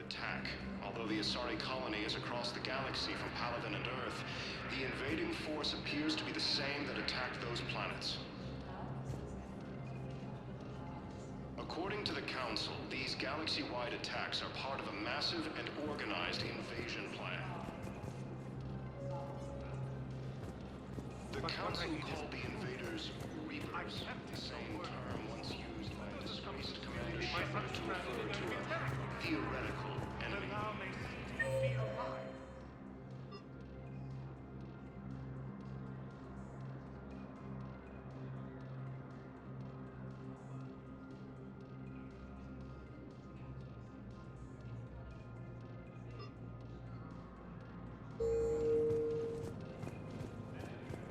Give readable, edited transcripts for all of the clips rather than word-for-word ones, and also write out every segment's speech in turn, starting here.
attack. Although the Asari colony is across the galaxy from Palaven and Earth, the invading force appears to be the same that attacked those planets. According to the Council, these galaxy-wide attacks are part of a massive and organized invasion plan. The Council called the invaders Reapers, the same term once used by disgraced Commander Shepard to refer to a theoretical enemy.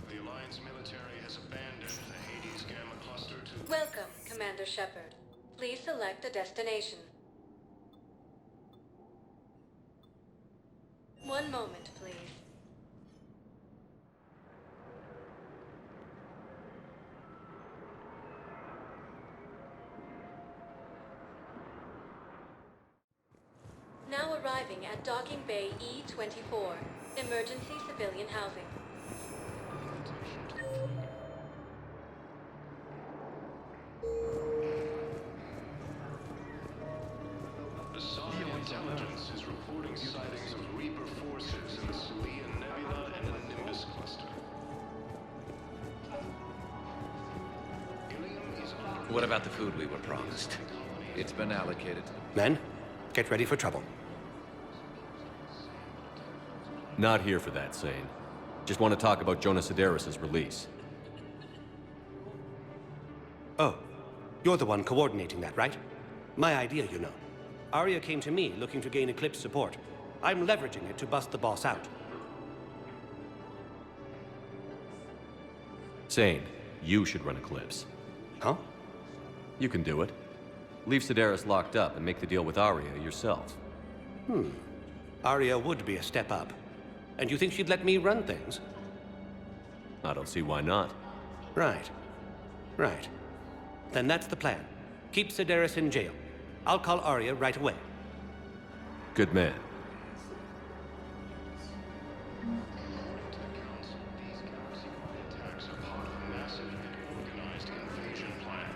The Alliance military has abandoned the Hades Gamma cluster to... Welcome, Commander Shepard. Please select a destination. One moment, please. Now arriving at Docking Bay E-24, emergency civilian housing. Asari intelligence is reporting sightings of Reaper forces in the Selene Nebula and the Nimbus cluster. Ilium is under... What about the food we were promised? It's been allocated. Men, get ready for trouble. Not here for that, Sane. Just want to talk about Jonas Sederis' release. Oh, you're the one coordinating that, right? My idea, you know. Arya came to me looking to gain Eclipse support. I'm leveraging it to bust the boss out. Sane, you should run Eclipse. Huh? You can do it. Leave Sederis locked up and make the deal with Arya yourself. Arya would be a step up. And you think she'd let me run things? I don't see why not. Right. Right. Then that's the plan. Keep Sederis in jail. I'll call Arya right away. Good man. According to the Council, these galaxy-wide attacks are part of a massive and organized invasion plan.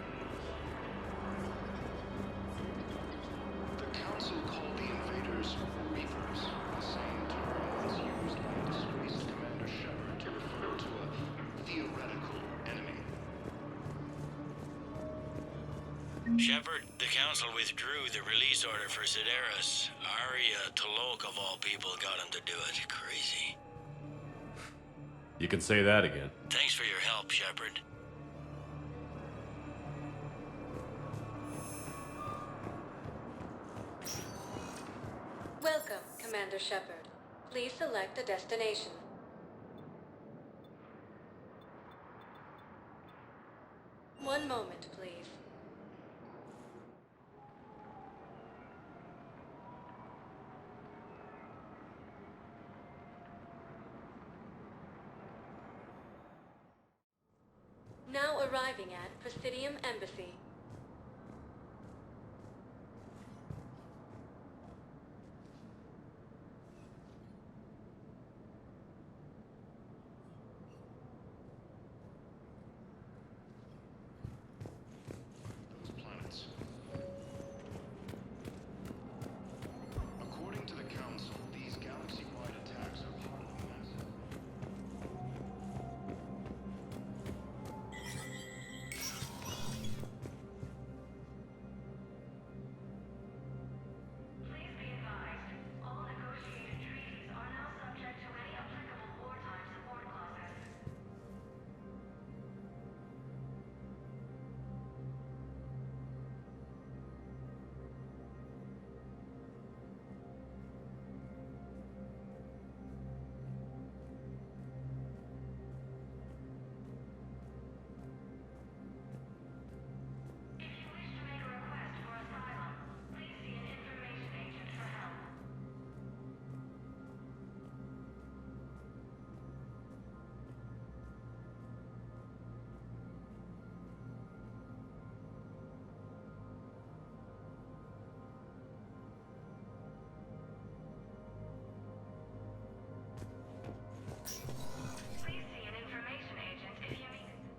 The Council called the invaders Reapers, the same term once used by disgraced Commander Shepard to refer to a theoretical enemy. Shepard, the Council withdrew the release order for Sederis. Arya T'Loak, of all people, got him to do it. Crazy. You can say that again. Thanks for your help, Shepard. Welcome, Commander Shepard. Please select a destination. One moment, please. Now arriving at Presidium Embassy. Those planets. According to the Council, these galaxy-wide attacks are part of a massive...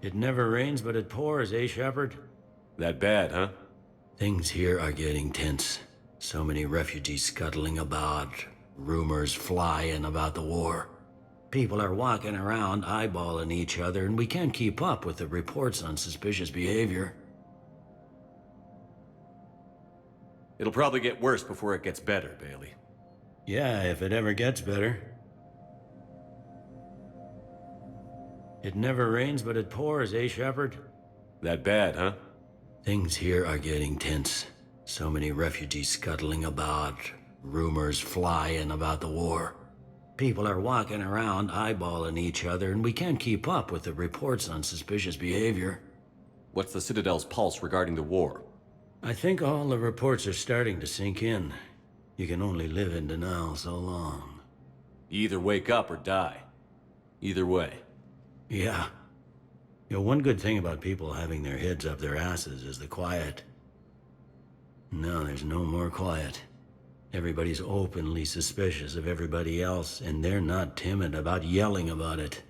It never rains, but it pours, eh, Shepard? That bad, huh? Things here are getting tense. So many refugees scuttling about, rumors flying about the war. People are walking around eyeballing each other, and we can't keep up with the reports on suspicious behavior. It'll probably get worse before it gets better, Bailey. Yeah, if it ever gets better. It never rains, but it pours, eh, Shepard? That bad, huh? Things here are getting tense. So many refugees scuttling about, rumors flying about the war. People are walking around eyeballing each other, and we can't keep up with the reports on suspicious behavior. What's the Citadel's pulse regarding the war? I think all the reports are starting to sink in. You can only live in denial so long. You either wake up or die. Either way. Yeah. One good thing about people having their heads up their asses is the quiet. Now there's no more quiet. Everybody's openly suspicious of everybody else, and they're not timid about yelling about it.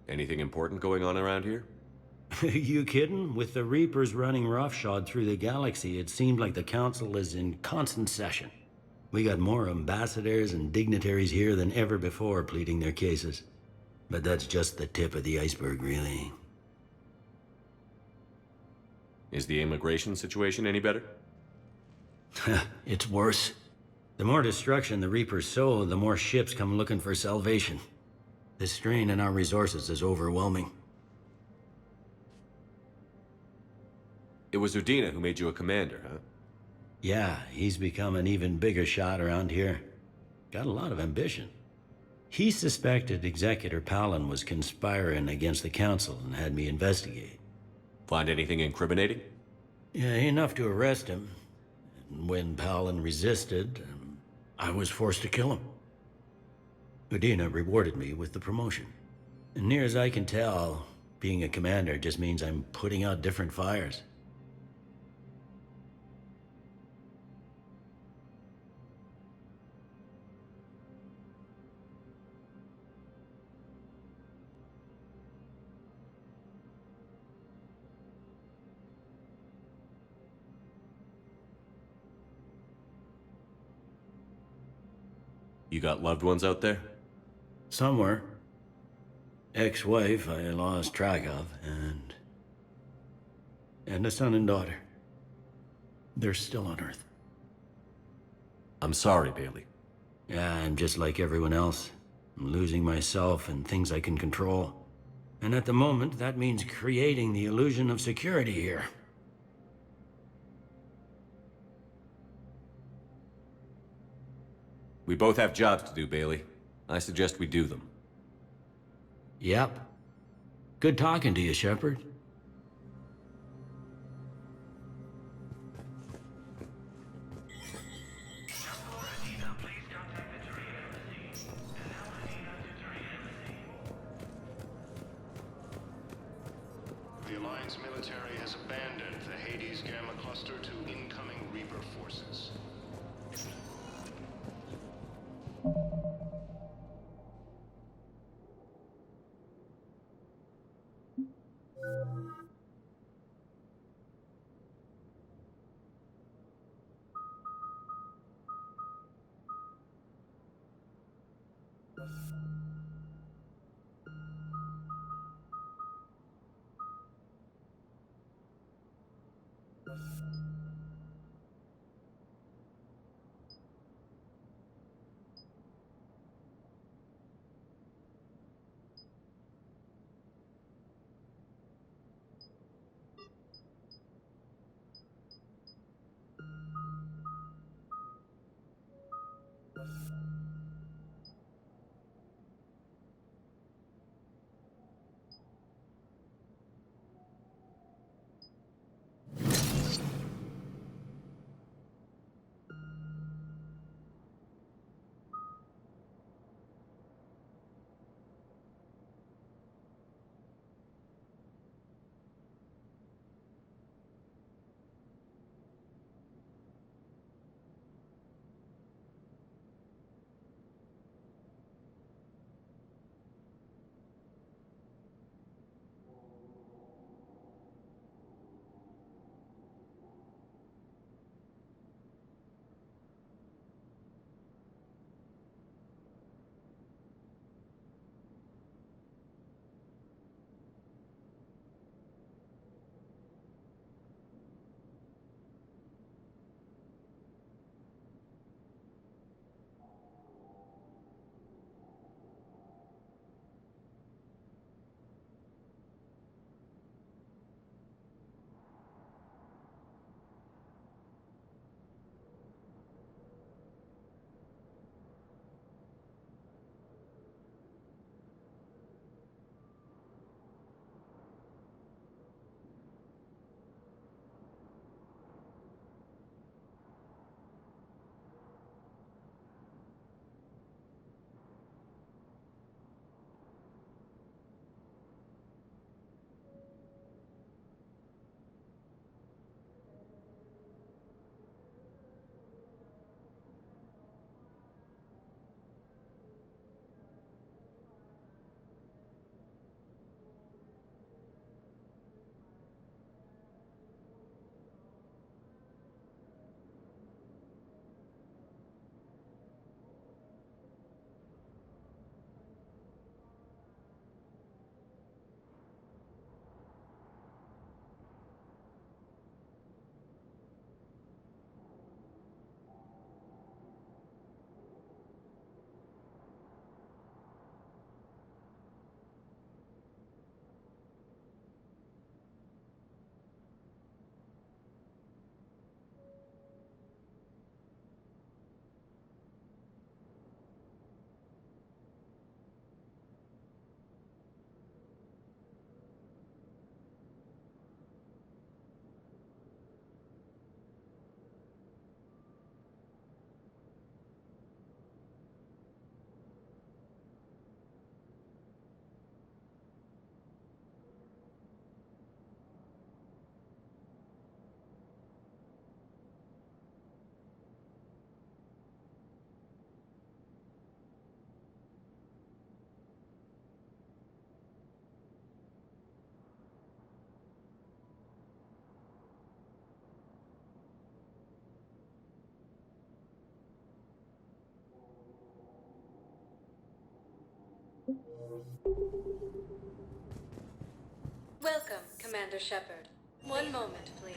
Anything important going on around here? You kidding? With the Reapers running roughshod through the galaxy, it seemed like the Council is in constant session. We got more ambassadors and dignitaries here than ever before pleading their cases. But that's just the tip of the iceberg, really. Is the immigration situation any better? It's worse. The more destruction the Reapers sow, the more ships come looking for salvation. The strain on our resources is overwhelming. It was Udina who made you a commander, huh? Yeah, he's become an even bigger shot around here. Got a lot of ambition. He suspected Executor Palin was conspiring against the Council and had me investigate. Find anything incriminating? Yeah, enough to arrest him. And when Palin resisted, I was forced to kill him. Udina rewarded me with the promotion. And near as I can tell, being a commander just means I'm putting out different fires. You got loved ones out there? Somewhere. Ex-wife I lost track of, and a son and daughter. They're still on Earth. I'm sorry, Bailey. Yeah, I'm just like everyone else. I'm losing myself and things I can control. And at the moment, that means creating the illusion of security here. We both have jobs to do, Bailey. I suggest we do them. Yep. Good talking to you, Shepard. The Alliance military has abandoned the Hades Gamma cluster to incoming Reaper forces. Welcome, Commander Shepard. One moment, please.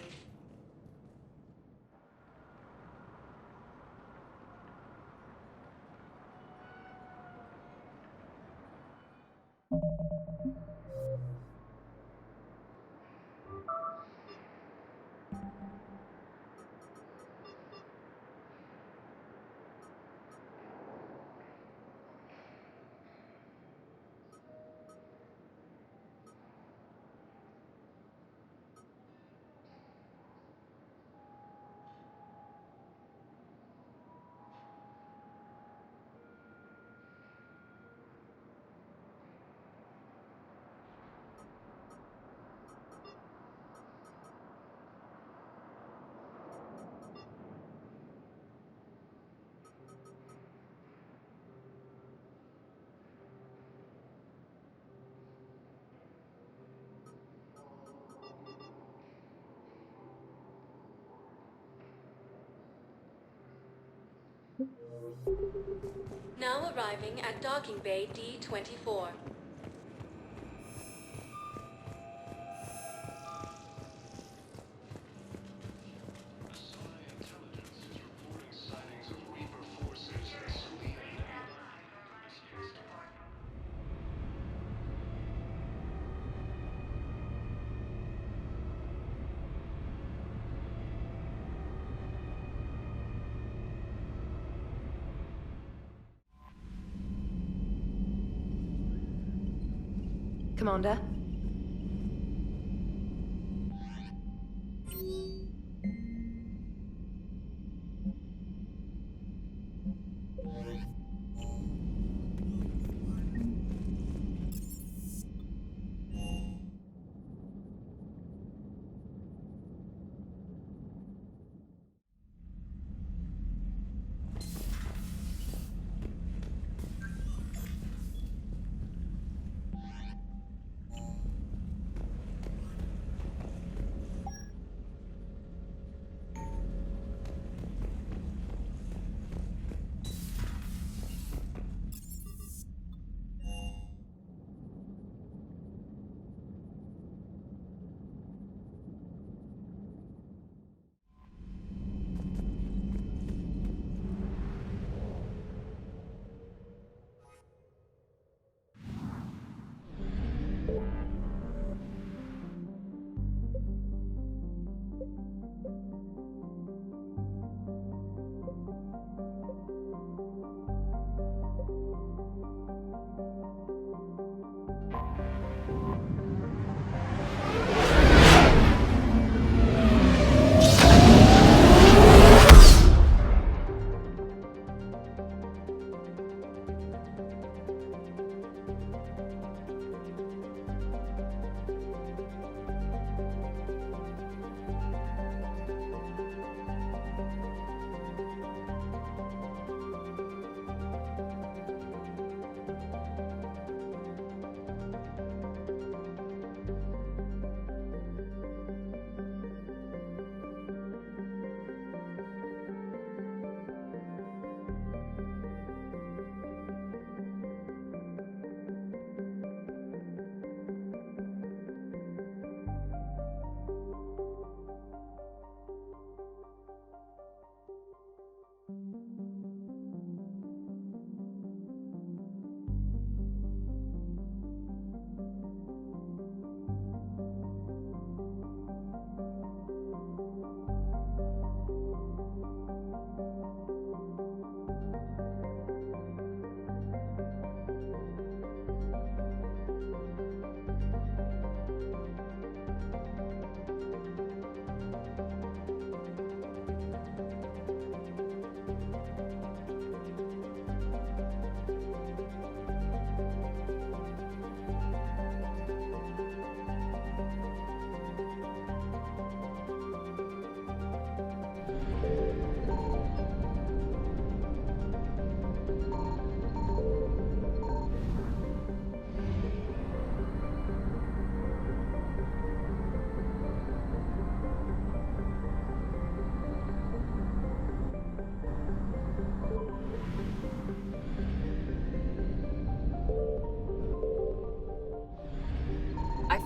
Now arriving at docking bay D-24. Asai Intelligence is reporting sightings of Reaper forces at Selene Nebula. Commander?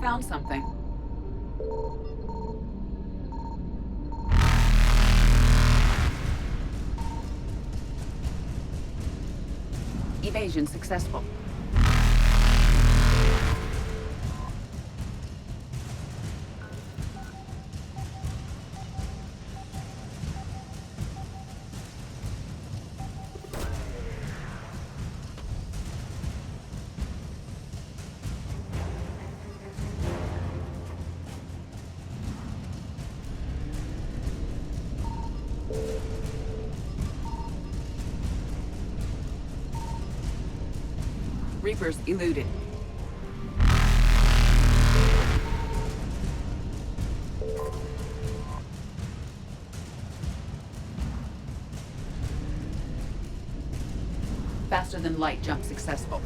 found something. Evasion successful. Reapers eluded. Faster than light jump successful.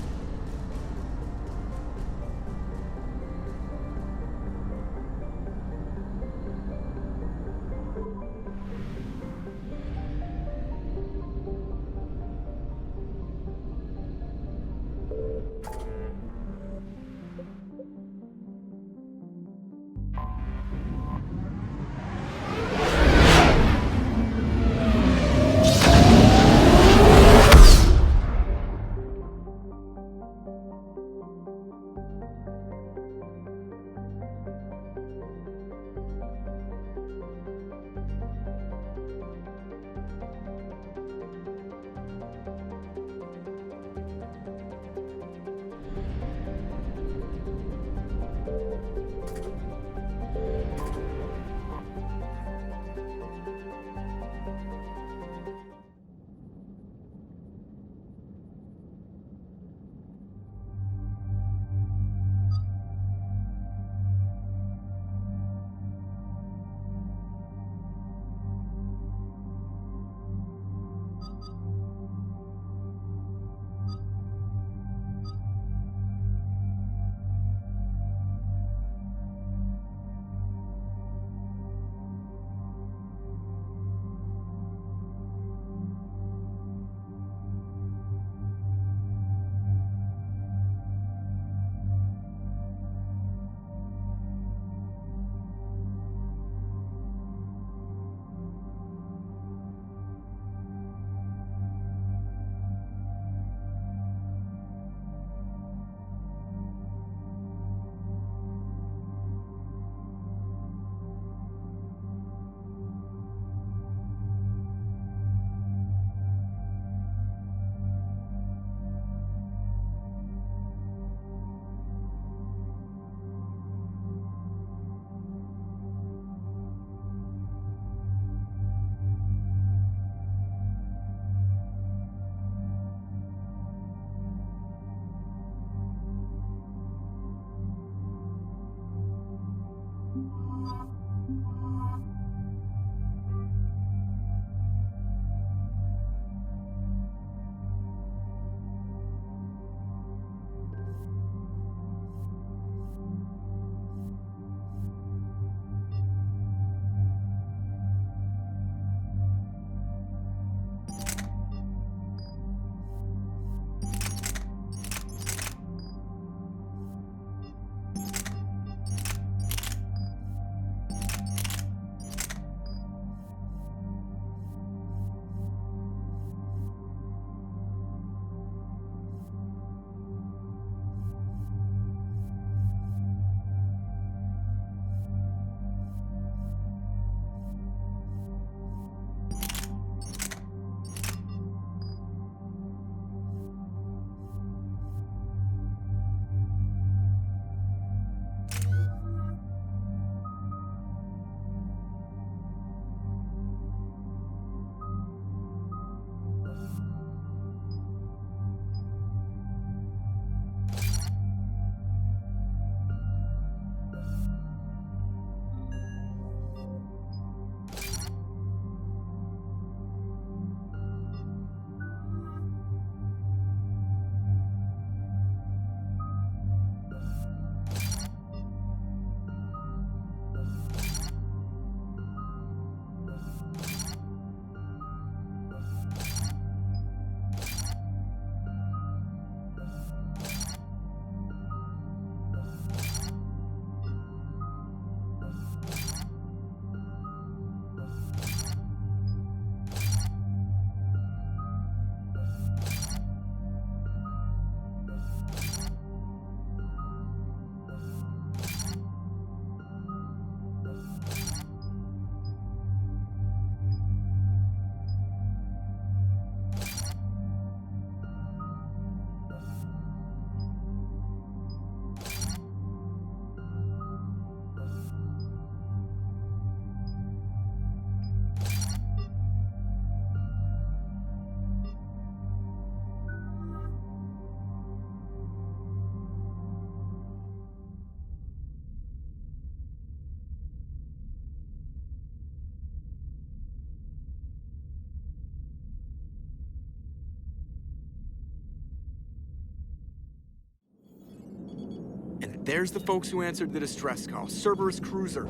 There's the folks who answered the distress call. Cerberus cruiser.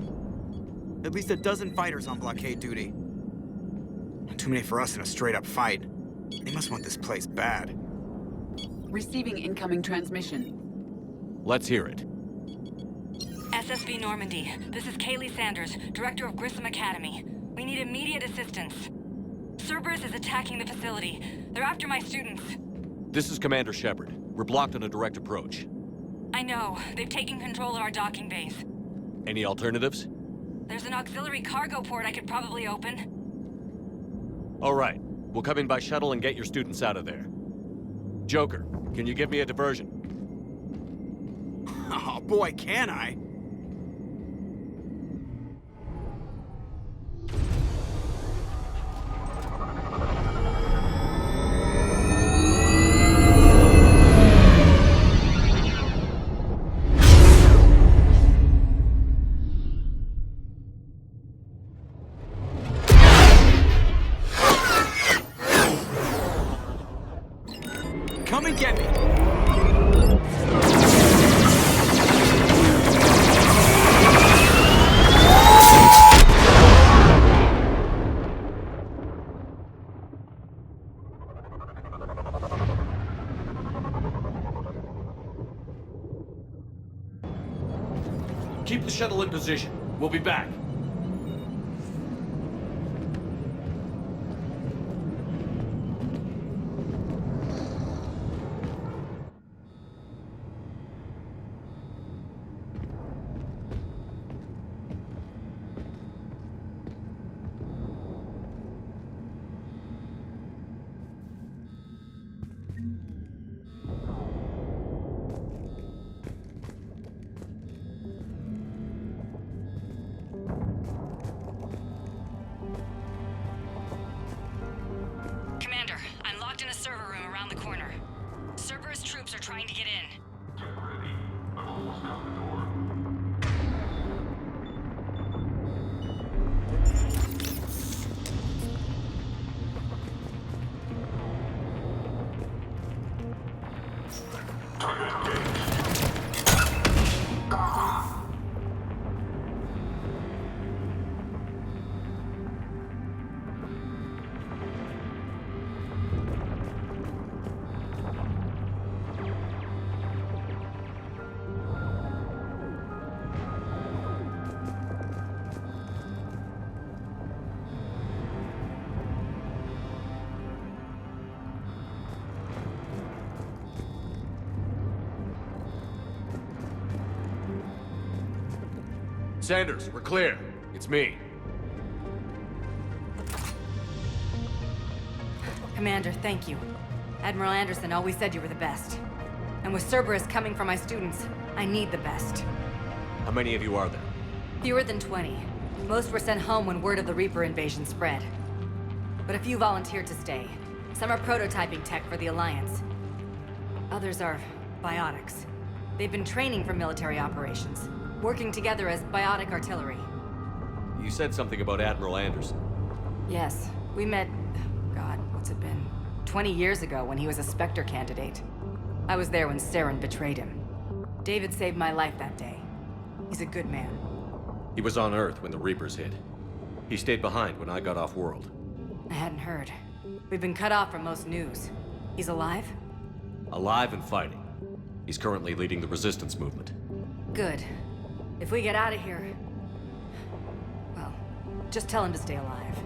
At least a dozen fighters on blockade duty. Too many for us in a straight-up fight. They must want this place bad. Receiving incoming transmission. Let's hear it. SSB Normandy, this is Kaylee Sanders, Director of Grissom Academy. We need immediate assistance. Cerberus is attacking the facility. They're after my students. This is Commander Shepard. We're blocked on a direct approach. I know. They've taken control of our docking bays. Any alternatives? There's an auxiliary cargo port I could probably open. All right. We'll come in by shuttle and get your students out of there. Joker, can you give me a diversion? Oh boy, can I? Come and get me! Keep the shuttle in position. We'll be back. Commander, I'm locked in a server room around the corner. Cerberus troops are trying to get in. Sanders, we're clear. It's me. Commander, thank you. Admiral Anderson always said you were the best. And with Cerberus coming for my students, I need the best. How many of you are there? Fewer than 20. Most were sent home when word of the Reaper invasion spread. But a few volunteered to stay. Some are prototyping tech for the Alliance. Others are biotics. They've been training for military operations, working together as biotic artillery. You said something about Admiral Anderson. Yes, we met, God, what's it been? 20 years ago when he was a Spectre candidate. I was there when Saren betrayed him. David saved my life that day. He's a good man. He was on Earth when the Reapers hit. He stayed behind when I got off world. I hadn't heard. We've been cut off from most news. He's alive? Alive and fighting. He's currently leading the resistance movement. Good. If we get out of here... well, just tell him to stay alive.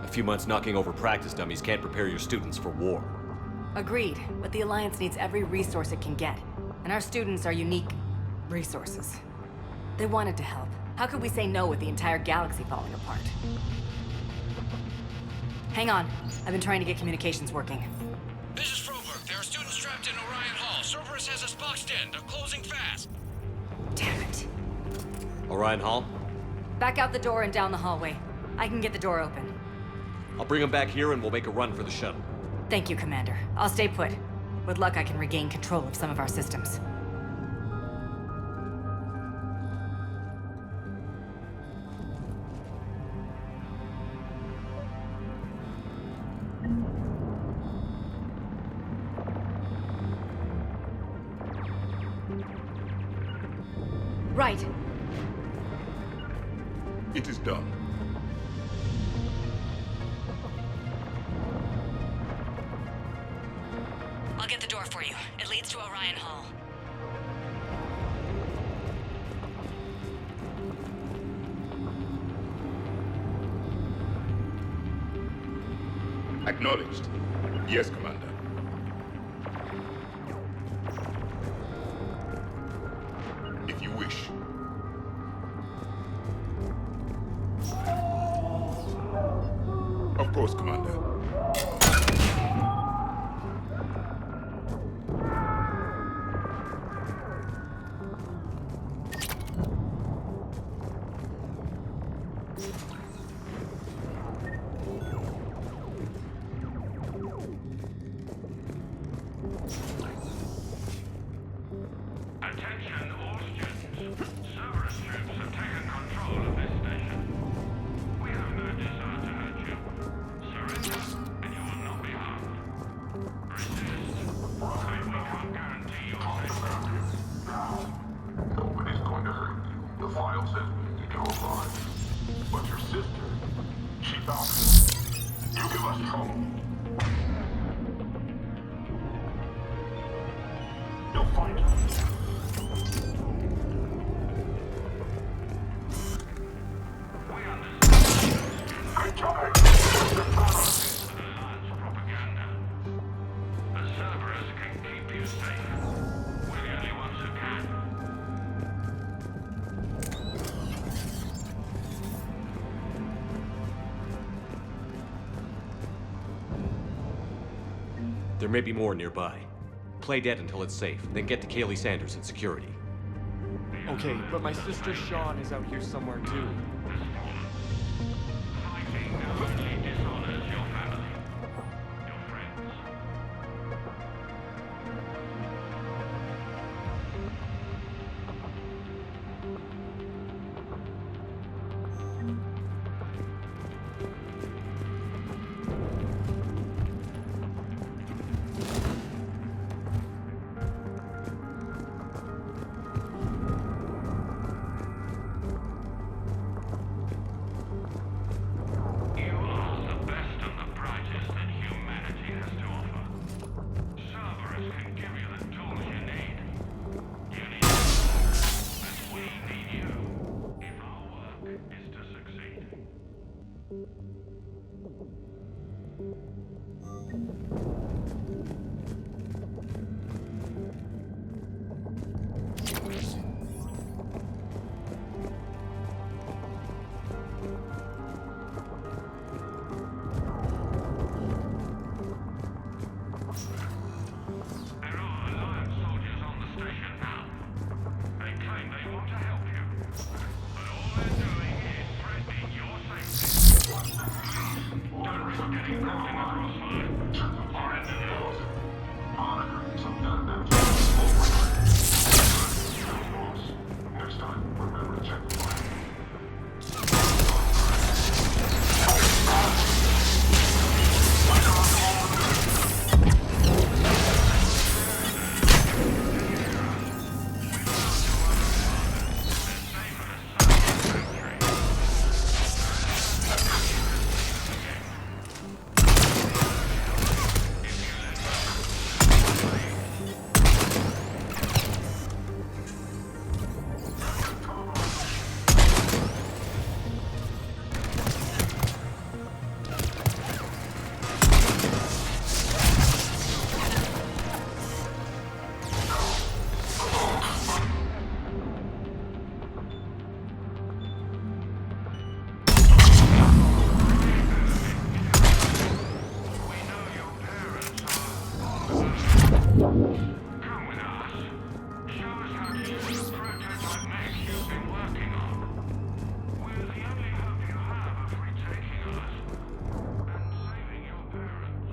A few months knocking over practice dummies can't prepare your students for war. Agreed, but the Alliance needs every resource it can get. And our students are unique resources. They wanted to help. How could we say no with the entire galaxy falling apart? Hang on. I've been trying to get communications working. This is Froberg. There are students trapped in Orion Hall. Cerberus has us boxed in. They're closing fast. Damn it. Orion Hall? Back out the door and down the hallway. I can get the door open. I'll bring them back here and we'll make a run for the shuttle. Thank you, Commander. I'll stay put. With luck, I can regain control of some of our systems. Right. It is done. I'll get the door for you. It leads to Orion Hall. Acknowledged. Yes, Commander. If you wish. Of course, Commander. Attention all students. Cerberus troops have taken control of this station. We have no desire to hurt you. Surrender, and you will not be harmed. Resist, and we can't guarantee your safety. Nobody's going to hurt you. The file says we need your lives. But your sister, she found it. You give us trouble. You'll find her. We understand. Good job. Alliance propaganda. The Cerberus can keep you safe. We're the only ones who can. There may be more nearby. Play dead until it's safe, then get to Kaylee Sanders in security. Okay, but my sister Sean is out here somewhere too. Fighting only dishonors your family, your friends. You are the best and the brightest that humanity has to offer. Cerberus can give you the tools you need. You need us, and we need you, if our work is to succeed. There are Alliance soldiers on the station now. They claim they want to help you. But all they're doing is threatening your safety. Don't risk getting caught in the crossfire. Or anything else. Next time, remember to check the file. Come with us. Show us how to use the prototype mech you've been working on. We're the only hope you have of retaking us and saving your parents.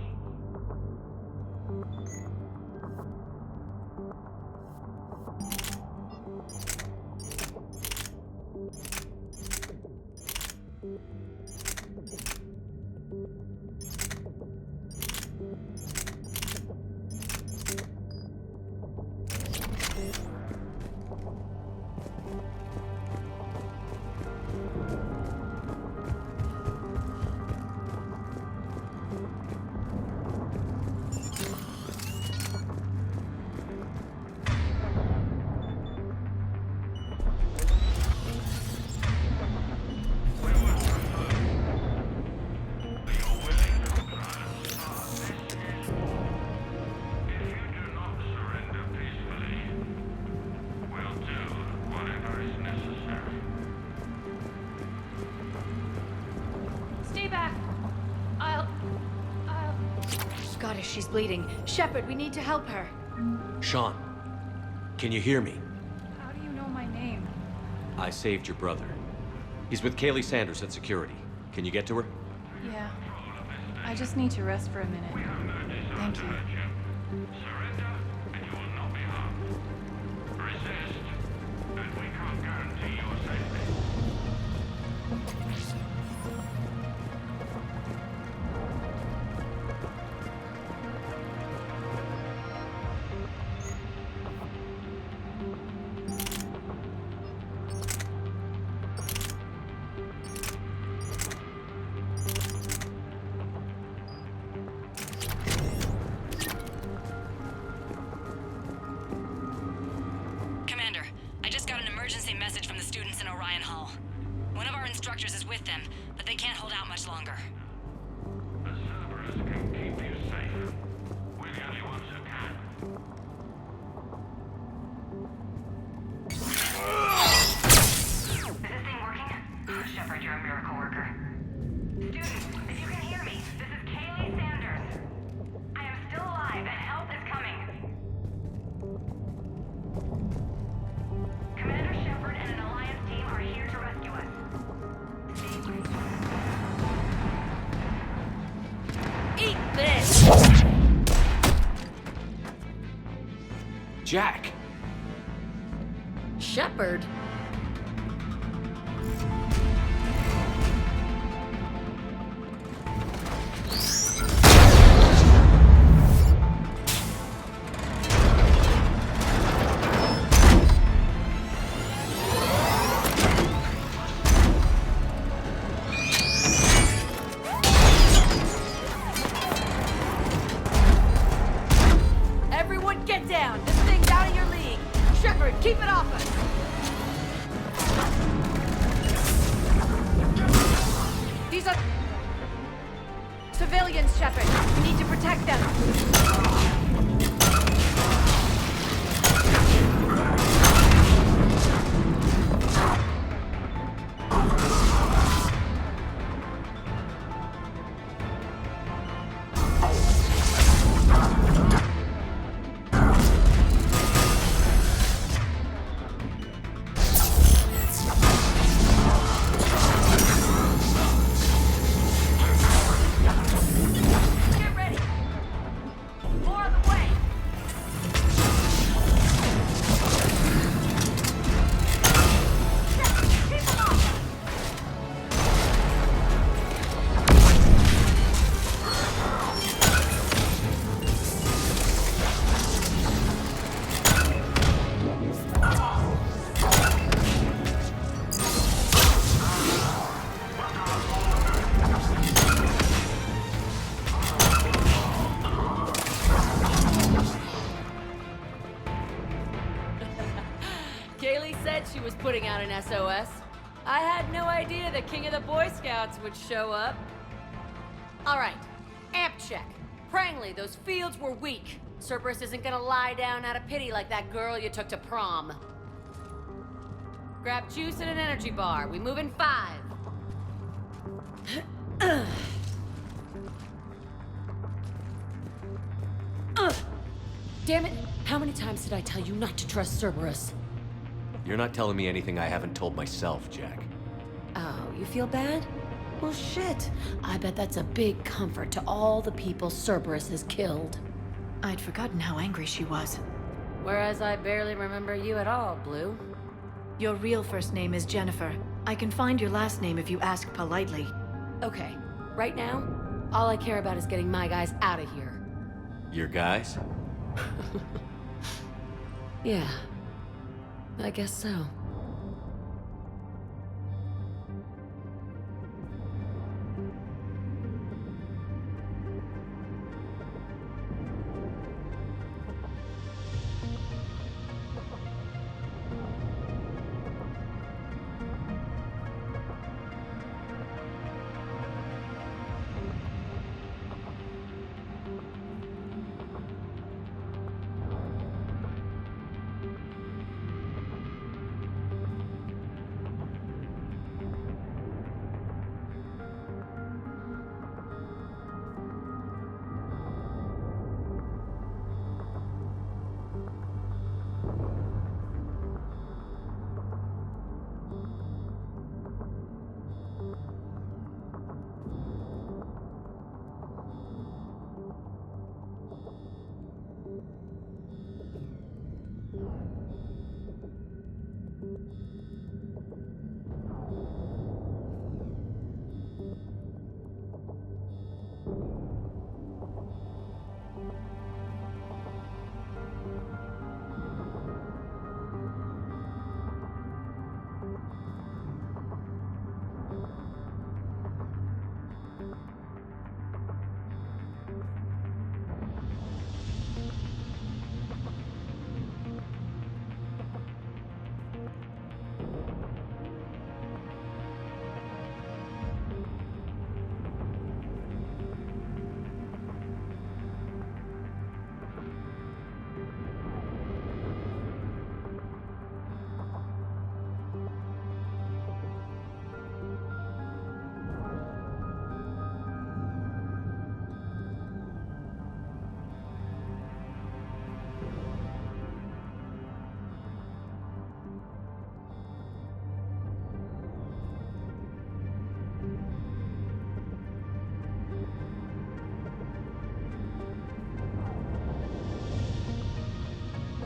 She's bleeding. Shepard, we need to help her. Sean, can you hear me? How do you know my name? I saved your brother. He's with Kaylee Sanders at security. Can you get to her? Yeah. I just need to rest for a minute. Thank you. Surrender, and you will not be harmed. Resist, and we can't guarantee your safety. Commander, I just got an emergency message from the students in Orion Hall. One of our instructors is with them, but they can't hold out much longer. The Cerberus can keep you safe. We're the only ones who can. Is this thing working? Shepard, you're a miracle worker. Students, if you can hear me, this is Kaylee Sanders. I am still alive and help is coming. Commander Shepard and an Alliance team are here to rescue us. Eat this! Jack! Shepard? Everyone get down! This thing's out of your league! Shepard, keep it off us! These are civilians, Shepard. We need to protect them. Get ready. More on the way. Keep them off. Kaylee said she was putting out an SOS. I had no idea the king of the Boy Scouts would show up. All right, amp check. Prangley, those fields were weak. Cerberus isn't gonna lie down out of pity like that girl you took to prom. Grab juice and an energy bar. We move in 5. Damn it! How many times did I tell you not to trust Cerberus? You're not telling me anything I haven't told myself, Jack. Oh, you feel bad? Well, shit. I bet that's a big comfort to all the people Cerberus has killed. I'd forgotten how angry she was. Whereas I barely remember you at all, Blue. Your real first name is Jennifer. I can find your last name if you ask politely. Okay, right now, all I care about is getting my guys out of here. Your guys? Yeah, I guess so.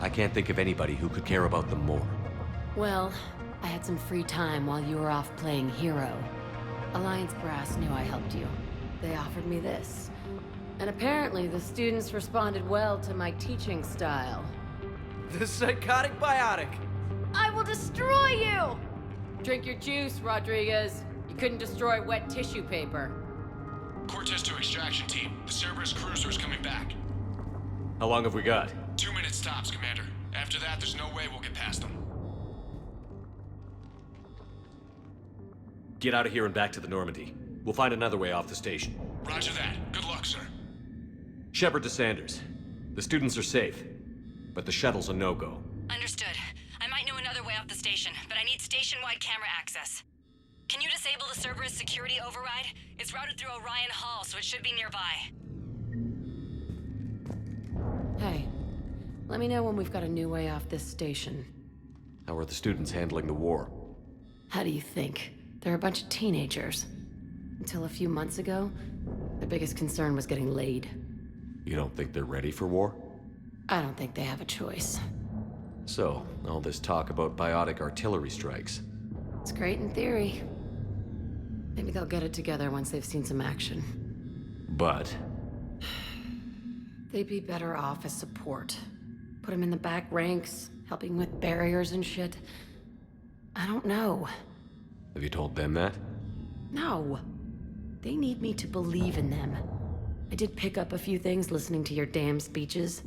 I can't think of anybody who could care about them more. Well, I had some free time while you were off playing hero. Alliance Brass knew I helped you. They offered me this. And apparently the students responded well to my teaching style. The psychotic biotic! I will destroy you! Drink your juice, Rodriguez. You couldn't destroy wet tissue paper. Cortez to extraction team. The Cerberus cruiser is coming back. How long have we got? 2 minutes tops, Commander. After that, there's no way we'll get past them. Get out of here and back to the Normandy. We'll find another way off the station. Roger that. Good luck, sir. Shepard to Sanders. The students are safe, but the shuttle's a no-go. Understood. I might know another way off the station, but I need station-wide camera access. Can you disable the Cerberus security override? It's routed through Orion Hall, so it should be nearby. Hey, let me know when we've got a new way off this station. How are the students handling the war? How do you think? They're a bunch of teenagers. Until a few months ago, their biggest concern was getting laid. You don't think they're ready for war? I don't think they have a choice. So, all this talk about biotic artillery strikes. It's great in theory. Maybe they'll get it together once they've seen some action. But They'd be better off as support. Put them in the back ranks, helping with barriers and shit. I don't know. have you told them that? No. They need me to believe in them. I did pick up a few things listening to your damn speeches.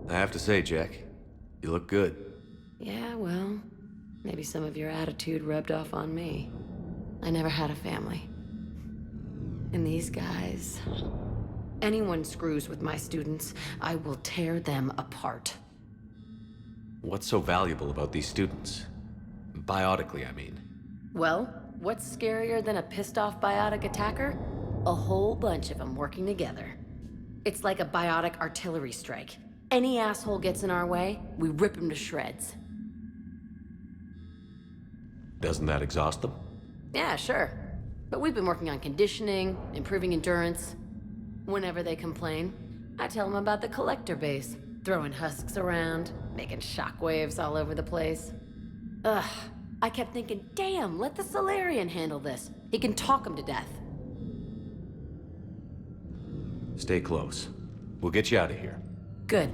I have to say, Jack, you look good. Yeah, well, maybe some of your attitude rubbed off on me. I never had a family. And these guys... Anyone screws with my students, I will tear them apart. What's so valuable about these students? Biotically, I mean. Well, what's scarier than a pissed-off biotic attacker? A whole bunch of them working together. It's like a biotic artillery strike. Any asshole gets in our way, we rip him to shreds. Doesn't that exhaust them? Yeah, sure. But we've been working on conditioning, improving endurance. Whenever they complain, I tell them about the collector base, throwing husks around, making shockwaves all over the place. Ugh, I kept thinking, damn, let the Solarian handle this. He can talk them to death. Stay close. We'll get you out of here. Good.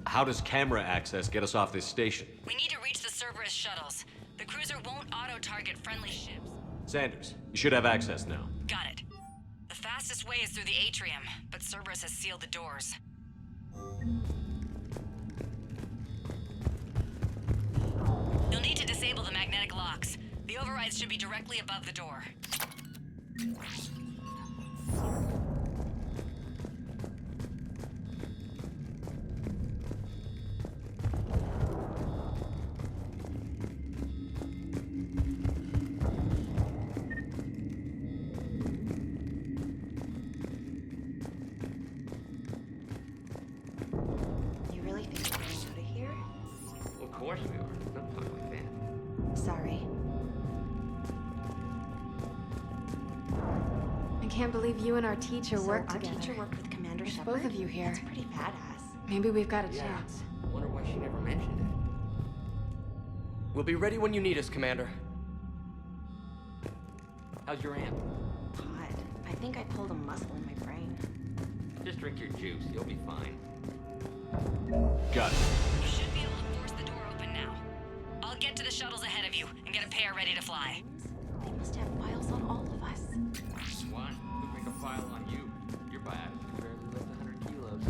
How does camera access get us off this station? We need to reach the Cerberus shuttles. The cruiser won't auto-target friendly ships. Sanders, you should have access now. Got it. The fastest way is through the atrium, but Cerberus has sealed the doors. You'll need to disable the magnetic locks. The overrides should be directly above the door. You really think we're getting out of here? Of course we are. Don't talk like that. Sorry. I can't believe you and our teacher worked Our together. teacher worked with Commander There's Shepard? both of you here. That's pretty badass. Maybe we've got a Yeah. chance. Wonder why she never mentioned it. We'll be ready when you need us, Commander. How's your aunt? God, I think I pulled a muscle in my brain. Just drink your juice. You'll be fine. Got it. You should be able to force the door open now. I'll get to the shuttles ahead of you and get a pair ready to fly. They must have files on all of us. What? Who'd make a file on you? Your biotic barely lift 100 kilos.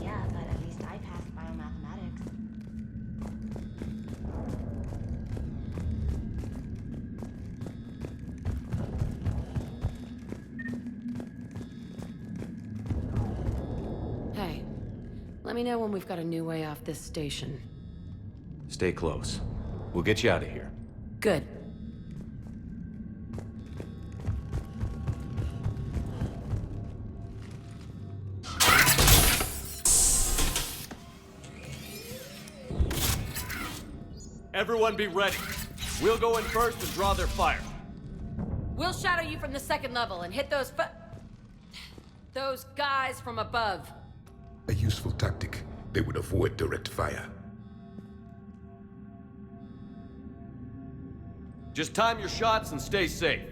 Yeah, but at least I passed biomathematics. Hey, let me know when we've got a new way off this station. Stay close. We'll get you out of here. Good. Everyone be ready. We'll go in first and draw their fire. We'll shadow you from the second level and hit those Those guys from above. A useful tactic. They would avoid direct fire. Just time your shots and stay safe.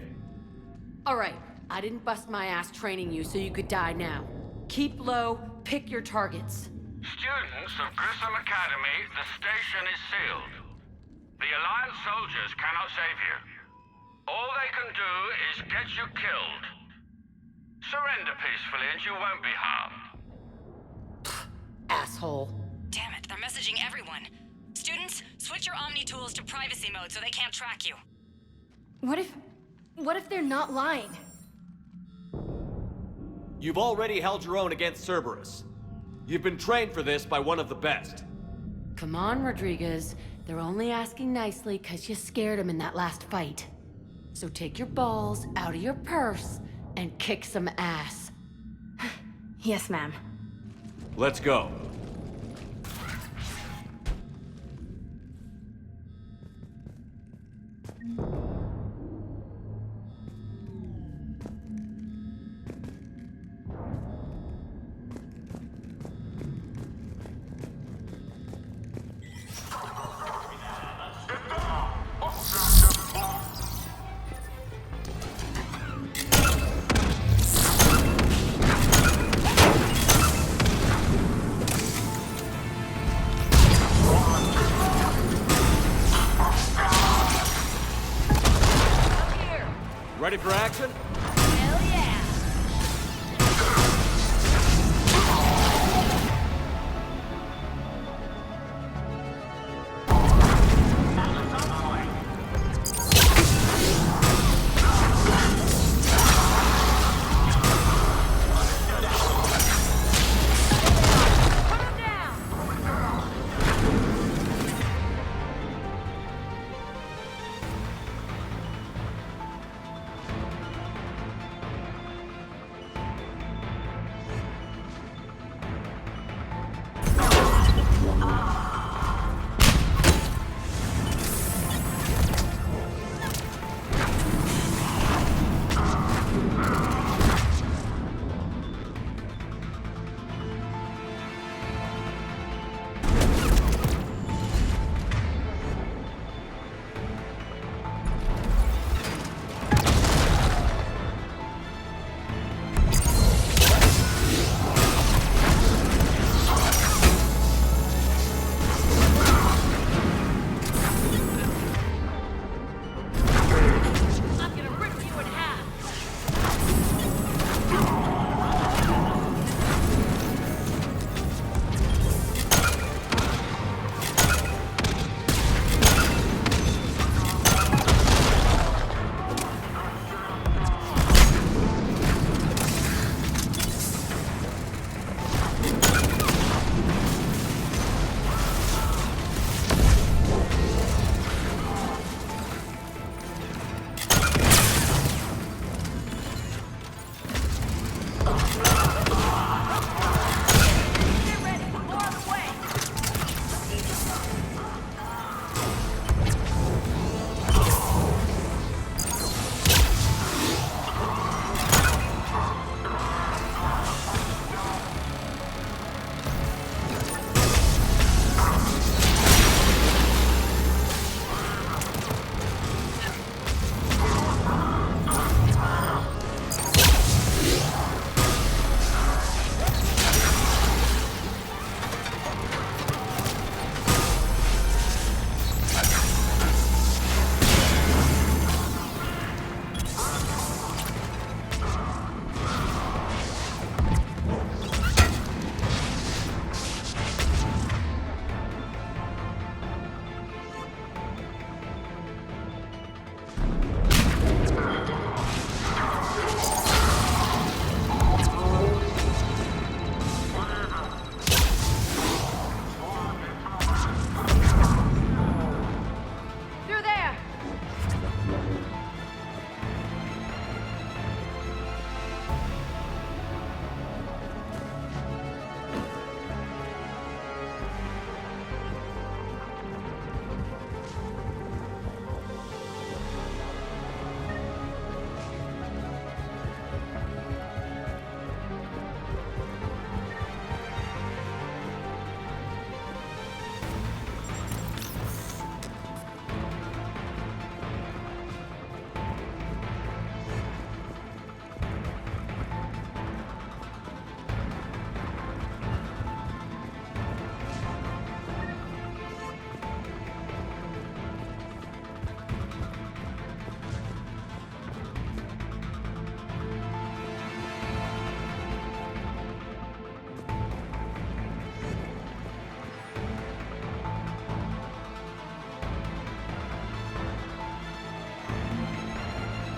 Alright, I didn't bust my ass training you so you could die now. Keep low, pick your targets. Students of Grissom Academy, the station is sealed. The Alliance soldiers cannot save you. All they can do is get you killed. Surrender peacefully and you won't be harmed. Asshole. Damn it, they're messaging everyone. Students, switch your Omni tools to privacy mode so they can't track you. What if they're not lying? You've already held your own against Cerberus. You've been trained for this by one of the best. Come on, Rodriguez. They're only asking nicely because you scared them in that last fight. So take your balls out of your purse and kick some ass. Yes, ma'am. Let's go. Ready for action? Hell yeah!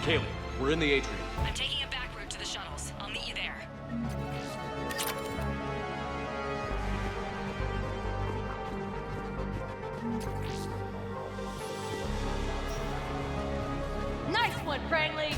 Kaylee, we're in the atrium. I'm taking a back route to the shuttles. I'll meet you there. Nice one, Prangley!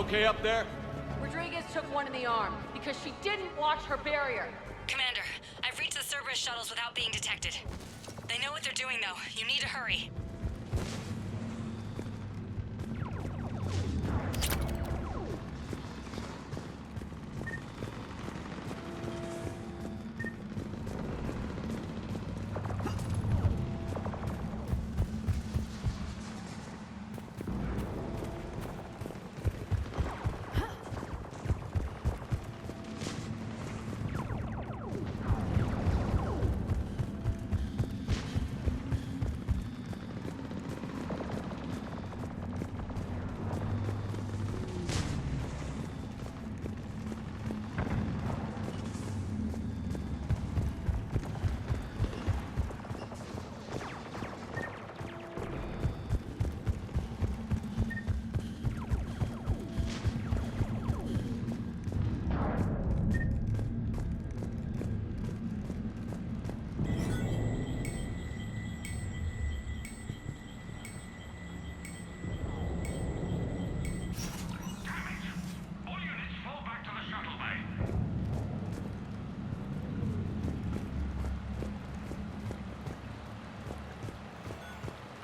okay up there? Rodriguez took one in the arm because she didn't watch her barrier. Commander, I've reached the Cerberus shuttles without being detected. They know what they're doing, though. You need to hurry.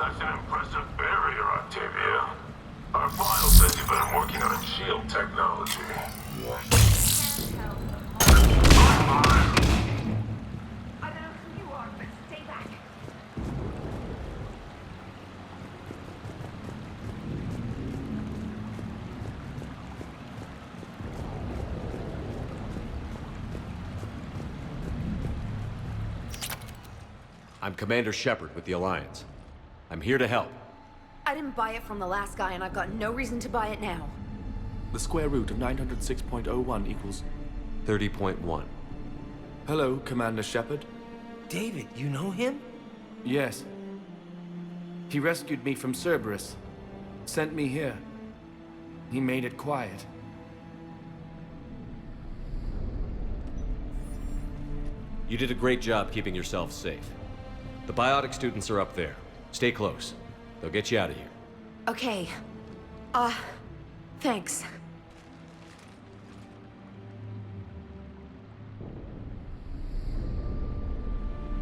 That's an impressive barrier, Octavia. Our file says you've been working on shield technology. I don't know who you are, but stay back. I'm Commander Shepard with the Alliance. I'm here to help. I didn't buy it from the last guy, and I've got no reason to buy it now. The square root of 906.01 equals 30.1. Hello, Commander Shepard. David, you know him? Yes. He rescued me from Cerberus. Sent me here. He made it quiet. You did a great job keeping yourself safe. The biotic students are up there. Stay close. They'll get you out of here. Okay. Thanks.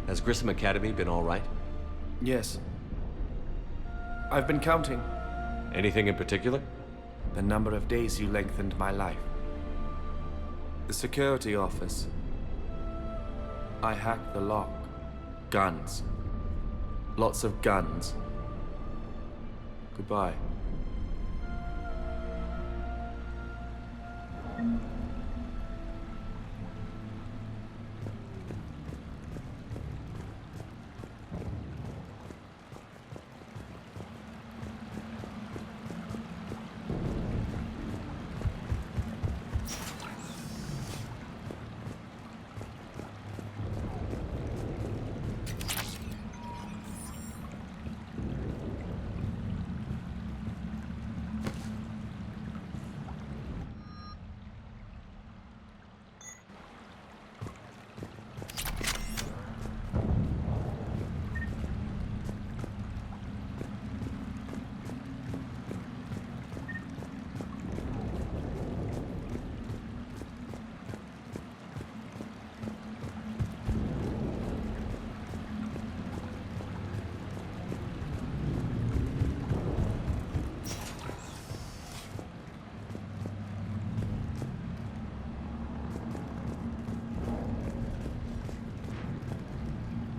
Has Grissom Academy been all right? Yes. I've been counting. Anything in particular? The number of days you lengthened my life. The security office. I hacked the lock. Guns. Lots of guns. Goodbye.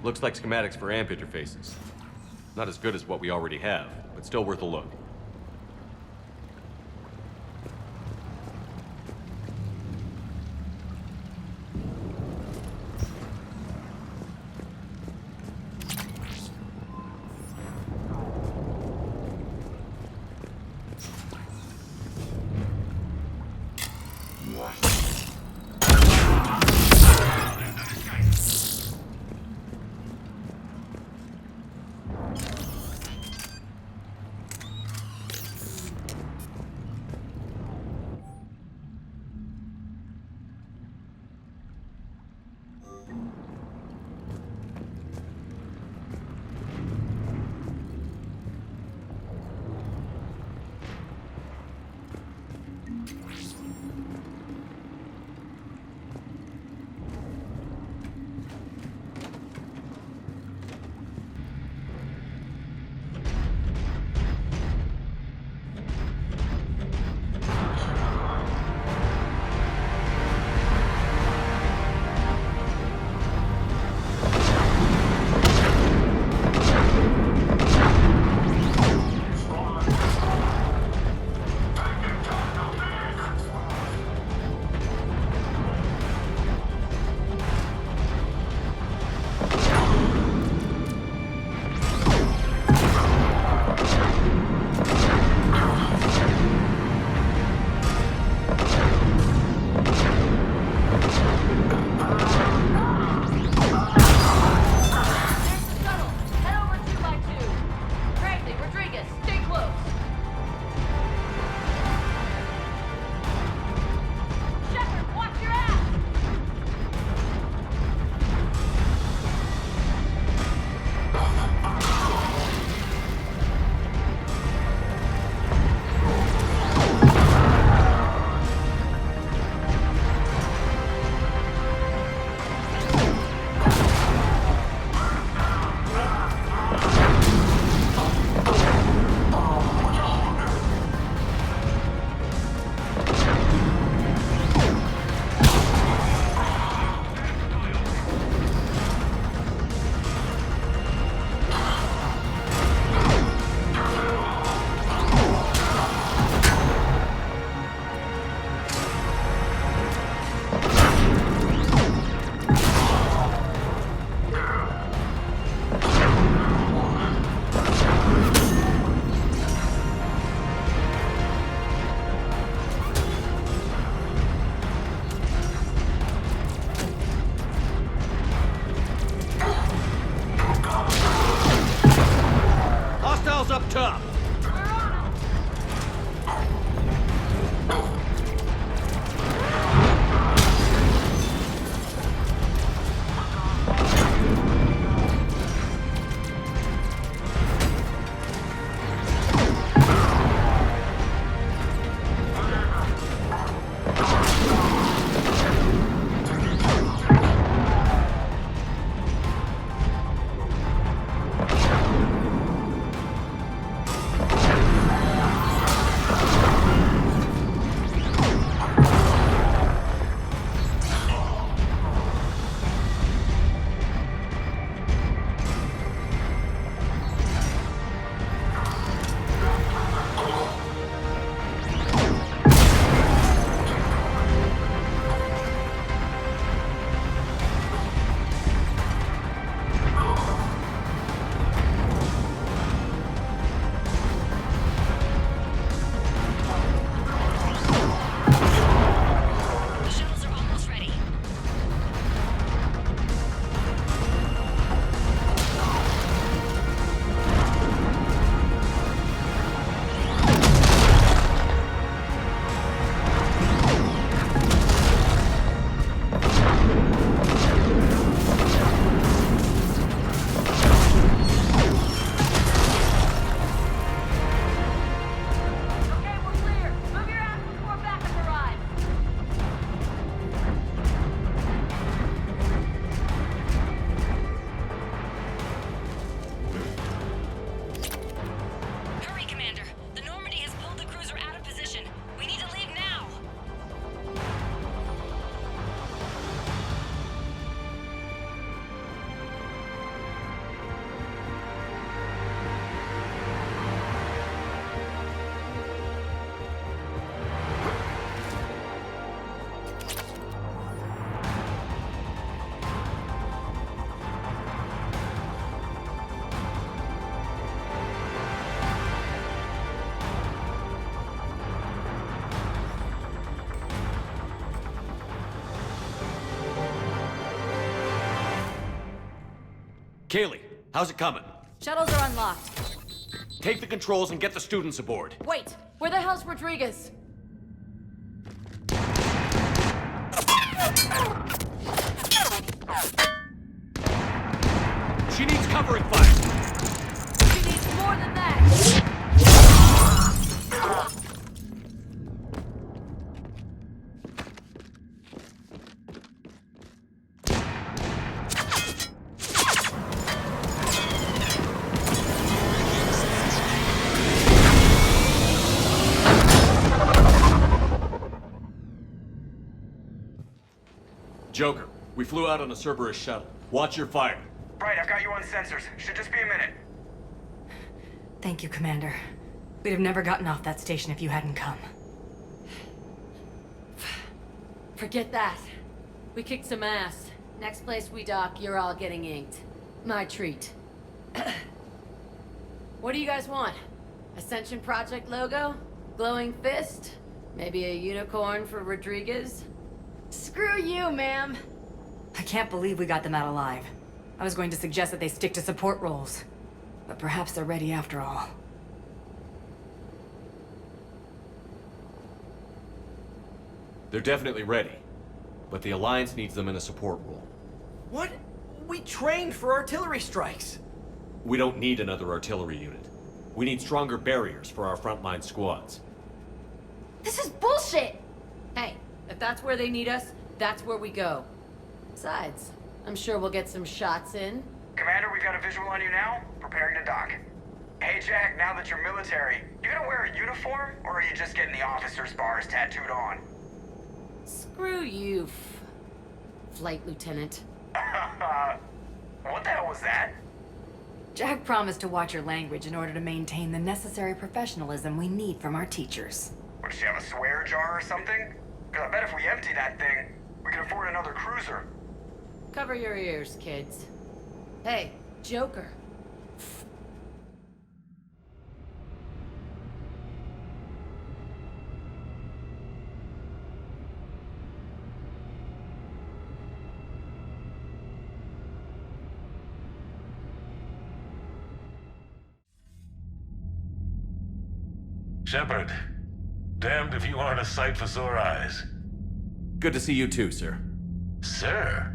Looks like schematics for amp interfaces. Not as good as what we already have, but still worth a look. Kaylee, how's it coming? Shuttles are unlocked. Take the controls and get the students aboard. Wait, where the hell's Rodriguez? She needs covering fire. She needs more than that. Joker, we flew out on a Cerberus shuttle. Watch your fire. Right, I've got you on sensors. Should just be a minute. Thank you, Commander. We'd have never gotten off that station if you hadn't come. Forget that. We kicked some ass. Next place we dock, you're all getting inked. My treat. What do you guys want? Ascension Project logo? Glowing fist? Maybe a unicorn for Rodriguez? Screw you, ma'am. I can't believe we got them out alive. I was going to suggest that they stick to support roles. But perhaps they're ready after all. They're definitely ready. But the Alliance needs them in a support role. What? We trained for artillery strikes. We don't need another artillery unit. We need stronger barriers for our frontline squads. This is bullshit! Hey, if that's where they need us, that's where we go. Besides, I'm sure we'll get some shots in. Commander, we've got a visual on you now. Preparing to dock. Hey, Jack, now that you're military, you gonna wear a uniform, or are you just getting the officer's bars tattooed on? Screw you, Flight Lieutenant. What the hell was that? Jack promised to watch your language in order to maintain the necessary professionalism we need from our teachers. What, does she have a swear jar or something? Because I bet if we empty that thing, we can afford another cruiser. Cover your ears, kids. Hey, Joker. Shepard, damned if you aren't a sight for sore eyes. Good to see you too, sir. Sir?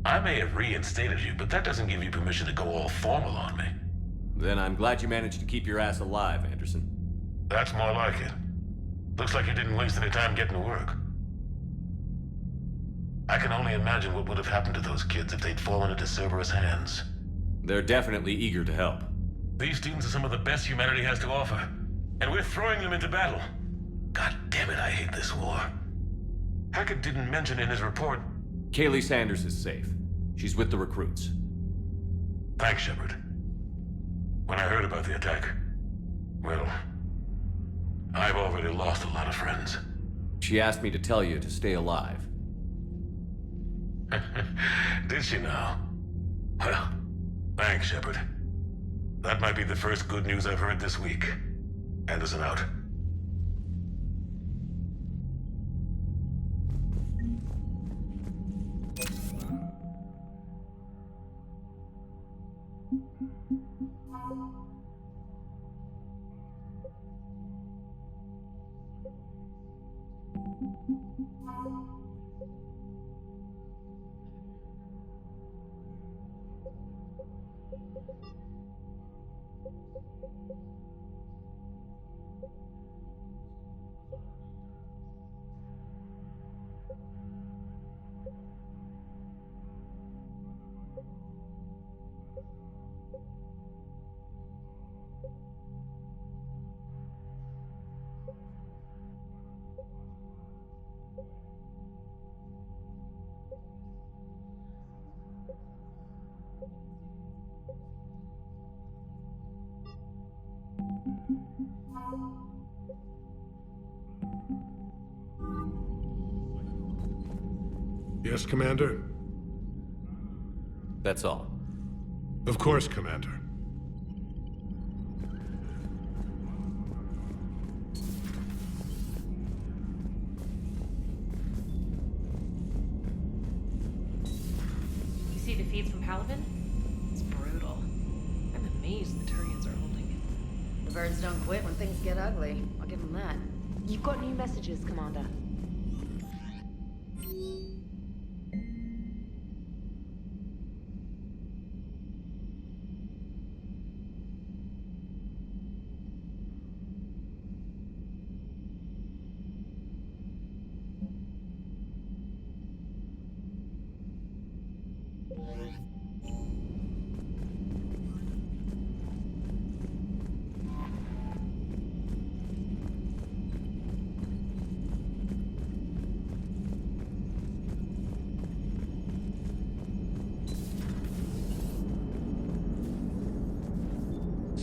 I may have reinstated you, but that doesn't give you permission to go all formal on me. Then I'm glad you managed to keep your ass alive, Anderson. That's more like it. Looks like you didn't waste any time getting to work. I can only imagine what would have happened to those kids if they'd fallen into Cerberus hands. They're definitely eager to help. These students are some of the best humanity has to offer, and we're throwing them into battle. God damn it, I hate this war. Hackett didn't mention in his report... Kaylee Sanders is safe. She's with the recruits. Thanks, Shepard. When I heard about the attack, well, I've already lost a lot of friends. She asked me to tell you to stay alive. Did she now? Well, thanks, Shepard. That might be the first good news I've heard this week. Anderson out. Yes, Commander? That's all. Of course, Commander. You see the feeds from Paladin? It's amazed the Turians are holding. The birds don't quit when things get ugly. I'll give them that. You've got new messages, Commander.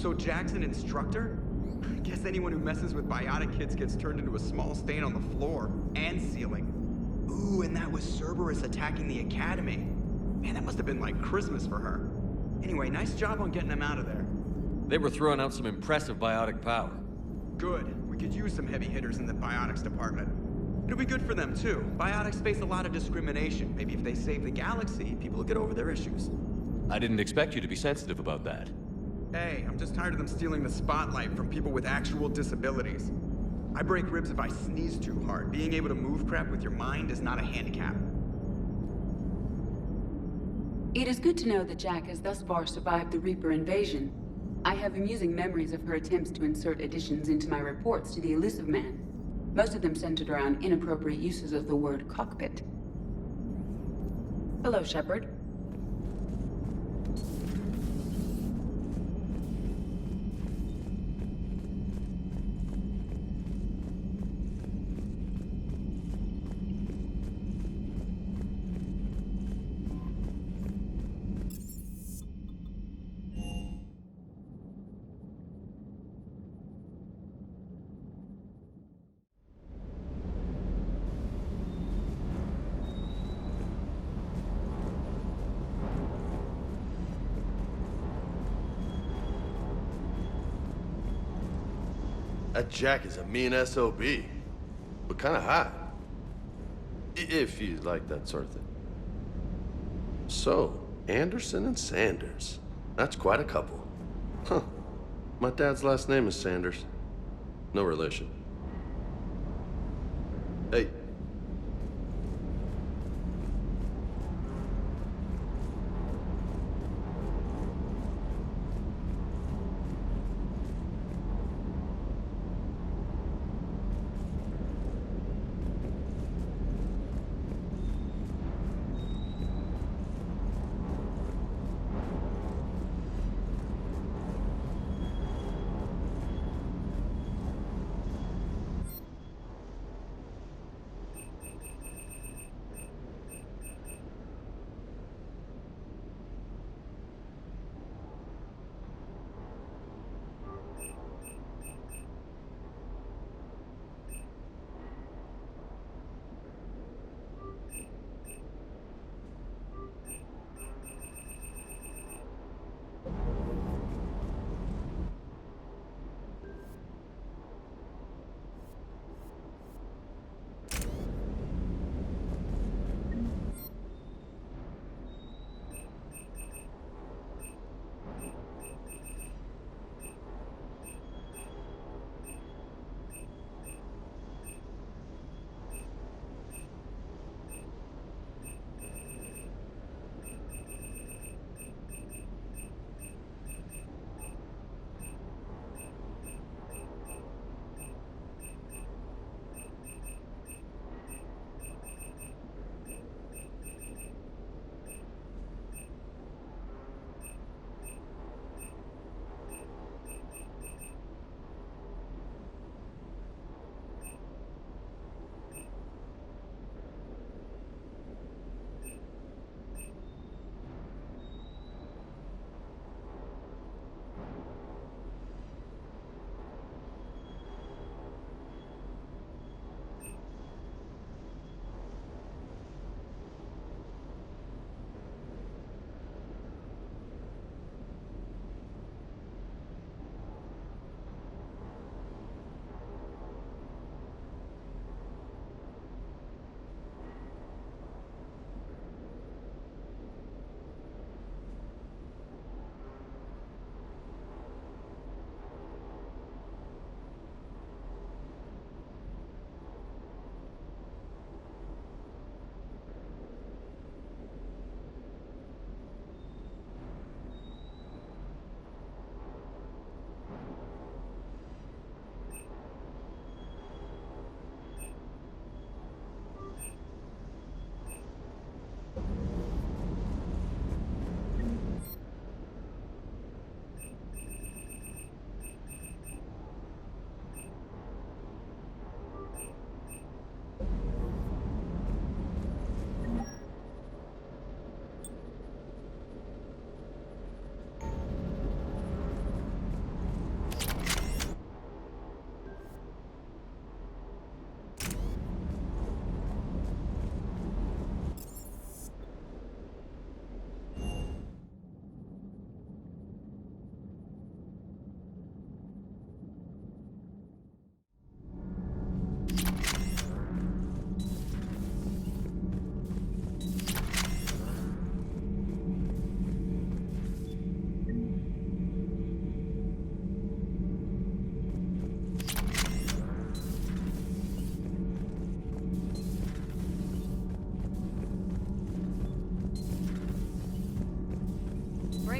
So Jack's an instructor? I guess anyone who messes with biotic kids gets turned into a small stain on the floor and ceiling. Ooh, and that was Cerberus attacking the academy. Man, that must have been like Christmas for her. Anyway, nice job on getting them out of there. They were throwing out some impressive biotic power. Good. We could use some heavy hitters in the biotics department. It'll be good for them, too. Biotics face a lot of discrimination. Maybe if they save the galaxy, people will get over their issues. I didn't expect you to be sensitive about that. Hey, I'm just tired of them stealing the spotlight from people with actual disabilities. I break ribs if I sneeze too hard. Being able to move crap with your mind is not a handicap. It is good to know that Jack has thus far survived the Reaper invasion. I have amusing memories of her attempts to insert additions into my reports to the Illusive Man. Most of them centered around inappropriate uses of the word cockpit. Hello, Shepard. That Jack is a mean SOB, but kind of hot. If you like that sort of thing. So, Anderson and Sanders. That's quite a couple. Huh. My dad's last name is Sanders. No relation. Hey.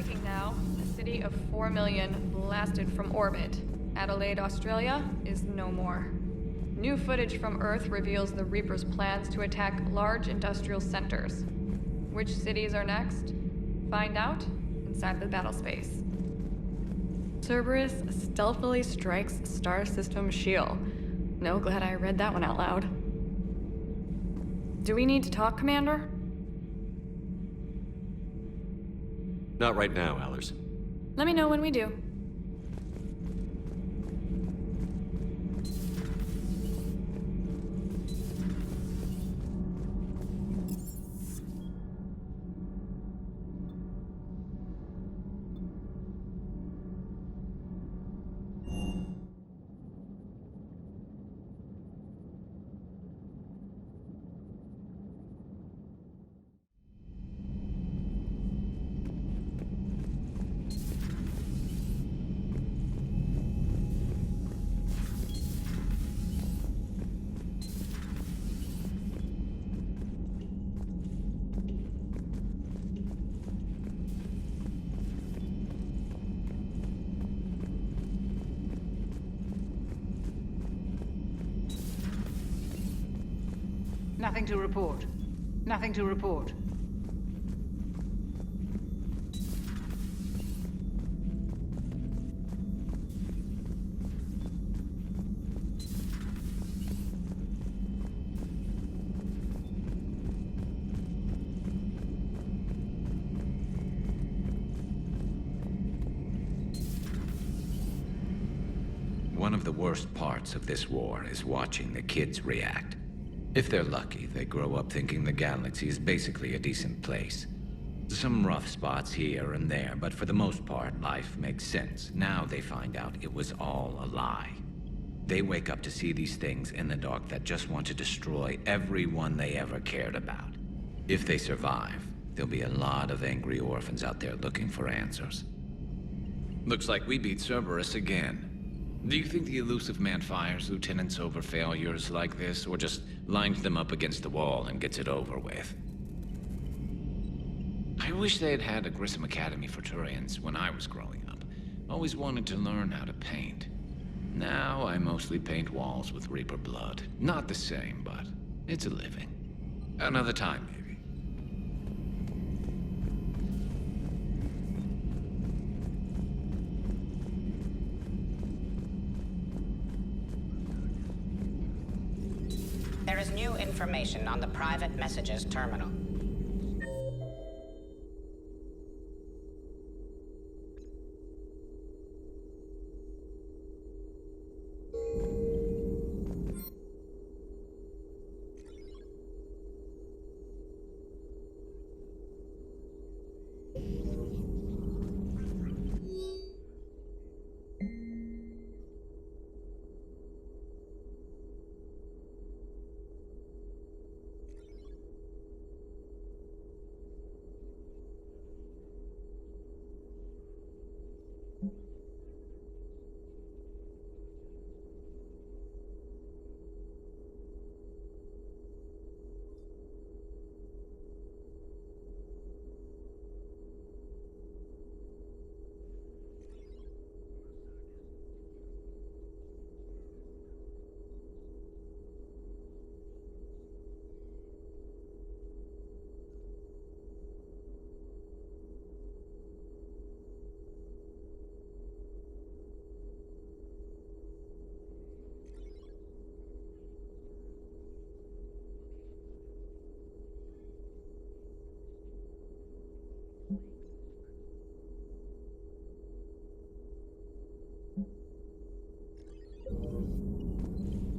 Breaking now. A city of 4 million blasted from orbit. Adelaide, Australia is no more. New footage from Earth reveals the Reaper's plans to attack large industrial centers. Which cities are next? Find out inside the battle space. Cerberus stealthily strikes Star System shield. No, glad I read that one out loud. Do we need to talk, Commander? Not right now, Allers. Let me know when we do. Nothing to report. Nothing to report. One of the worst parts of this war is watching the kids react. If they're lucky, they grow up thinking the galaxy is basically a decent place. Some rough spots here and there, but for the most part, life makes sense. Now they find out it was all a lie. They wake up to see these things in the dark that just want to destroy everyone they ever cared about. If they survive, there'll be a lot of angry orphans out there looking for answers. Looks like we beat Cerberus again. Do you think the Elusive Man fires lieutenants over failures like this, or just lines them up against the wall and gets it over with? I wish they had had a Grissom Academy for Turians when I was growing up. Always wanted to learn how to paint. Now I mostly paint walls with Reaper blood. Not the same, but it's a living. Another time, maybe. There is new information on the private messages terminal.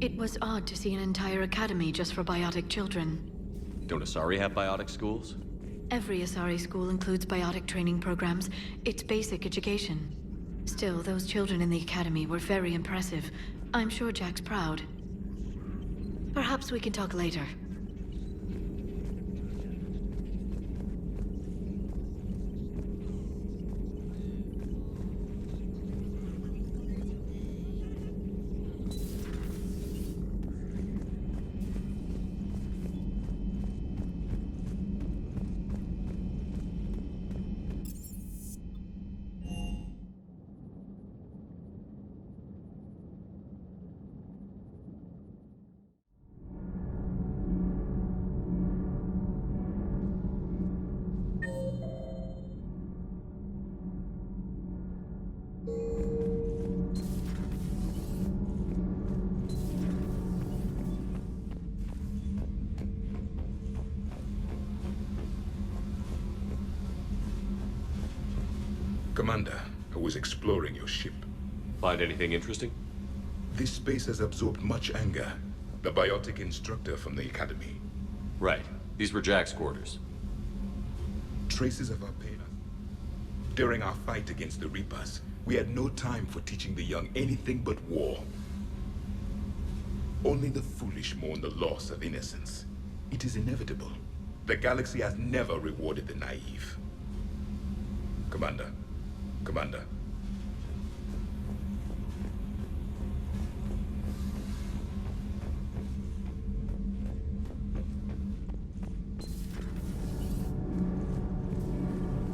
It was odd to see an entire academy just for biotic children. Don't Asari have biotic schools? Every Asari school includes biotic training programs. It's basic education. Still, those children in the academy were very impressive. I'm sure Jack's proud. Perhaps we can talk later. Commander, I was exploring your ship. Find anything interesting? This space has absorbed much anger. The biotic instructor from the Academy. Right. These were Jack's quarters. Traces of our pain. During our fight against the Reapers, we had no time for teaching the young anything but war. Only the foolish mourn the loss of innocence. It is inevitable. The galaxy has never rewarded the naive. Commander. Commander.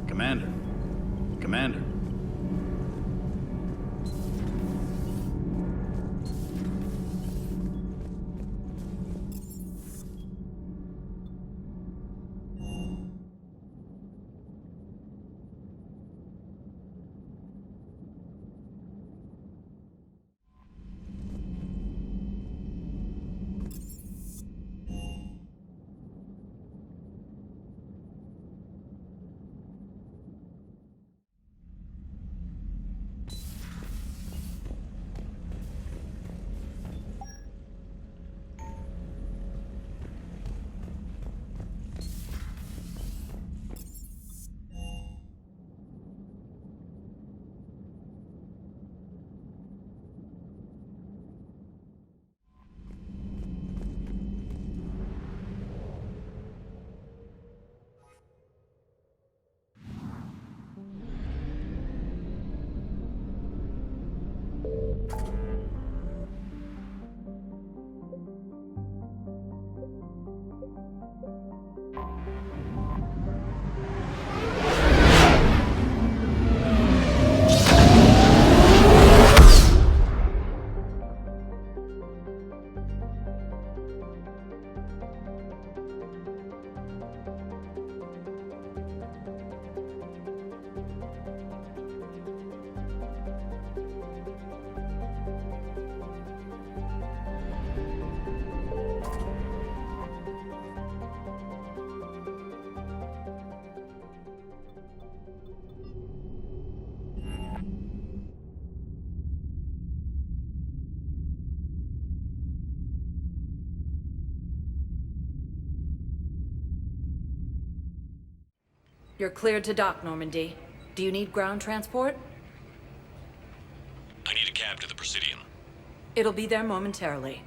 Commander. Commander. You're cleared to dock, Normandy. Do you need ground transport? I need a cab to the Presidium. It'll be there momentarily.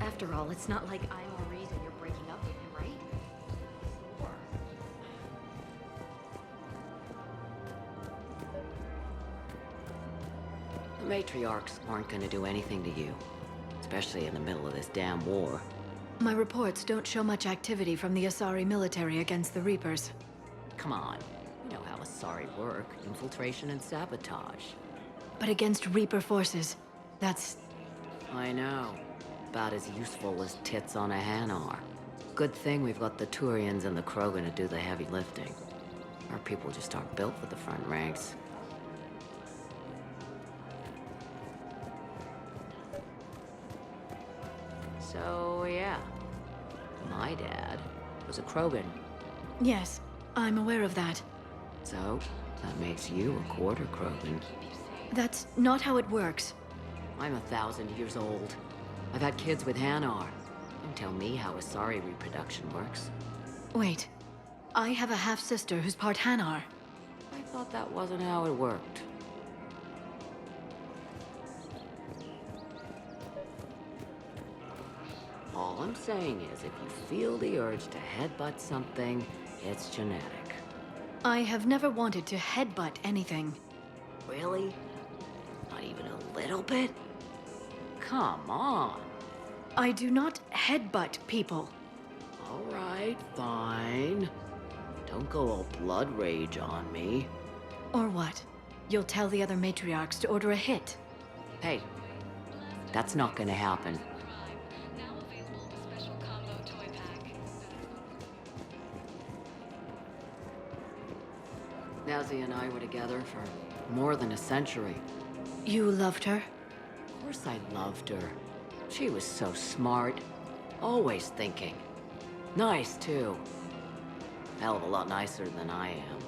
After all, it's not like I'm the reason you're breaking up with him, right? The matriarchs aren't gonna do anything to you, especially in the middle of this damn war. My reports don't show much activity from the Asari military against the Reapers. Come on, you know how Asari work. Infiltration and sabotage. But against Reaper forces, that's... I know. About as useful as tits on a Hanar. Good thing we've got the Turians and the Krogan to do the heavy lifting. Our people just aren't built for the front ranks. So, yeah. My dad was a Krogan. Yes, I'm aware of that. So, that makes you a quarter Krogan. That's not how it works. I'm 1,000 years old. I've had kids with Hanar. Don't tell me how Asari reproduction works. Wait. I have a half-sister who's part Hanar. I thought that wasn't how it worked. All I'm saying is, if you feel the urge to headbutt something, it's genetic. I have never wanted to headbutt anything. Really? Not even a little bit? Come on. I do not headbutt people. All right, fine. Don't go all blood rage on me. Or what? You'll tell the other matriarchs to order a hit. Hey, that's not gonna happen. Nazi and I were together for more than a century. You loved her? Of course I loved her. She was so smart. Always thinking. Nice, too. Hell of a lot nicer than I am.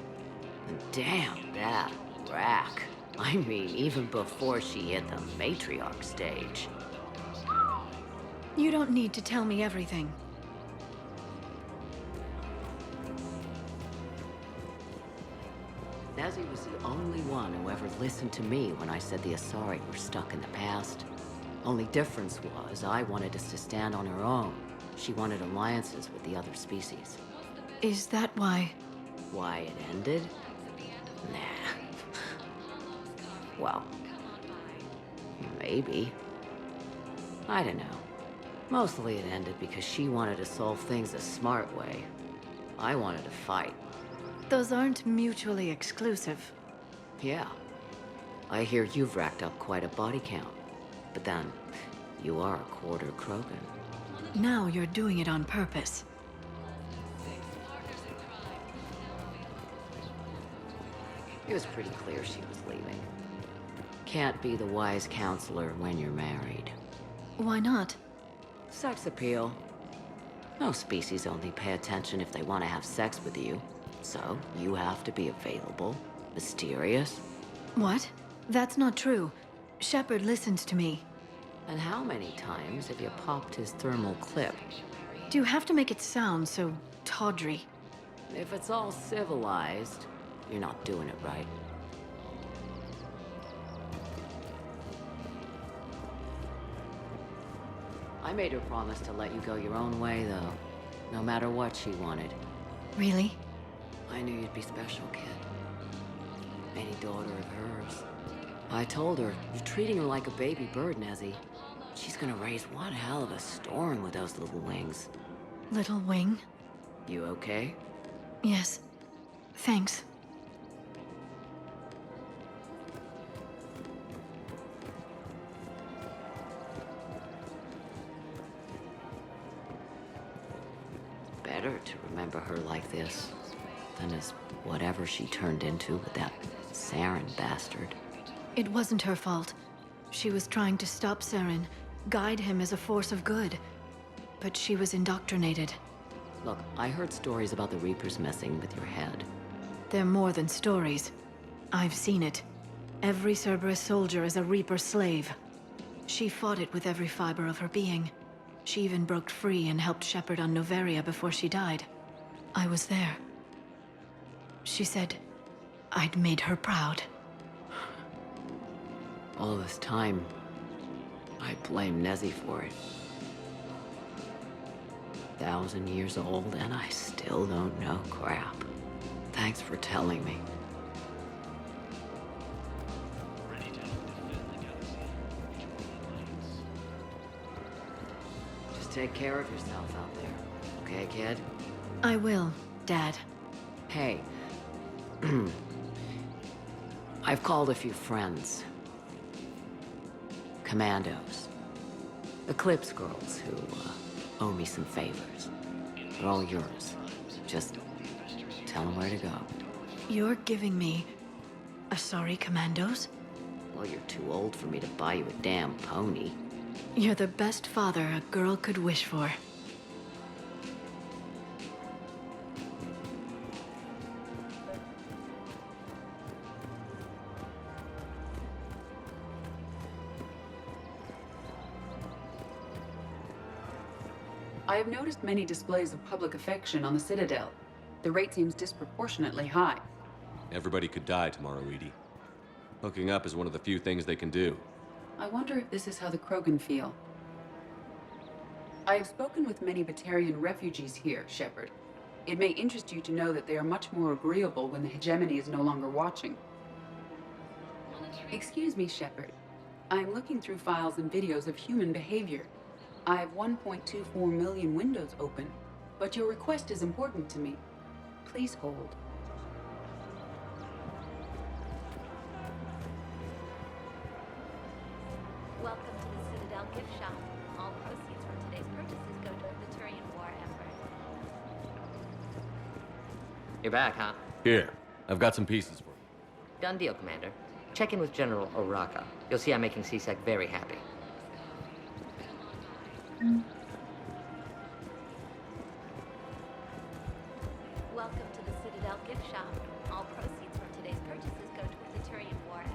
And damn, that rack. I mean, even before she hit the matriarch stage. You don't need to tell me everything. Nazi was the only one who ever listened to me when I said the Asari were stuck in the past. Only difference was I wanted us to stand on our own. She wanted alliances with the other species. Is that why? Why it ended? Nah. Well, maybe. I don't know. Mostly it ended because she wanted to solve things a smart way. I wanted to fight. Those aren't mutually exclusive. Yeah. I hear you've racked up quite a body count. But then, you are a quarter Krogan. Now you're doing it on purpose. It was pretty clear she was leaving. Can't be the wise counselor when you're married. Why not? Sex appeal. Most species only pay attention if they want to have sex with you. So, you have to be available, mysterious. What? That's not true. Shepard listened to me. And how many times have you popped his thermal clip? Do you have to make it sound so tawdry? If it's all civilized, you're not doing it right. I made her promise to let you go your own way, though. No matter what she wanted. Really? I knew you'd be special, kid. Any daughter of hers. I told her, you're treating her like a baby bird, Nezzy. She's gonna raise one hell of a storm with those little wings. Little wing? You okay? Yes. Thanks. Better to remember her like this than as whatever she turned into with that Saren bastard. It wasn't her fault. She was trying to stop Saren, guide him as a force of good. But she was indoctrinated. Look, I heard stories about the Reapers messing with your head. They're more than stories. I've seen it. Every Cerberus soldier is a Reaper slave. She fought it with every fiber of her being. She even broke free and helped Shepard on Noveria before she died. I was there. She said I'd made her proud. All this time, I blame Nezzy for it. 1,000 years old and I still don't know crap. Thanks for telling me. Just take care of yourself out there, okay, kid? I will, Dad. Hey. I've called a few friends. Commandos. Eclipse girls who owe me some favors. They're all yours. Just tell them where to go. You're giving me Asari commandos? Well, you're too old for me to buy you a damn pony. You're the best father a girl could wish for. I have noticed many displays of public affection on the Citadel. The rate seems disproportionately high. Everybody could die tomorrow, Edie. Hooking up is one of the few things they can do. I wonder if this is how the Krogan feel. I have spoken with many Batarian refugees here, Shepard. It may interest you to know that they are much more agreeable when the hegemony is no longer watching. Excuse me, Shepard. I'm looking through files and videos of human behavior. I have 1.24 million windows open, but your request is important to me. Please hold. Welcome to the Citadel gift shop. All proceeds from today's purchases go toward the Turian war effort. You're back, huh? Here. I've got some pieces for you. Done deal, Commander. Check in with General Oraka. You'll see I'm making C-Sec very happy. Welcome to the Citadel gift shop. All proceeds from today's purchases go toward the Turian war effort.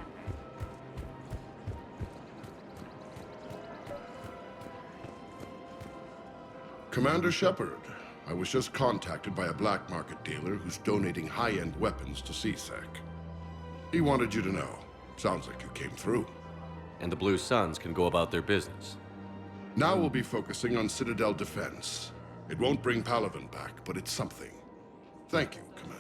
Commander Shepard, I was just contacted by a black market dealer who's donating high-end weapons to C-Sec. He wanted you to know. Sounds like you came through. And the Blue Suns can go about their business. Now we'll be focusing on Citadel defense. It won't bring Palaven back, but it's something. Thank you, Commander.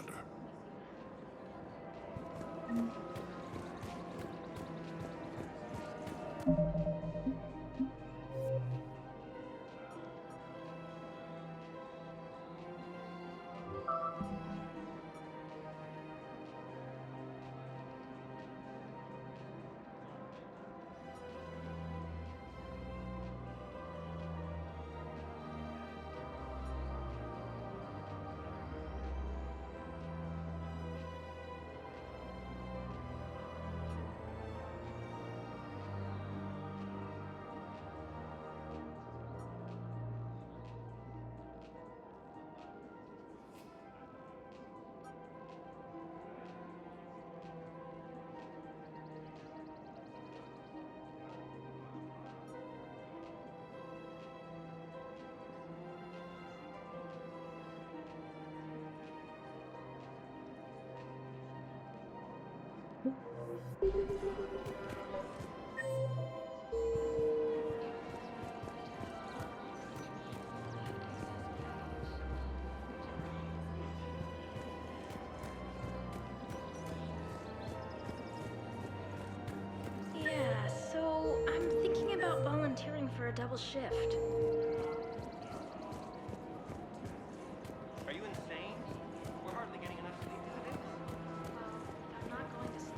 Yeah, so I'm thinking about volunteering for a double shift. Are you insane? We're hardly getting enough sleep as it is. I'm not going to sleep.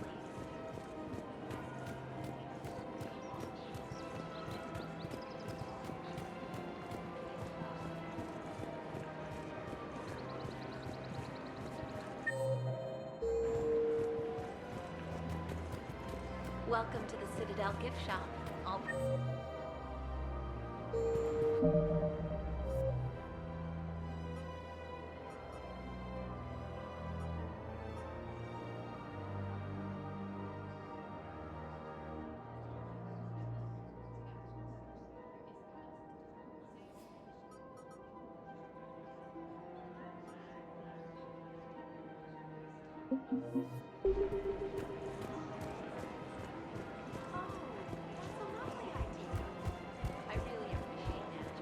Welcome to the Citadel gift shop. All I really appreciate that.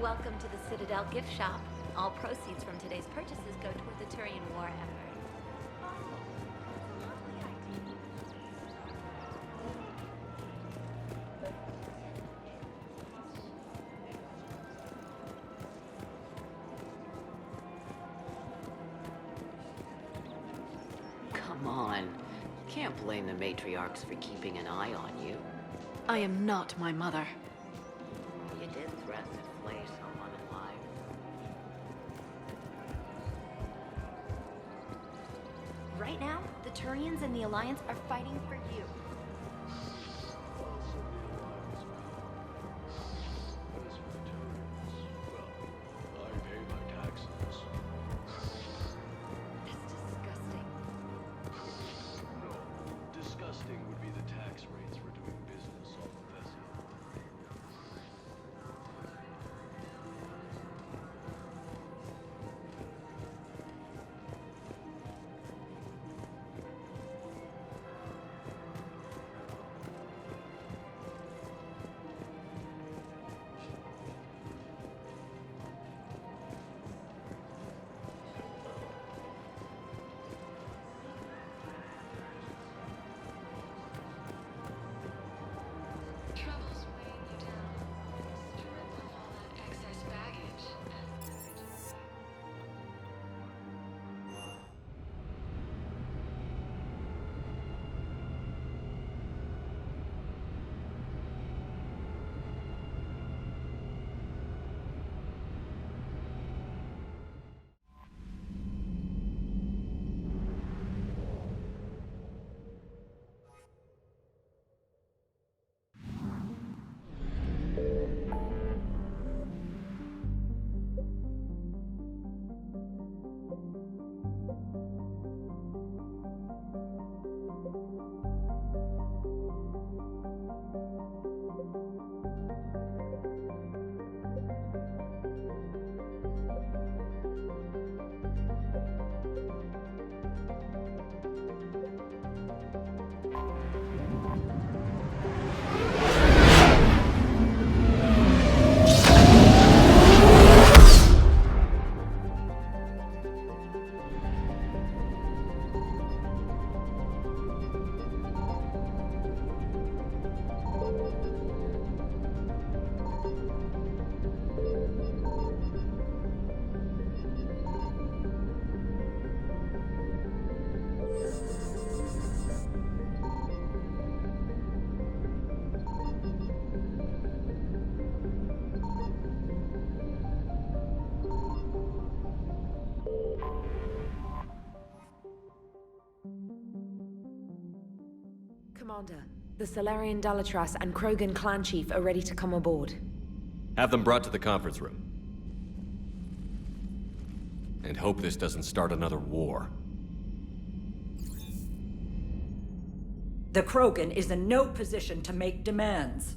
Welcome to the Citadel gift shop. All proceeds from today's purchases go toward the Turian war effort. Come on. Can't blame the matriarchs for keeping an eye on you. I am not my mother. You did threaten to flay someone alive. Right now, the Turians and the Alliance are fighting for you. Commander. The Salarian Dalatras and Krogan clan chief are ready to come aboard. Have them brought to the conference room. And hope this doesn't start another war. The Krogan is in no position to make demands.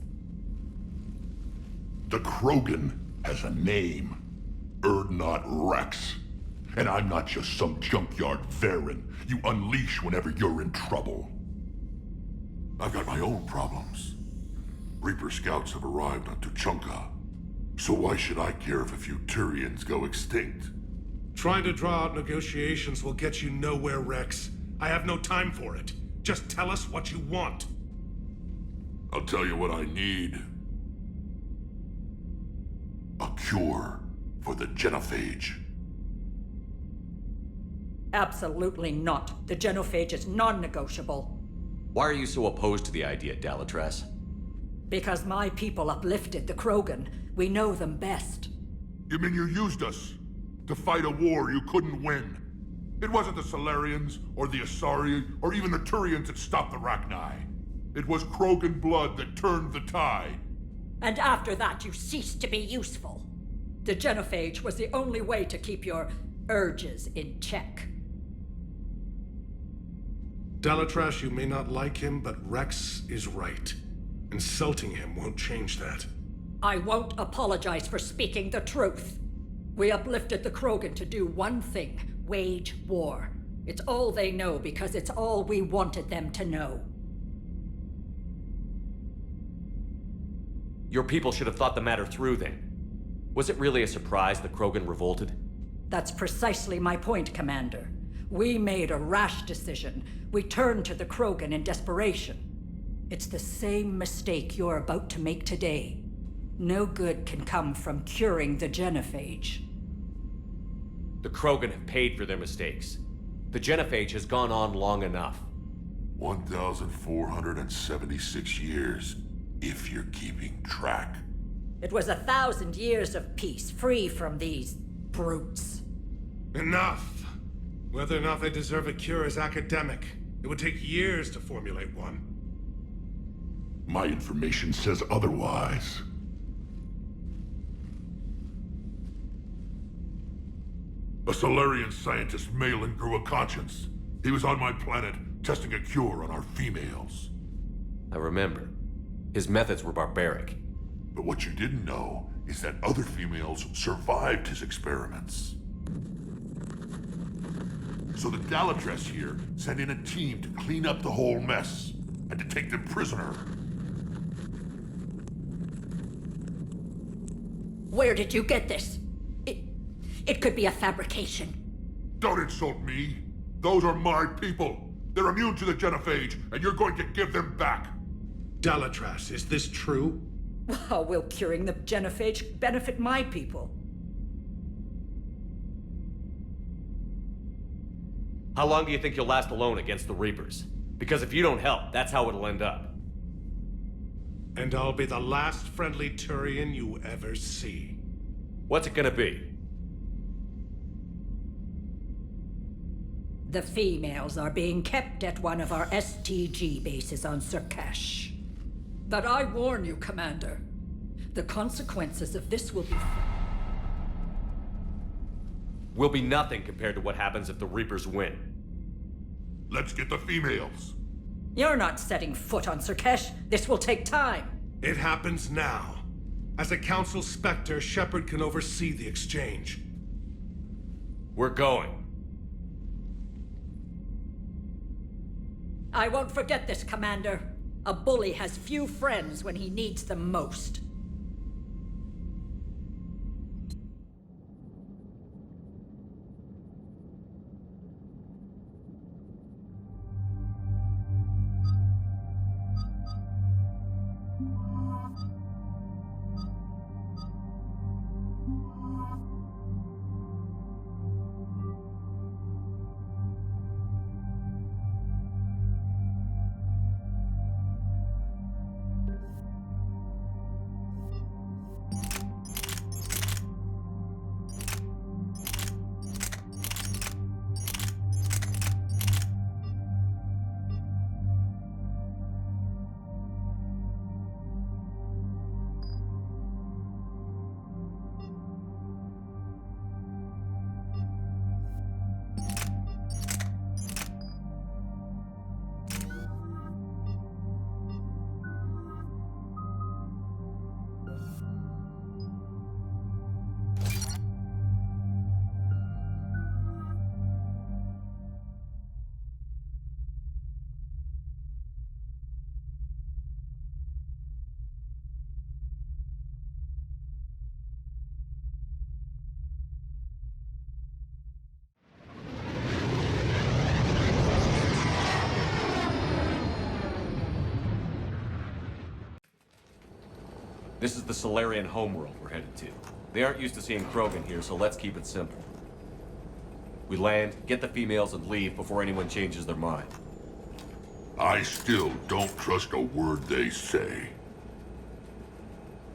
The Krogan has a name. Urdnot Rex. And I'm not just some junkyard Varen you unleash whenever you're in trouble. I've got my own problems. Reaper scouts have arrived on Tuchanka. So why should I care if a few Turians go extinct? Trying to draw out negotiations will get you nowhere, Rex. I have no time for it. Just tell us what you want. I'll tell you what I need. A cure for the genophage. Absolutely not. The genophage is non-negotiable. Why are you so opposed to the idea, Dalatras? Because my people uplifted the Krogan. We know them best. You mean you used us to fight a war you couldn't win? It wasn't the Salarians, or the Asari, or even the Turians that stopped the Rachni. It was Krogan blood that turned the tide. And after that, you ceased to be useful. The genophage was the only way to keep your urges in check. Dalatras, you may not like him, but Rex is right. Insulting him won't change that. I won't apologize for speaking the truth. We uplifted the Krogan to do one thing: wage war. It's all they know because it's all we wanted them to know. Your people should have thought the matter through then. Was it really a surprise the Krogan revolted? That's precisely my point, Commander. We made a rash decision. We turned to the Krogan in desperation. It's the same mistake you're about to make today. No good can come from curing the genophage. The Krogan have paid for their mistakes. The genophage has gone on long enough. 1,476 years, if you're keeping track. It was 1,000 years of peace, free from these brutes. Enough! Whether or not they deserve a cure is academic. It would take years to formulate one. My information says otherwise. A Salarian scientist, Malin, grew a conscience. He was on my planet, testing a cure on our females. I remember. His methods were barbaric. But what you didn't know is that other females survived his experiments. So the Dalatras here sent in a team to clean up the whole mess, and to take them prisoner. Where did you get this? It could be a fabrication. Don't insult me. Those are my people. They're immune to the genophage, and you're going to give them back. Dalatras, is this true? How will curing the genophage benefit my people? How long do you think you'll last alone against the Reapers? Because if you don't help, that's how it'll end up. And I'll be the last friendly Turian you ever see. What's it gonna be? The females are being kept at one of our STG bases on Surkash. But I warn you, Commander, the consequences of this will be nothing compared to what happens if the Reapers win. Let's get the females. You're not setting foot on Surkash. This will take time. It happens now. As a Council Spectre, Shepard can oversee the exchange. We're going. I won't forget this, Commander. A bully has few friends when he needs them most. This is the Solarian homeworld we're headed to. They aren't used to seeing Krogan here, so let's keep it simple. We land, get the females, and leave before anyone changes their mind. I still don't trust a word they say.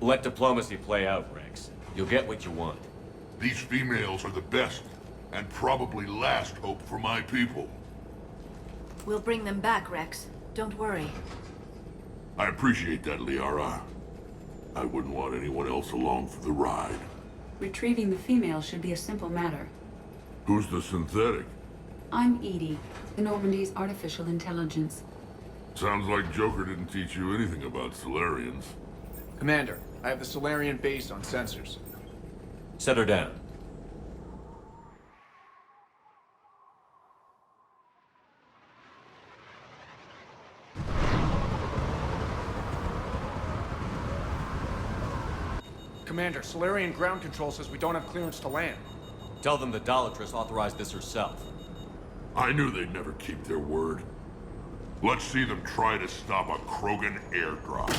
Let diplomacy play out, Rex. You'll get what you want. These females are the best, and probably last hope for my people. We'll bring them back, Rex. Don't worry. I appreciate that, Liara. I wouldn't want anyone else along for the ride. Retrieving the female should be a simple matter. Who's the synthetic? I'm Edie, the Normandy's artificial intelligence. Sounds like Joker didn't teach you anything about Solarians. Commander, I have the Solarian base on sensors. Set her down. Commander, Solarian ground control says we don't have clearance to land. Tell them the Dalatrass authorized this herself. I knew they'd never keep their word. Let's see them try to stop a Krogan airdrop.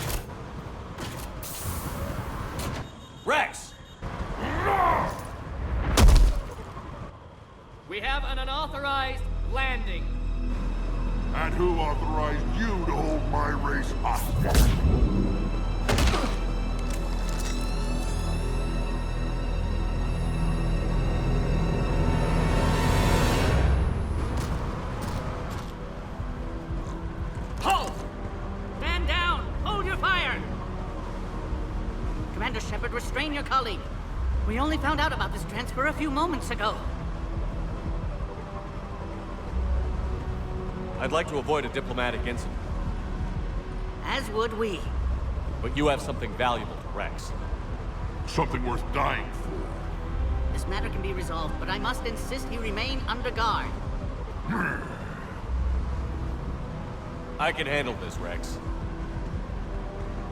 Rex! We have an unauthorized landing. And who authorized you to hold my race hostage? Halt! Stand down! Hold your fire! Commander Shepard, restrain your colleague. We only found out about this transfer a few moments ago. I'd like to avoid a diplomatic incident. As would we. But you have something valuable to Rex. Something worth dying for. This matter can be resolved, but I must insist he remain under guard. I can handle this, Rex.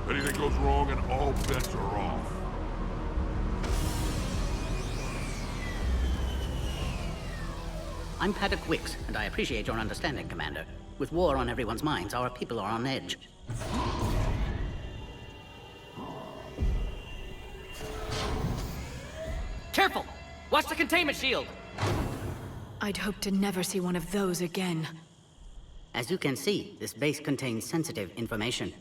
Anything goes wrong and all bets are off. I'm Paddock Wicks, and I appreciate your understanding, Commander. With war on everyone's minds, our people are on edge. Careful! Watch the containment shield! I'd hope to never see one of those again. As you can see, this base contains sensitive information.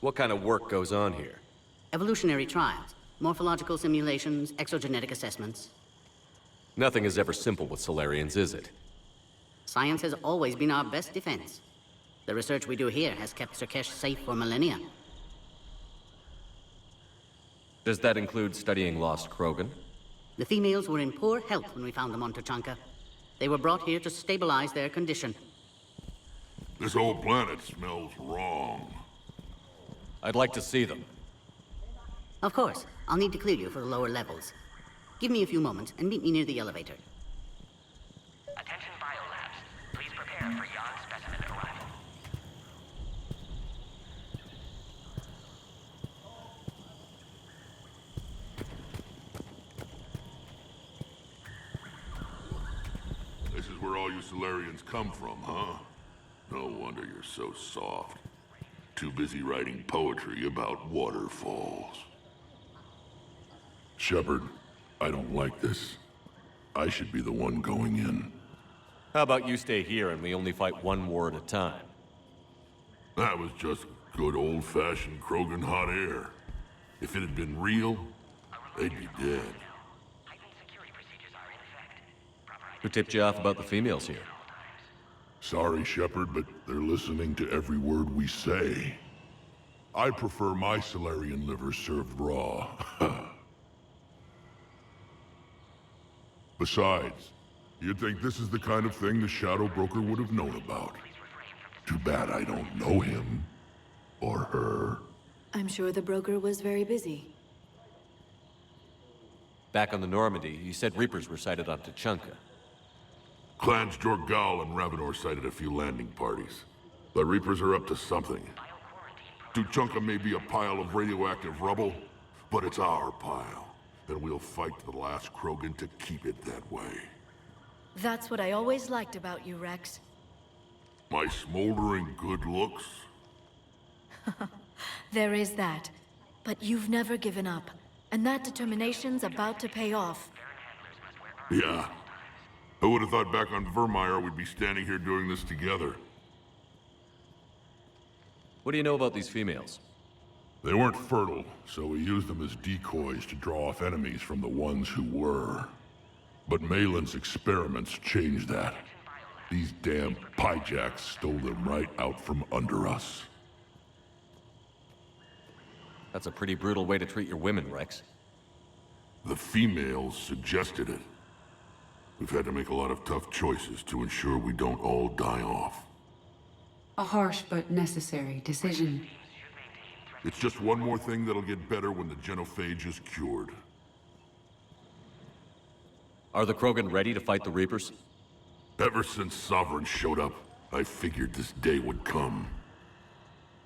What kind of work goes on here? Evolutionary trials, morphological simulations, exogenetic assessments. Nothing is ever simple with Solarians, is it? Science has always been our best defense. The research we do here has kept Surkesh safe for millennia. Does that include studying lost Krogan? The females were in poor health when we found them on Tuchanka. They were brought here to stabilize their condition. This whole planet smells wrong. I'd like to see them. Of course. I'll need to clear you for the lower levels. Give me a few moments and meet me near the elevator. Attention biolabs. Please prepare for Yon specimen arrival. This is where all you Solarians come from, huh? No wonder you're so soft. Too busy writing poetry about waterfalls. Shepard, I don't like this. I should be the one going in. How about you stay here and we only fight one war at a time? That was just good old-fashioned Krogan hot air. If it had been real, they'd be dead. Who tipped you off about the females here? Sorry, Shepard, but they're listening to every word we say. I prefer my Solarian liver served raw. Besides, you'd think this is the kind of thing the Shadow Broker would have known about. Too bad I don't know him. Or her. I'm sure the broker was very busy. Back on the Normandy, you said Reapers were sighted on Tuchanka. Clans Jorgal and Ravenor sighted a few landing parties. The Reapers are up to something. Tuchanka may be a pile of radioactive rubble, but it's our pile. And we'll fight to the last Krogan to keep it that way. That's what I always liked about you, Rex. My smoldering good looks? There is that. But you've never given up. And that determination's about to pay off. Yeah. I would have thought back on Vermeer we'd be standing here doing this together. What do you know about these females? They weren't fertile, so we used them as decoys to draw off enemies from the ones who were. But Malin's experiments changed that. These damn Pyjaks stole them right out from under us. That's a pretty brutal way to treat your women, Rex. The females suggested it. We've had to make a lot of tough choices to ensure we don't all die off. A harsh but necessary decision. It's just one more thing that'll get better when the genophage is cured. Are the Krogan ready to fight the Reapers? Ever since Sovereign showed up, I figured this day would come.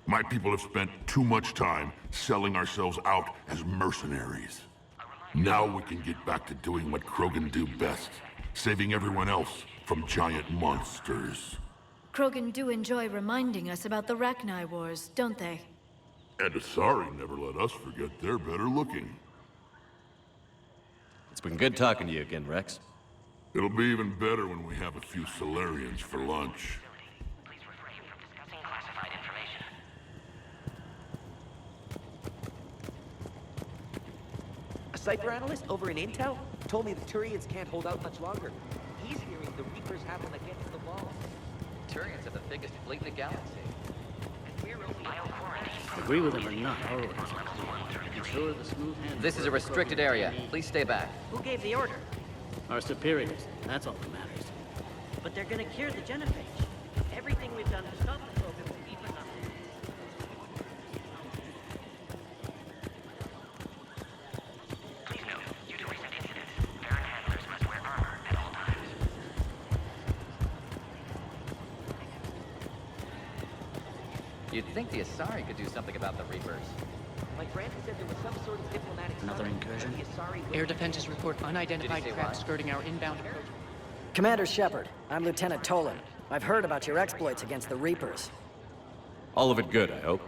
My people have spent too much time selling ourselves out as mercenaries. Now we can get back to doing what Krogan do best, saving everyone else from giant monsters. Krogan do enjoy reminding us about the Rachni Wars, don't they? And Asari never let us forget they're better looking. It's been good talking to you again, Rex. It'll be even better when we have a few Solarians for lunch. A Cypher analyst over in Intel told me the Turians can't hold out much longer. He's hearing the Reapers have them against the wall. Turians have the biggest fleet in the galaxy. Agree with him or not, always. Ensure the smooth hand. This is a restricted area. Please stay back. Who gave the order? Our superiors, that's all that matters. But they're gonna cure the genophage. Everything we've done to stop the Krogan will be for nothing. Please note, due to recent incidents, Baron handlers must wear armor at all times. You'd think the Asari could do something about the Reapers. My friend said there was some sort of diplomatic Another summit, incursion? and the Asari Air defenses report unidentified Did he say craft why? skirting our inbound approach. Commander Shepard, I'm Lieutenant Tolan. I've heard about your exploits against the Reapers. All of it good, I hope.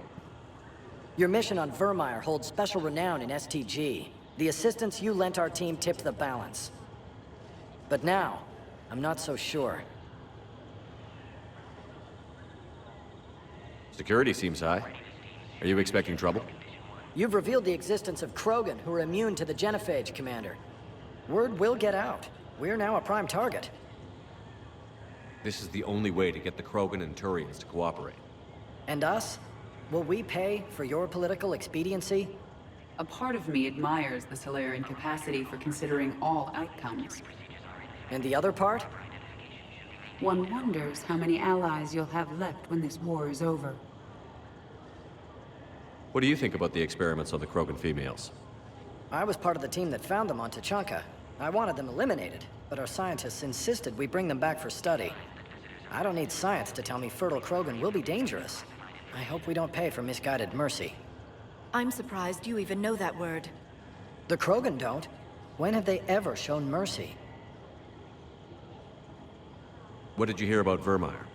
Your mission on Vermeer holds special renown in STG. The assistance you lent our team tipped the balance. But now, I'm not so sure. Security seems high. Are you expecting trouble? You've revealed the existence of Krogan who are immune to the genophage, Commander. Word will get out. We're now a prime target. This is the only way to get the Krogan and Turians to cooperate. And us? Will we pay for your political expediency? A part of me admires the Solarian capacity for considering all outcomes. And the other part? One wonders how many allies you'll have left when this war is over. What do you think about the experiments on the Krogan females? I was part of the team that found them on Tachanka. I wanted them eliminated, but our scientists insisted we bring them back for study. I don't need science to tell me fertile Krogan will be dangerous. I hope we don't pay for misguided mercy. I'm surprised you even know that word. The Krogan don't. When have they ever shown mercy? What did you hear about Vermeer?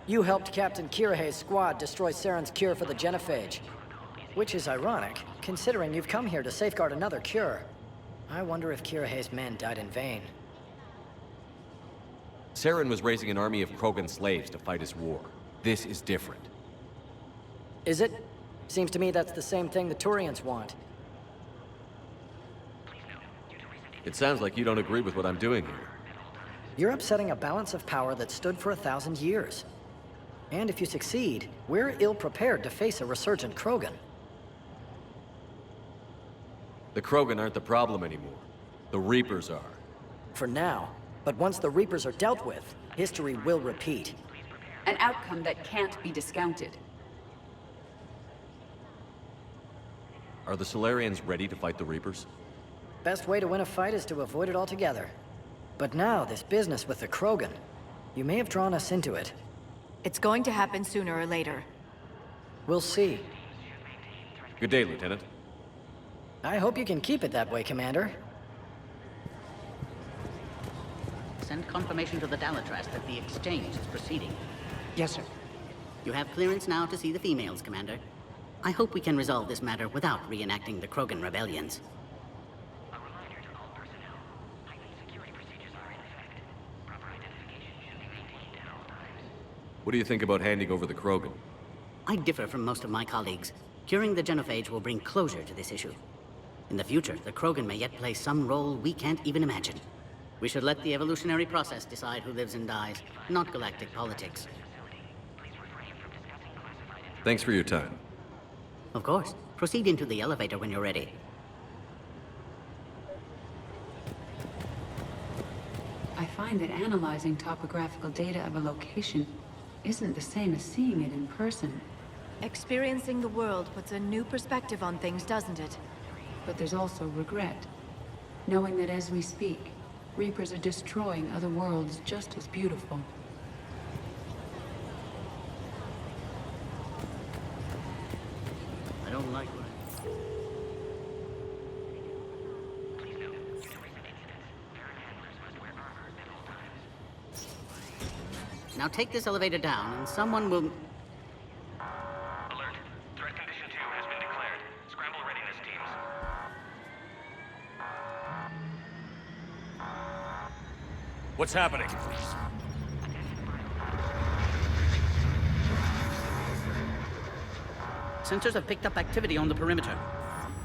You helped Captain Kirihei's squad destroy Saren's cure for the genophage. Which is ironic, considering you've come here to safeguard another cure. I wonder if Kirihei's men died in vain. Saren was raising an army of Krogan slaves to fight his war. This is different. Is it? Seems to me that's the same thing the Turians want. It sounds like you don't agree with what I'm doing here. You're upsetting a balance of power that stood for 1,000 years. And if you succeed, we're ill-prepared to face a resurgent Krogan. The Krogan aren't the problem anymore. The Reapers are. For now. But once the Reapers are dealt with, history will repeat. An outcome that can't be discounted. Are the Solarians ready to fight the Reapers? Best way to win a fight is to avoid it altogether. But now, this business with the Krogan, you may have drawn us into it. It's going to happen sooner or later. We'll see. Good day, Lieutenant. I hope you can keep it that way, Commander. Send confirmation to the Dalatrast that the exchange is proceeding. Yes, sir. You have clearance now to see the females, Commander. I hope we can resolve this matter without reenacting the Krogan rebellions. What do you think about handing over the Krogan? I differ from most of my colleagues. Curing the genophage will bring closure to this issue. In the future, the Krogan may yet play some role we can't even imagine. We should let the evolutionary process decide who lives and dies, not galactic politics. Thanks for your time. Of course. Proceed into the elevator when you're ready. I find that analyzing topographical data of a location isn't the same as seeing it in person. Experiencing the world puts a new perspective on things, doesn't it? But there's also regret. Knowing that as we speak, Reapers are destroying other worlds just as beautiful. I don't like what Now take this elevator down, and someone will... Alert. Threat condition 2 has been declared. Scramble readiness teams. What's happening? Sensors have picked up activity on the perimeter.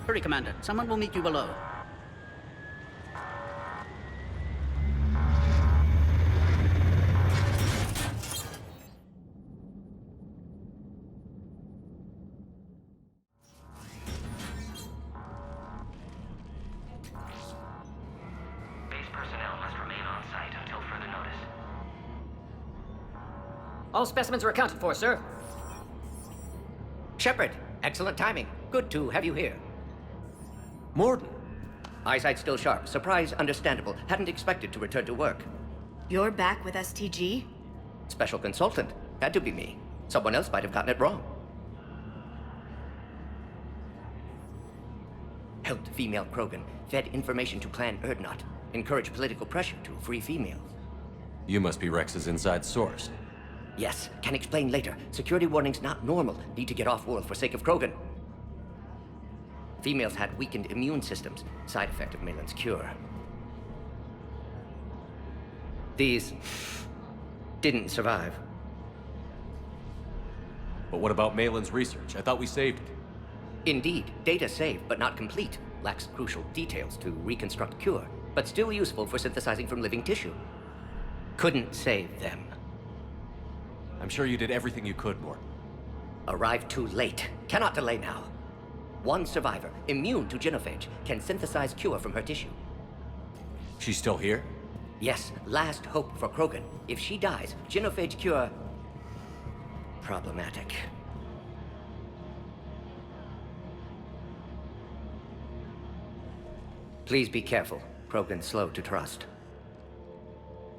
Hurry, Commander. Someone will meet you below. Base personnel must remain on site until further notice. All specimens are accounted for, sir. Shepard, excellent timing. Good to have you here. Morden. Eyesight still sharp. Surprise understandable. Hadn't expected to return to work. You're back with STG? Special consultant. Had to be me. Someone else might have gotten it wrong. Helped female Krogan. Fed information to Clan Urdnot. Encouraged political pressure to free females. You must be Rex's inside source. Yes, can explain later. Security warnings not normal. Need to get off-world for sake of Krogan. Females had weakened immune systems. Side effect of Malin's cure. These didn't survive. But what about Malin's research? I thought we saved it. Indeed, data saved, but not complete. Lacks crucial details to reconstruct cure, but still useful for synthesizing from living tissue. Couldn't save them. I'm sure you did everything you could, Morden. Arrived too late. Cannot delay now. One survivor, immune to genophage, can synthesize cure from her tissue. She's still here? Yes, last hope for Krogan. If she dies, genophage cure... problematic. Please be careful. Krogan slow to trust.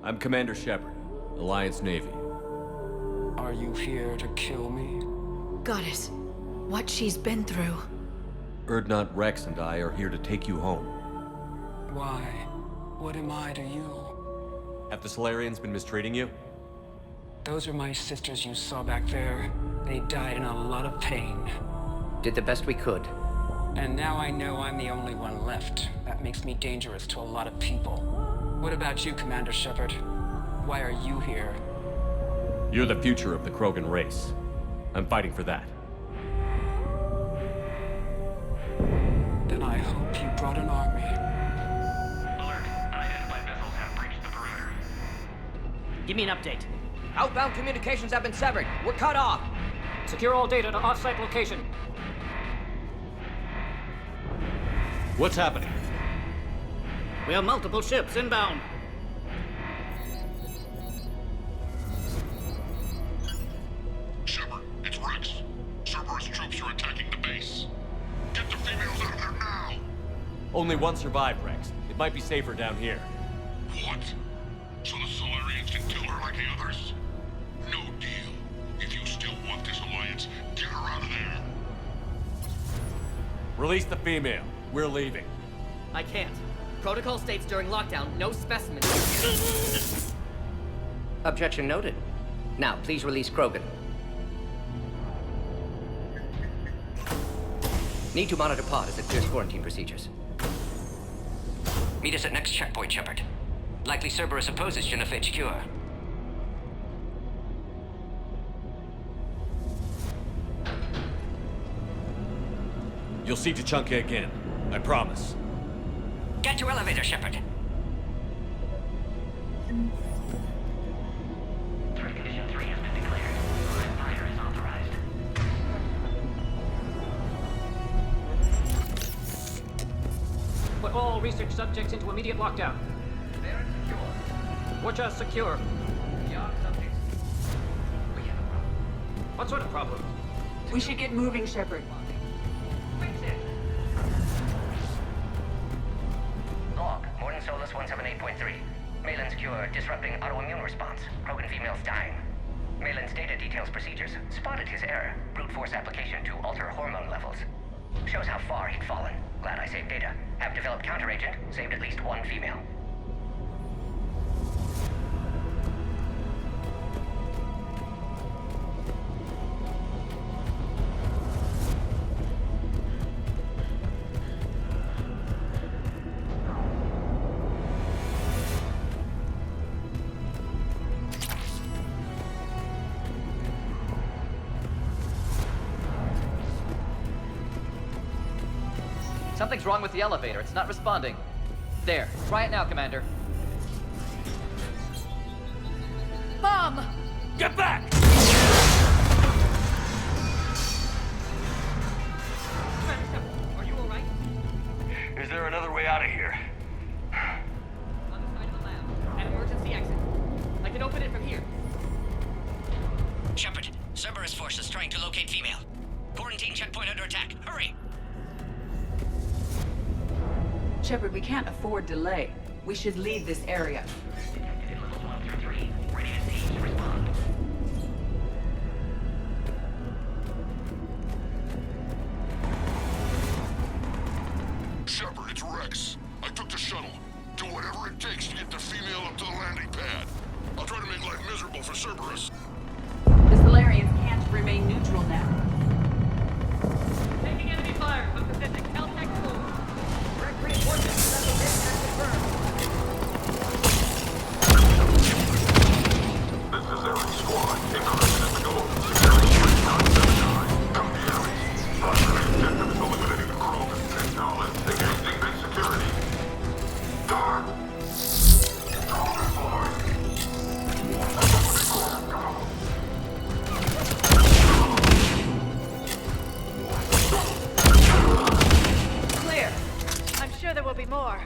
I'm Commander Shepard, Alliance Navy. Are you here to kill me? Goddess, what she's been through. Urdnot, Rex, and I are here to take you home. Why? What am I to you? Have the Solarians been mistreating you? Those are my sisters you saw back there. They died in a lot of pain. Did the best we could. And now I know I'm the only one left. That makes me dangerous to a lot of people. What about you, Commander Shepard? Why are you here? You're the future of the Krogan race. I'm fighting for that. Then I hope you brought an army. Alert. Unidentified vessels have breached the perimeter. Give me an update. Outbound communications have been severed. We're cut off. Secure all data to off-site location. What's happening? We have multiple ships inbound. Shepard, it's Rex. Cerberus troops are attacking the base. Get the females out of there now! Only one survived, Rex. It might be safer down here. What? So the Solarians can kill her like the others? No deal. If you still want this alliance, get her out of there. Release the female. We're leaving. I can't. Protocol states during lockdown, no specimens. Objection noted. Now, please release Krogan. Need to monitor pod as it clears quarantine procedures. Meet us at next checkpoint, Shepard. Likely Cerberus opposes genophage cure. You'll see Tuchanka again. I promise. Get to elevator, Shepard. Threat condition 3 has been declared. Fire is authorized. Put all research subjects into immediate lockdown. They're secure. Watch us secure. Beyond subjects. We have a problem. What sort of problem? We should get moving, Shepard. Log, Morton Solus 178.3. Malin's cure, disrupting autoimmune response. Krogan females dying. Malin's data details procedures. Spotted his error. Brute force application to alter hormone levels. Shows how far he'd fallen. Glad I saved data. Have developed counteragent. Saved at least one female. Something's wrong with the elevator. It's not responding. There. Try it now, Commander. Mom! Get back! Are you alright? Is there another way out of here? On the side of the lab. An emergency exit. I can open it from here. Shepard, Cerberus forces trying to locate female. Quarantine checkpoint under attack. Hurry! Shepard, we can't afford delay. We should leave this area. Detected in levels 1 through 3. Readiness teams respond. Shepard, it's Rex. I took the shuttle. Do whatever it takes to get the female up to the landing pad. I'll try to make life miserable for Cerberus. The Solarians can't remain neutral now. Taking enemy fire from Pacific Caltech 4. Direct reinforcements. Vessel dispatch confirmed. This is Eric Squad. Incoming at the goal. Security 3979. Come here. Primary objective is eliminating the Krogan. Acknowledge. Engaging base security. Guard. Krogan forward. Clear. I'm sure there will be more.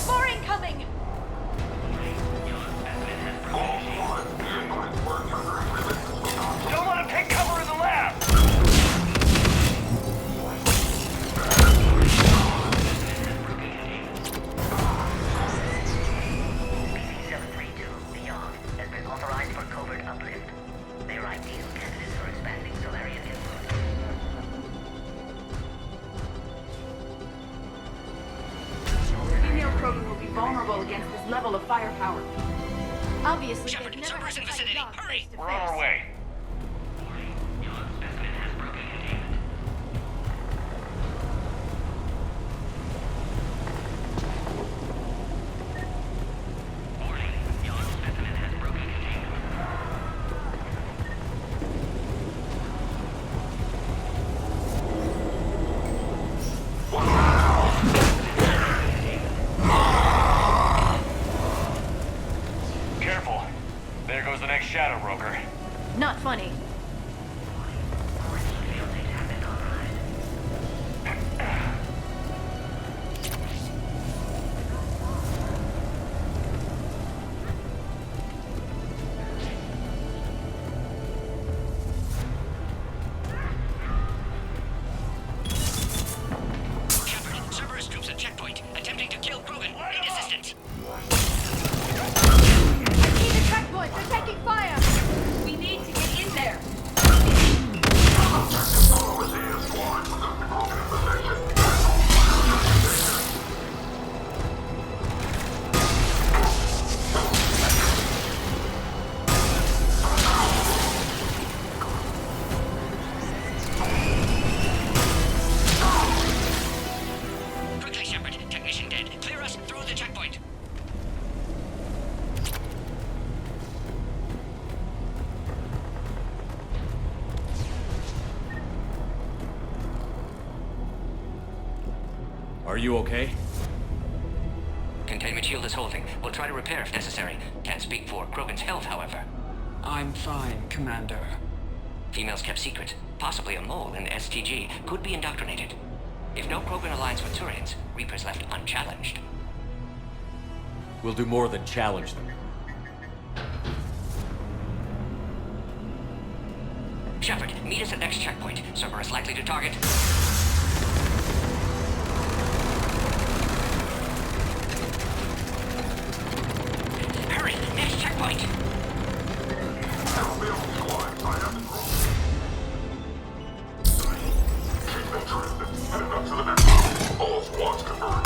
More incoming! Don't let him take cover in the lab! PC-732, Beyond, has been authorized for covert uplift. They are ideal candidates for expanding Solarian influence. Female Krogan will be vulnerable against this level of firepower. Obviously, Shepard, they've never Cerberus had in to fight vicinity. Locke Hurry! face to We're on our face. way. Specimen has broken containment. Warning, Yawn specimen has broken containment. Careful. There goes the next shadow broker. Not Are you okay? Containment shield is holding. We'll try to repair if necessary. Can't speak for Krogan's health, however. I'm fine, Commander. Females kept secret. Possibly a mole in STG. Could be indoctrinated. If no Krogan aligns with Turians, Reapers left unchallenged. We'll do more than challenge them. Shepard, meet us at next checkpoint. Cerberus likely to target. Hurry! Next checkpoint! Heading up to the next one. All squads converge.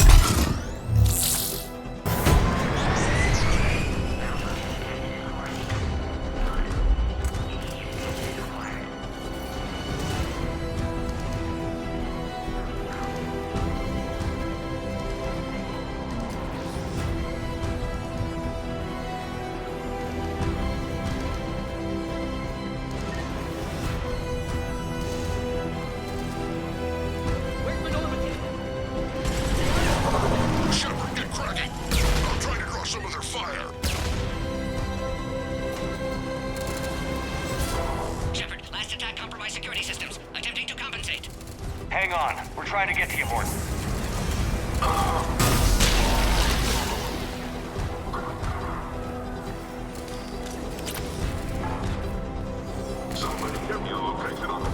Hang on. We're trying to get to you, Morton. Somebody give me a location on the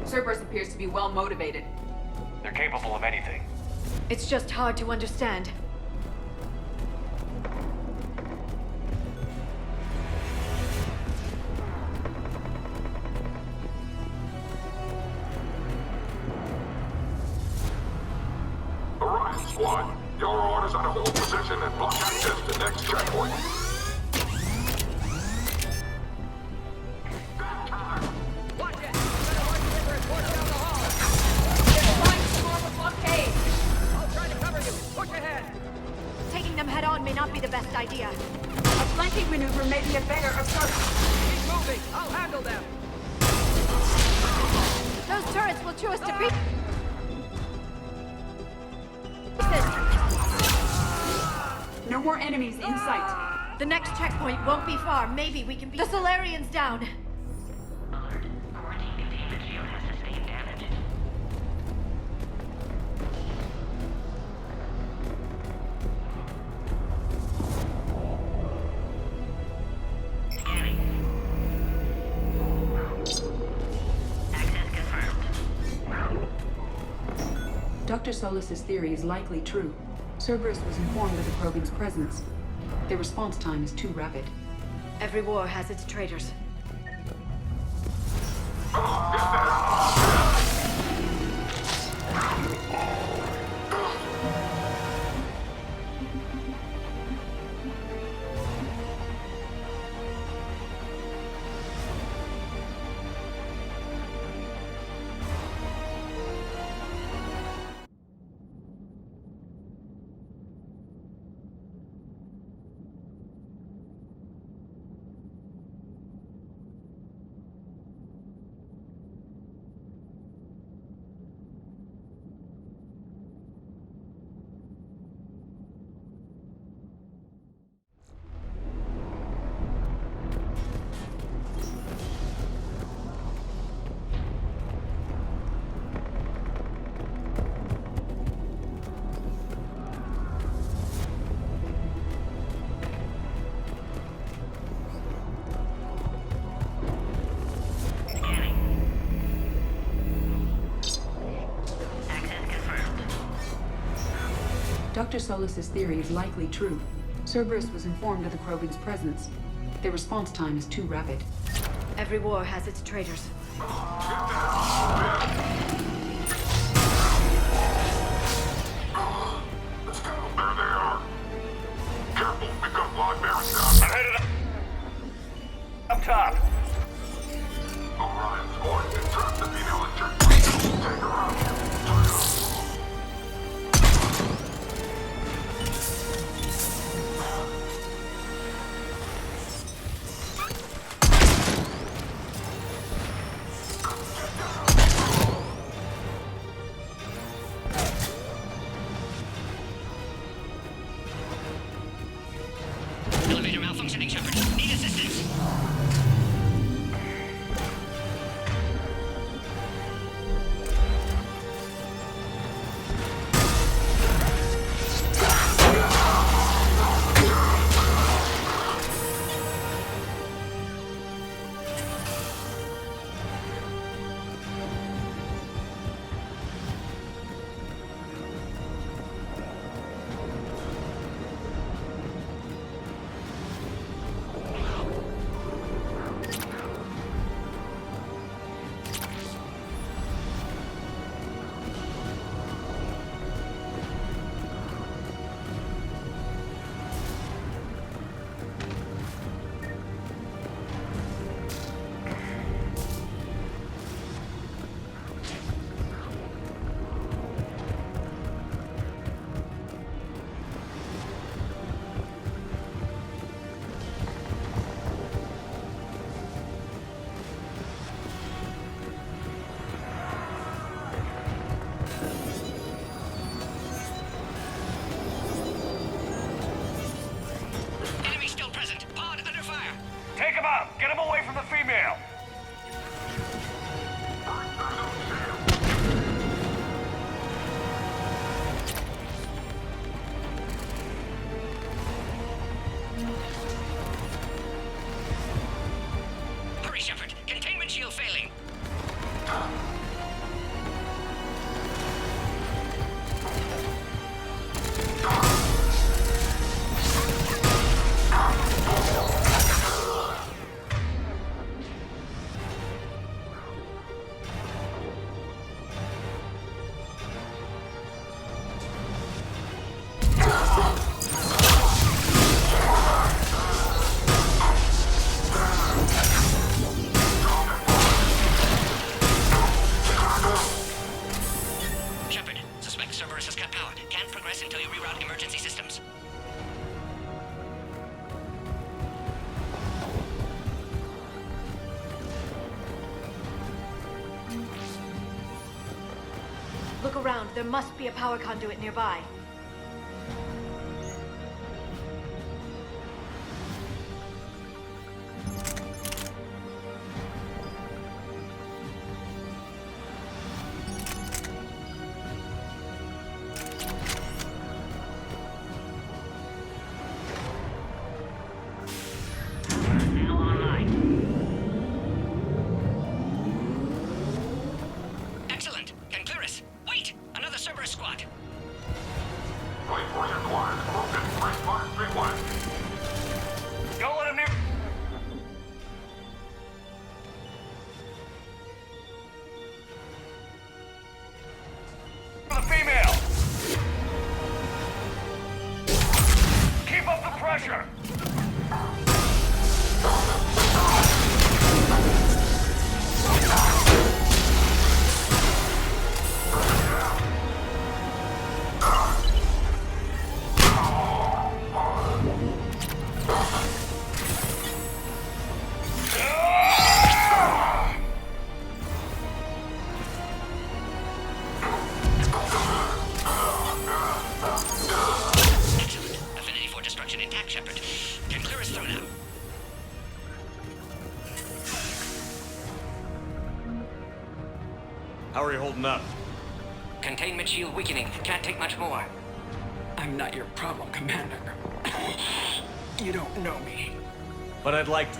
Cerberus appears to be well motivated. They're capable of anything. It's just hard to understand. Orion Squad. Your orders are to hold position and block access to next checkpoint. Taking them head on may not be the best idea. A flanking maneuver may be a better approach. Keep moving! I'll handle them! Those turrets will chew us to pieces. No more enemies in sight. The next checkpoint won't be far. Maybe we can be... The Solarian's down. Alert. Quarantine containment shield has sustained damage. Scanning. Access confirmed. Dr. Solus's theory is likely true. Cerberus was informed of the Krogan's presence. Their response time is too rapid. Every war has its traitors. Dr. Solus's theory is likely true. Cerberus was informed of the Krogan's presence. Their response time is too rapid. Every war has its traitors. I'm headed up top. Orion's going to trap the female injector. Take her out. Elevator malfunctioning, Shepard. Need assistance. Take him out! Get him away from the female! Hurry, Shepard. Containment shield failing. Until you reroute emergency systems. Look around. There must be a power conduit nearby. Excellent. Can clear us. Wait! Another Cerberus squad. Wait for your quiet. Broken. 3531. Don't let him near. The female. Keep up the pressure. How are you holding up? Containment shield weakening. Can't take much more. I'm not your problem, Commander. You don't know me. But I'd like to.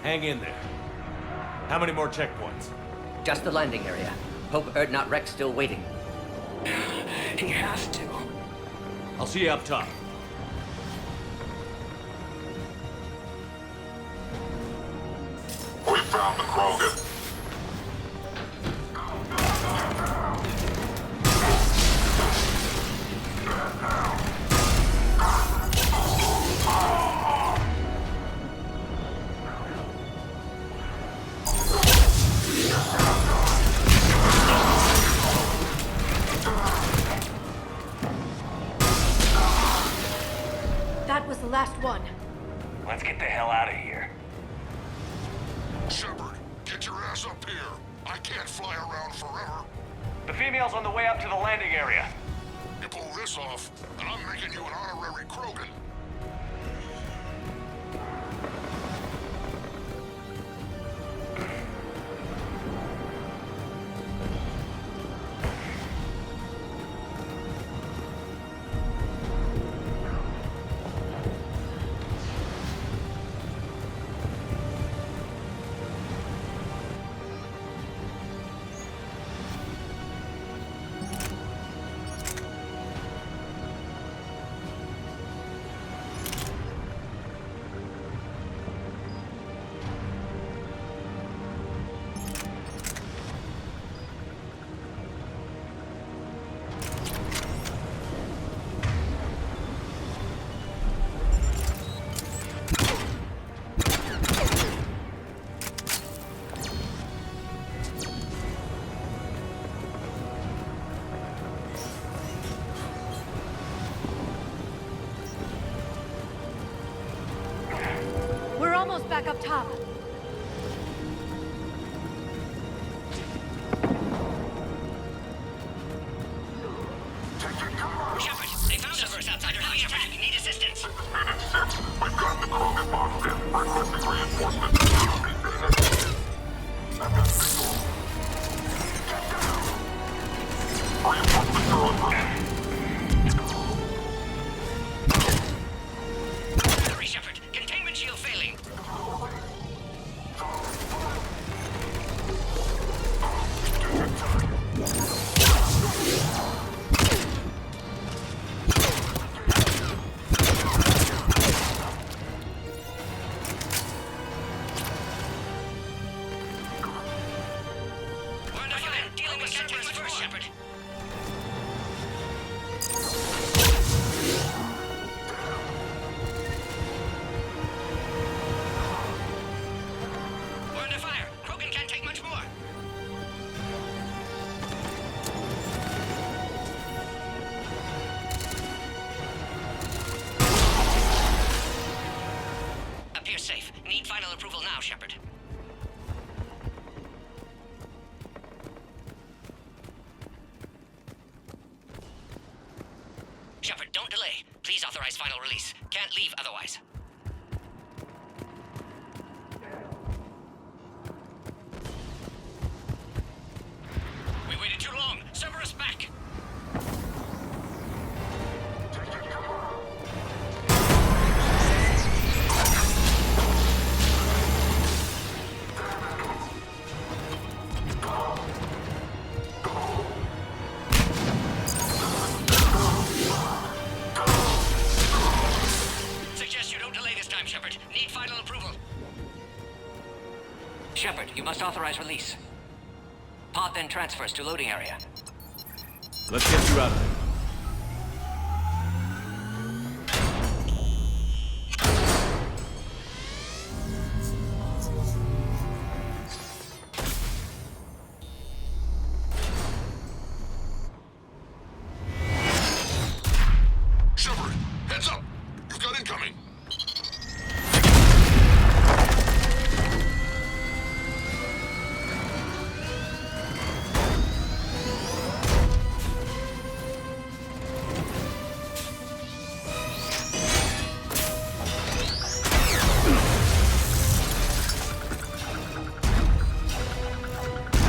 Hang in there. How many more checkpoints? Just the landing area. Hope Erdnot Rex still waiting. He has to. I'll see you up top. found the Krogan. That was the last one. Let's get the hell out of here. Shepard, get your ass up here. I can't fly around forever. The female's on the way up to the landing area. You pull this off, and I'm making you an honorary Krogan. We're almost back up top. Shepard, they found us outside our house. Shepard, need assistance. Minute 6. We've got the Krogan boxed in. Requesting reinforcements. Reinforcements are on route. Hurry, Shepard. Containment shield failing. Dealing with Cerberus first, Shepard. We're under fire. Krogan can't take much more. Appears safe. Need final approval now, Shepard. Shepard, don't delay. Please authorize final release. Can't leave otherwise. We waited too long. Cerberus back. Suggest you don't delay this time, Shepard. Need final approval. Shepard, you must authorize release. Pod then transfers to loading area. Let's get you out of there. Shepard, heads up! You've got incoming!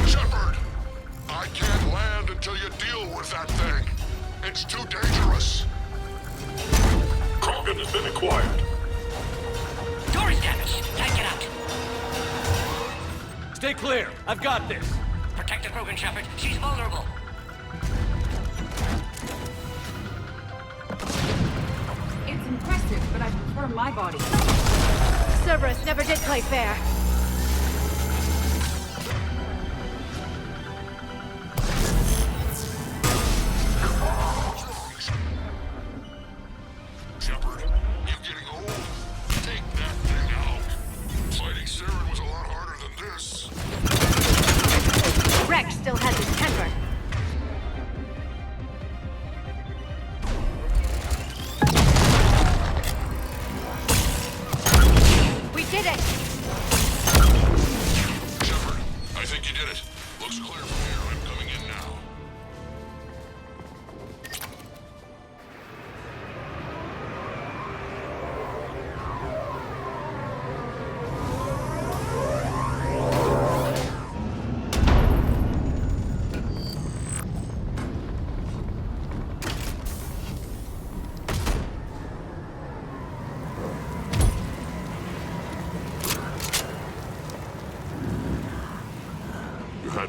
Shepard! I can't land until you deal with that thing. It's too dangerous. Krogan has been acquired. Door is damaged. Can't get out. Stay clear. I've got this. Protect the Krogan, Shepard. She's vulnerable. It's impressive, but I prefer my body. Cerberus never did play fair.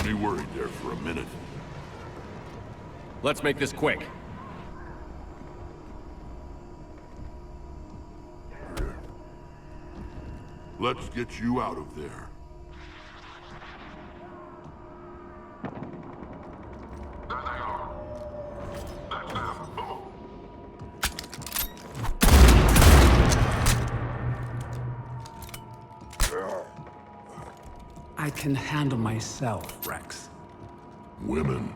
me worried there for a minute. Let's make this quick. Let's get you out of there. I can handle myself, Rex. Women.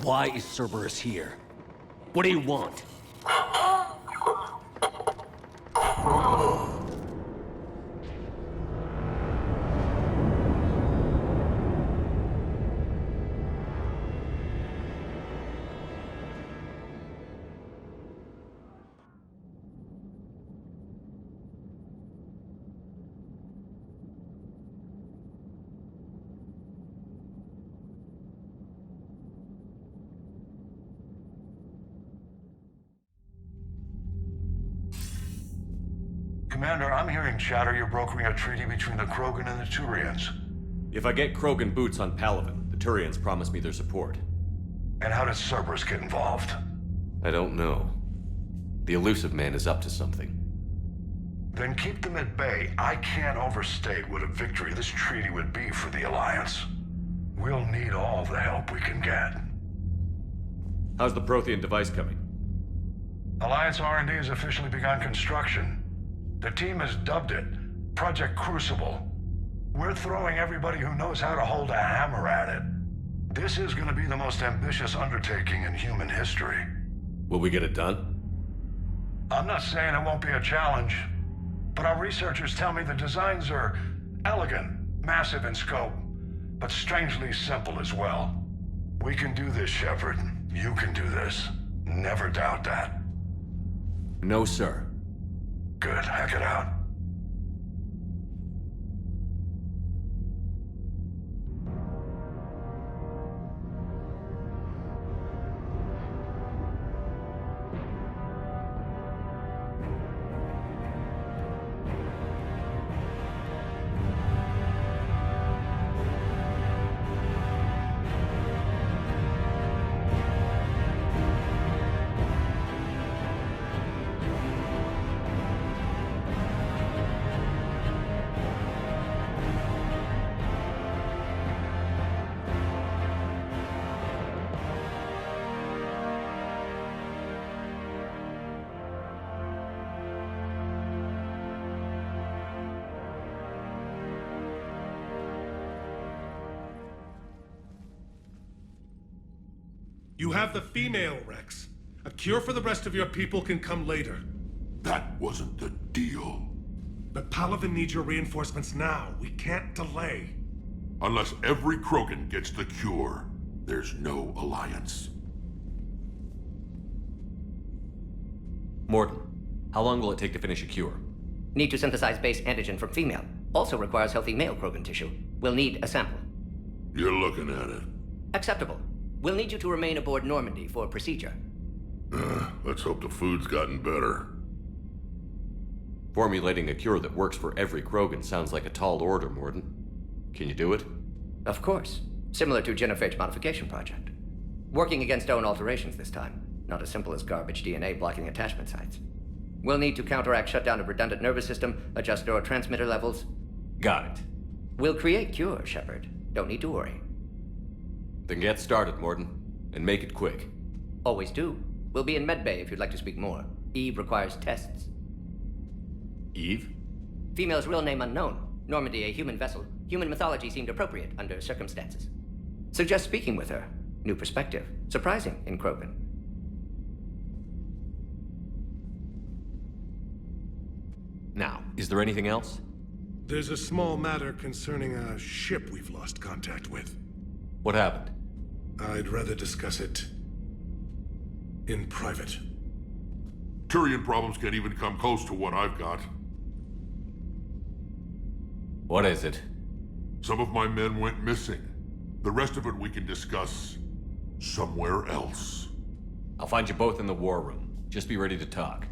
Why is Cerberus here? What do you want? Commander, I'm hearing chatter you're brokering a treaty between the Krogan and the Turians. If I get Krogan boots on Palaven, the Turians promise me their support. And how does Cerberus get involved? I don't know. The Illusive Man is up to something. Then keep them at bay. I can't overstate what a victory this treaty would be for the Alliance. We'll need all the help we can get. How's the Prothean device coming? Alliance R&D has officially begun construction. The team has dubbed it Project Crucible. We're throwing everybody who knows how to hold a hammer at it. This is going to be the most ambitious undertaking in human history. Will we get it done? I'm not saying it won't be a challenge, but our researchers tell me the designs are elegant, massive in scope, but strangely simple as well. We can do this, Shepard. You can do this. Never doubt that. No, sir. Good. Hack it out. You have the female, Rex. A cure for the rest of your people can come later. That wasn't the deal. But Palaven needs your reinforcements now. We can't delay. Unless every Krogan gets the cure, there's no alliance. Mordin, how long will it take to finish a cure? Need to synthesize base antigen from female. Also requires healthy male Krogan tissue. We'll need a sample. You're looking at it. Acceptable. We'll need you to remain aboard Normandy for procedure. Let's hope the food's gotten better. Formulating a cure that works for every Krogan sounds like a tall order, Mordin. Can you do it? Of course. Similar to Genophage Modification Project. Working against own alterations this time. Not as simple as garbage DNA blocking attachment sites. We'll need to counteract shutdown of redundant nervous system, adjust neurotransmitter levels. Got it. We'll create cure, Shepard. Don't need to worry. Then get started, Mordin. And make it quick. Always do. We'll be in medbay if you'd like to speak more. Eve requires tests. Eve? Female's real name unknown. Normandy, a human vessel. Human mythology seemed appropriate under circumstances. Suggest speaking with her. New perspective. Surprising in Krogan. Now, is there anything else? There's a small matter concerning a ship we've lost contact with. What happened? I'd rather discuss it in private. Turian problems can't even come close to what I've got. What is it? Some of my men went missing. The rest of it we can discuss somewhere else. I'll find you both in the war room. Just be ready to talk.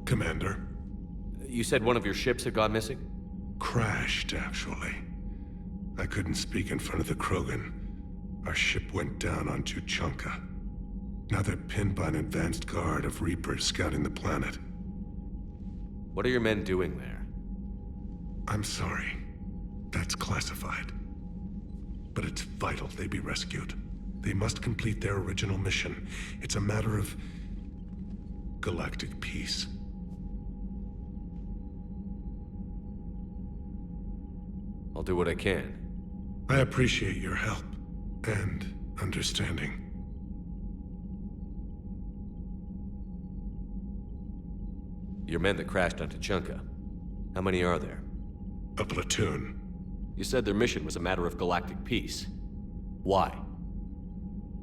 Commander. You said one of your ships had gone missing? Crashed, actually. I couldn't speak in front of the Krogan. Our ship went down on Tuchanka. Now they're pinned by an advanced guard of Reapers scouting the planet. What are your men doing there? I'm sorry. That's classified. But it's vital they be rescued. They must complete their original mission. It's a matter of galactic peace. I'll do what I can. I appreciate your help and understanding. Your men that crashed on Tuchanka. How many are there? A platoon. You said their mission was a matter of galactic peace. Why?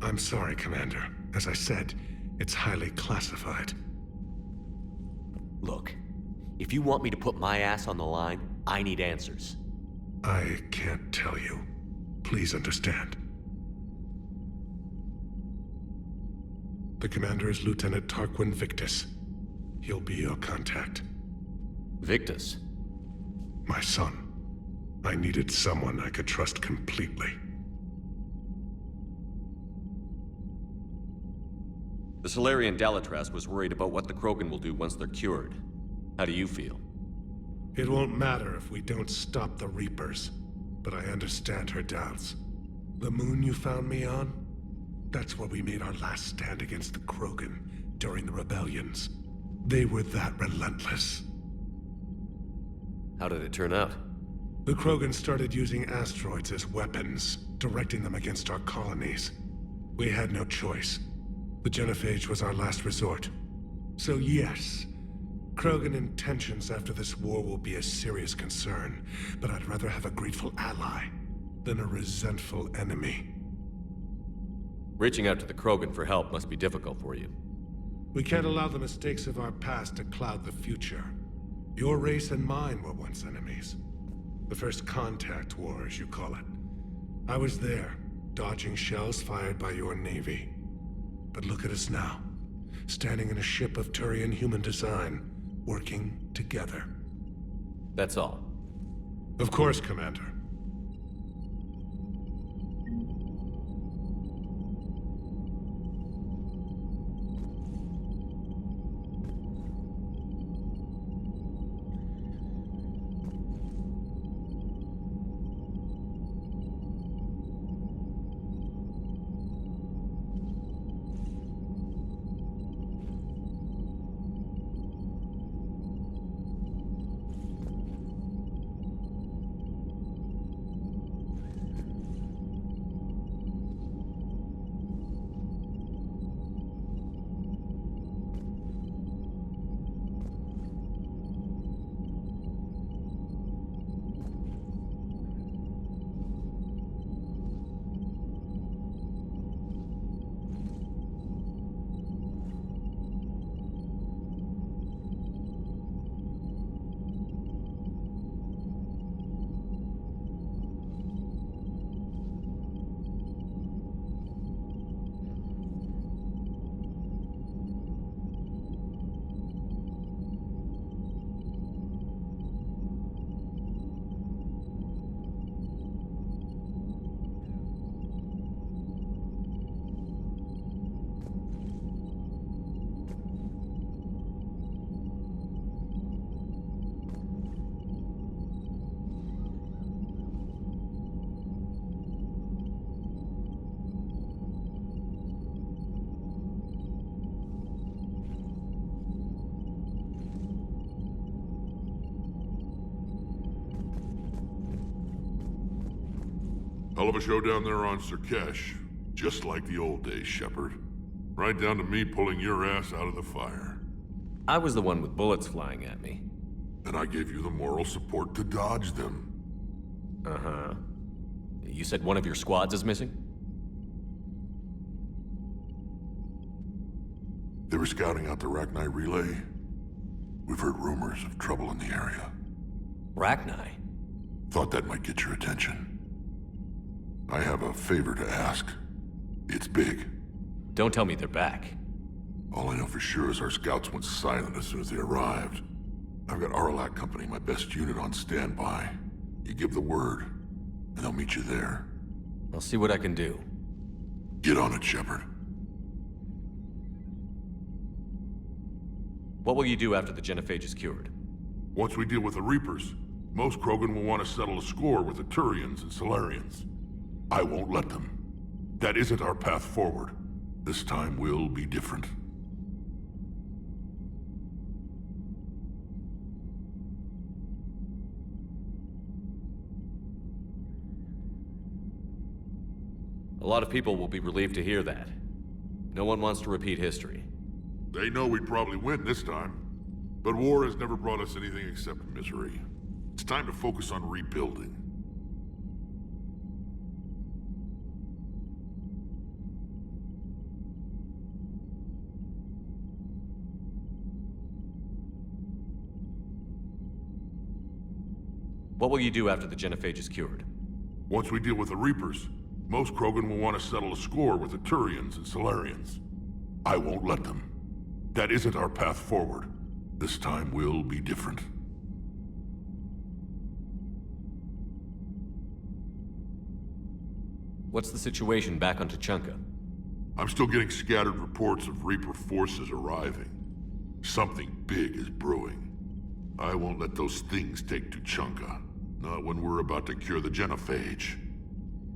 I'm sorry, Commander. As I said, it's highly classified. Look, if you want me to put my ass on the line, I need answers. I can't tell you. Please understand. The commander is Lieutenant Tarquin Victus. He'll be your contact. Victus? My son. I needed someone I could trust completely. The Salarian Dalitras was worried about what the Krogan will do once they're cured. How do you feel? It won't matter if we don't stop the Reapers, but I understand her doubts. The moon you found me on? That's where we made our last stand against the Krogan during the rebellions. They were that relentless. How did it turn out? The Krogan started using asteroids as weapons, directing them against our colonies. We had no choice. The Genophage was our last resort. So yes, Krogan intentions after this war will be a serious concern, but I'd rather have a grateful ally than a resentful enemy. Reaching out to the Krogan for help must be difficult for you. We can't allow the mistakes of our past to cloud the future. Your race and mine were once enemies. The First Contact War, as you call it. I was there, dodging shells fired by your navy. But look at us now, standing in a ship of Turian human design, working together. That's all. Of course, Commander. Hell of a show down there on Surkesh. Just like the old days, Shepard. Right down to me pulling your ass out of the fire. I was the one with bullets flying at me. And I gave you the moral support to dodge them. Uh-huh. You said one of your squads is missing? They were scouting out the Rachni relay. We've heard rumors of trouble in the area. Rachni? Thought that might get your attention. I have a favor to ask. It's big. Don't tell me they're back. All I know for sure is our scouts went silent as soon as they arrived. I've got Aralak Company, my best unit, on standby. You give the word, and they'll meet you there. I'll see what I can do. Get on it, Shepard. What will you do after the Genophage is cured? Once we deal with the Reapers, most Krogan will want to settle a score with the Turians and Solarians. I won't let them. That isn't our path forward. This time will be different. A lot of people will be relieved to hear that. No one wants to repeat history. They know we'd probably win this time. But war has never brought us anything except misery. It's time to focus on rebuilding. What will you do after the Genophage is cured? Once we deal with the Reapers, most Krogan will want to settle a score with the Turians and Solarians. I won't let them. That isn't our path forward. This time will be different. What's the situation back on Tuchanka? I'm still getting scattered reports of Reaper forces arriving. Something big is brewing. I won't let those things take Tuchanka. Not when we're about to cure the Genophage.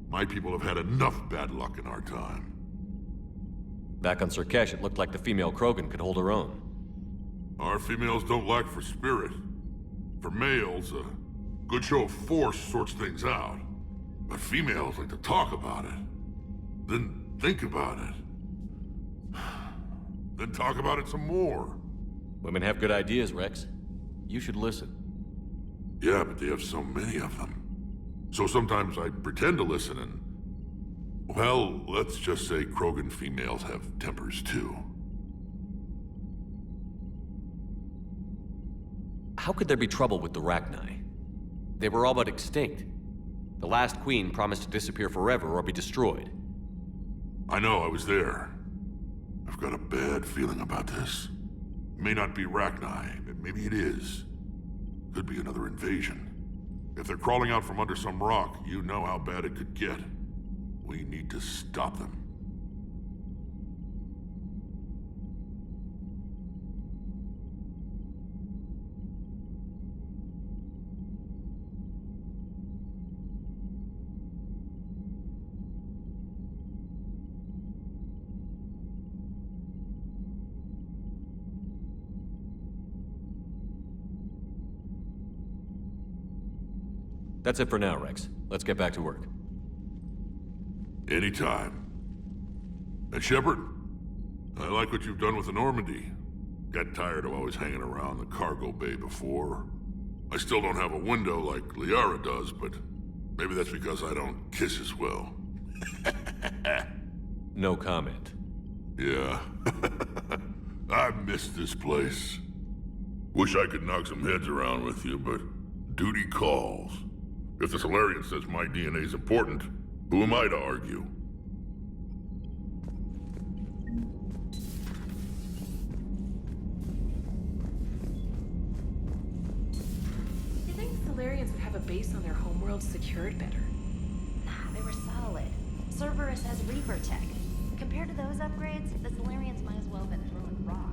My people have had enough bad luck in our time. Back on Surkesh, it looked like the female Krogan could hold her own. Our females don't lack for spirit. For males, a good show of force sorts things out. But females like to talk about it. Then think about it. Then talk about it some more. Women have good ideas, Rex. You should listen. Yeah, but they have so many of them. So sometimes I pretend to listen and... Well, let's just say Krogan females have tempers too. How could there be trouble with the Rachni? They were all but extinct. The last queen promised to disappear forever or be destroyed. I know, I was there. I've got a bad feeling about this. It may not be Rachni, but maybe it is. Could be another invasion. If they're crawling out from under some rock, you know how bad it could get. We need to stop them. That's it for now, Rex. Let's get back to work. Anytime. And Shepard, I like what you've done with the Normandy. Got tired of always hanging around the cargo bay before. I still don't have a window like Liara does, but maybe that's because I don't kiss as well. No comment. Yeah. I miss this place. Wish I could knock some heads around with you, but duty calls. If the Solarian says my DNA's important, who am I to argue? You think the Solarians would have a base on their homeworld secured better? Nah, they were solid. Cerberus has Reaper tech. Compared to those upgrades, the Solarians might as well have been throwing rocks.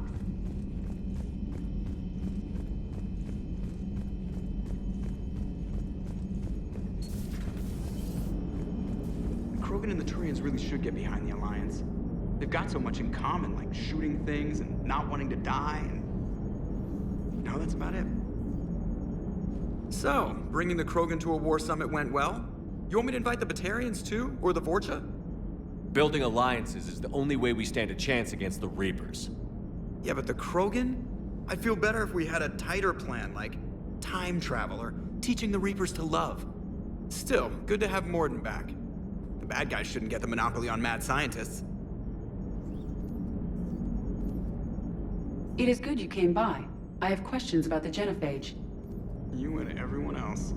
Krogan and the Turians really should get behind the Alliance. They've got so much in common, like shooting things and not wanting to die, and... no, that's about it. So, bringing the Krogan to a war summit went well? You want me to invite the Batarians too? Or the Vorcha? Building alliances is the only way we stand a chance against the Reapers. Yeah, but the Krogan? I'd feel better if we had a tighter plan, like time travel or teaching the Reapers to love. Still, good to have Mordin back. The bad guys shouldn't get the monopoly on mad scientists. It is good you came by. I have questions about the Genophage. You and everyone else.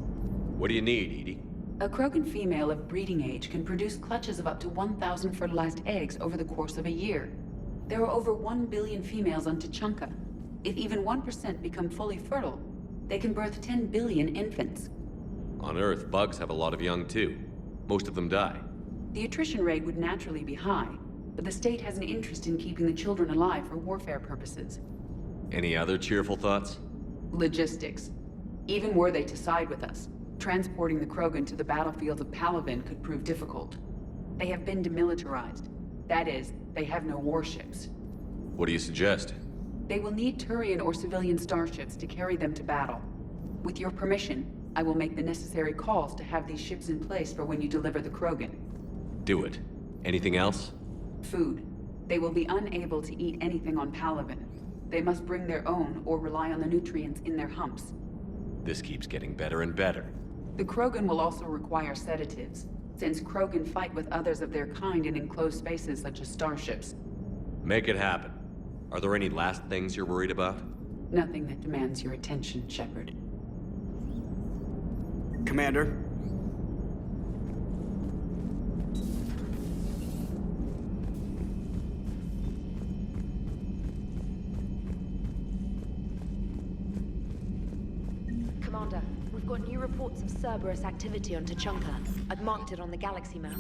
What do you need, Edie? A Krogan female of breeding age can produce clutches of up to 1,000 fertilized eggs over the course of a year. There are over 1 billion females on Tuchanka. If even 1% become fully fertile, They can birth 10 billion infants. On Earth, bugs have a lot of young too. Most of them die. The attrition rate would naturally be high, but the state has an interest in keeping the children alive for warfare purposes. Any other cheerful thoughts? Logistics. Even were they to side with us, transporting the Krogan to the battlefields of Palaven could prove difficult. They have been demilitarized. That is, they have no warships. What do you suggest? They will need Turian or civilian starships to carry them to battle. With your permission, I will make the necessary calls to have these ships in place for when you deliver the Krogan. Do it. Anything else? Food. They will be unable to eat anything on Palaven. They must bring their own or rely on the nutrients in their humps. This keeps getting better and better. The Krogan will also require sedatives, since Krogan fight with others of their kind in enclosed spaces such as starships. Make it happen. Are there any last things you're worried about? Nothing that demands your attention, Shepard. Commander? Commander, we've got new reports of Cerberus activity on Tuchanka. I've marked it on the galaxy map.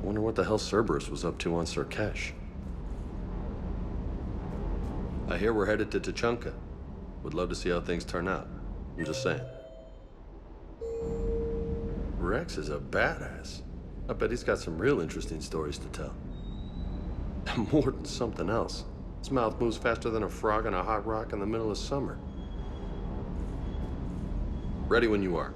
Wonder what the hell Cerberus was up to on Surkesh. I hear we're headed to Tuchanka. Would love to see how things turn out. I'm just saying. Rex is a badass. I bet he's got some real interesting stories to tell. More than something else. His mouth moves faster than a frog on a hot rock in the middle of summer. Ready when you are.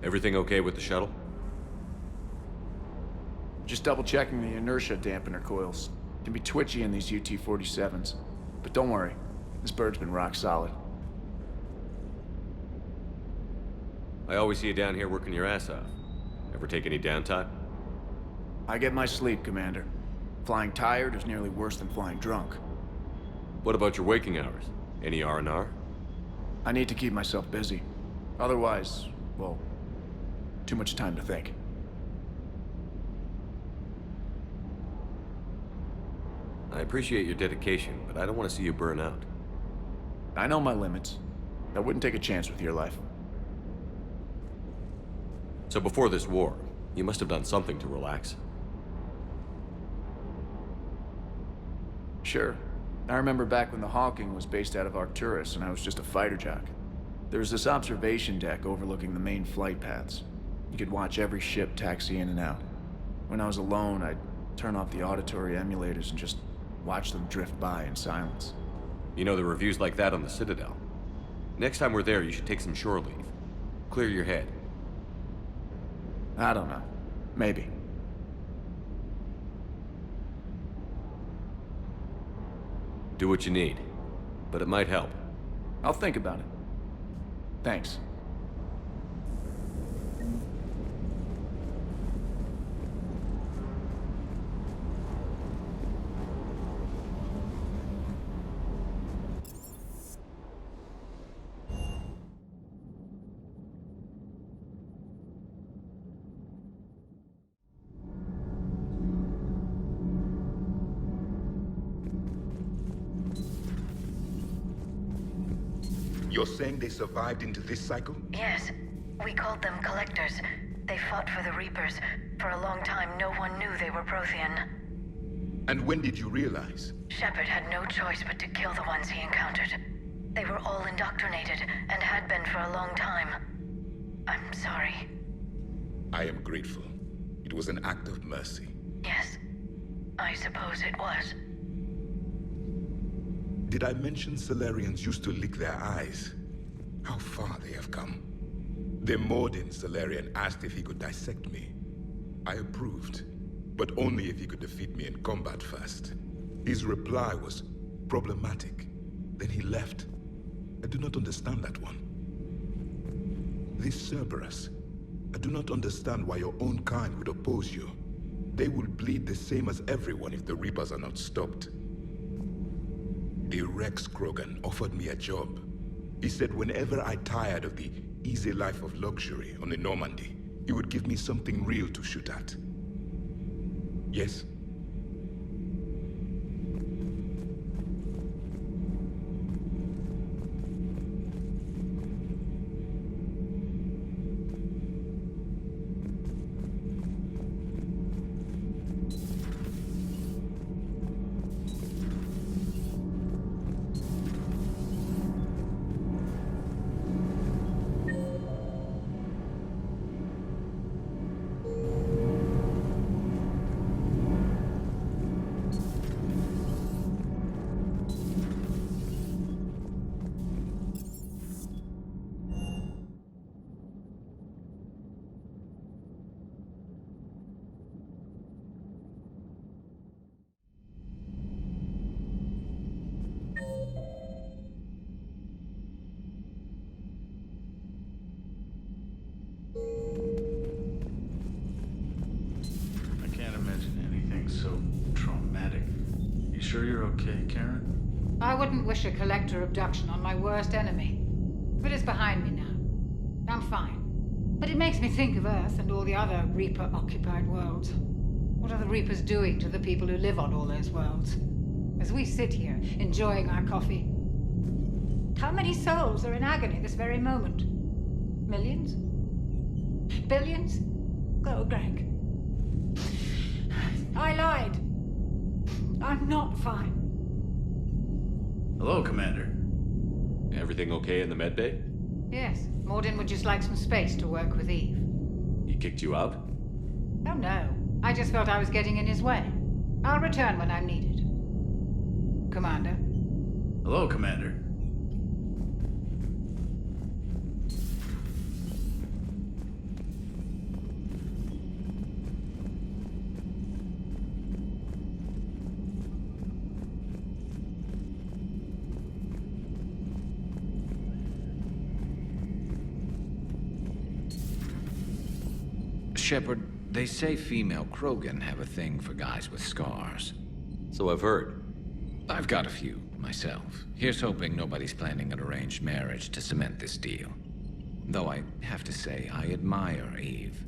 Everything okay with the shuttle? Just double checking the inertia dampener coils. Can be twitchy in these UT-47s. But don't worry, this bird's been rock solid. I always see you down here working your ass off. Ever take any downtime? I get my sleep, Commander. Flying tired is nearly worse than flying drunk. What about your waking hours? Any R&R? I need to keep myself busy. Otherwise, well, too much time to think. I appreciate your dedication, but I don't want to see you burn out. I know my limits. I wouldn't take a chance with your life. So before this war, you must have done something to relax. Sure. I remember back when the Hawking was based out of Arcturus and I was just a fighter jock. There was this observation deck overlooking the main flight paths. You could watch every ship taxi in and out. When I was alone, I'd turn off the auditory emulators and just watch them drift by in silence. You know, there are reviews like that on the Citadel. Next time we're there, you should take some shore leave. Clear your head. I don't know. Maybe. Do what you need, but it might help. I'll think about it. Thanks. You're saying they survived into this cycle? Yes. We called them collectors. They fought for the Reapers. For a long time, no one knew they were Prothean. And when did you realize? Shepard had no choice but to kill the ones he encountered. They were all indoctrinated, and had been for a long time. I'm sorry. I am grateful. It was an act of mercy. Yes, I suppose it was. Did I mention Salarians used to lick their eyes? How far they have come. The Mordin Salarian asked if he could dissect me. I approved, but only if he could defeat me in combat first. His reply was problematic. Then he left. I do not understand that one. This Cerberus, I do not understand why your own kind would oppose you. They will bleed the same as everyone if the Reapers are not stopped. The Rex Krogan offered me a job. He said whenever I tired of the easy life of luxury on the Normandy, he would give me something real to shoot at. Yes? I can't imagine anything so traumatic. You sure you're okay, Karen? I wouldn't wish a collector abduction on my worst enemy. But it's behind me now. I'm fine. But it makes me think of Earth and all the other Reaper-occupied worlds. What are the Reapers doing to the people who live on all those worlds? As we sit here, enjoying our coffee. How many souls are in agony this very moment? Millions? Billions? Oh, Greg. I lied. I'm not fine. Hello, Commander. Everything okay in the medbay? Yes, Mordin would just like some space to work with Eve. He kicked you out? Oh no, I just felt I was getting in his way. I'll return when I'm needed. Commander. Hello, Commander. Shepard, they say female Krogan have a thing for guys with scars. So I've heard. I've got a few, myself. Here's hoping nobody's planning an arranged marriage to cement this deal. Though I have to say, I admire Eve.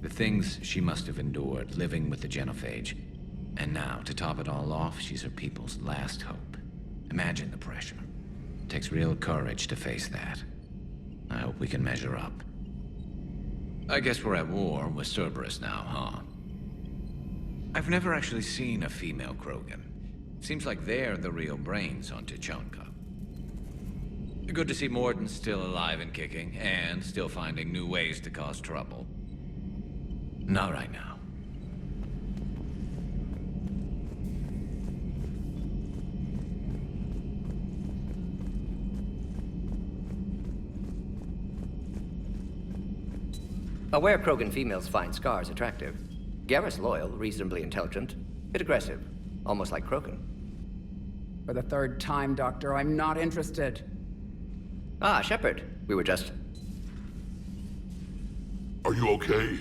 The things she must have endured living with the Genophage. And now, to top it all off, she's her people's last hope. Imagine the pressure. It takes real courage to face that. I hope we can measure up. I guess we're at war with Cerberus now, huh? I've never actually seen a female Krogan. Seems like they're the real brains on Tuchanka. Good to see Mordin still alive and kicking, and still finding new ways to cause trouble. Not right now. Aware Krogan females find scars attractive. Garrus loyal, reasonably intelligent, bit aggressive, almost like Krogan. For the third time, Doctor, I'm not interested. Ah, Shepard. We were just... Are you okay?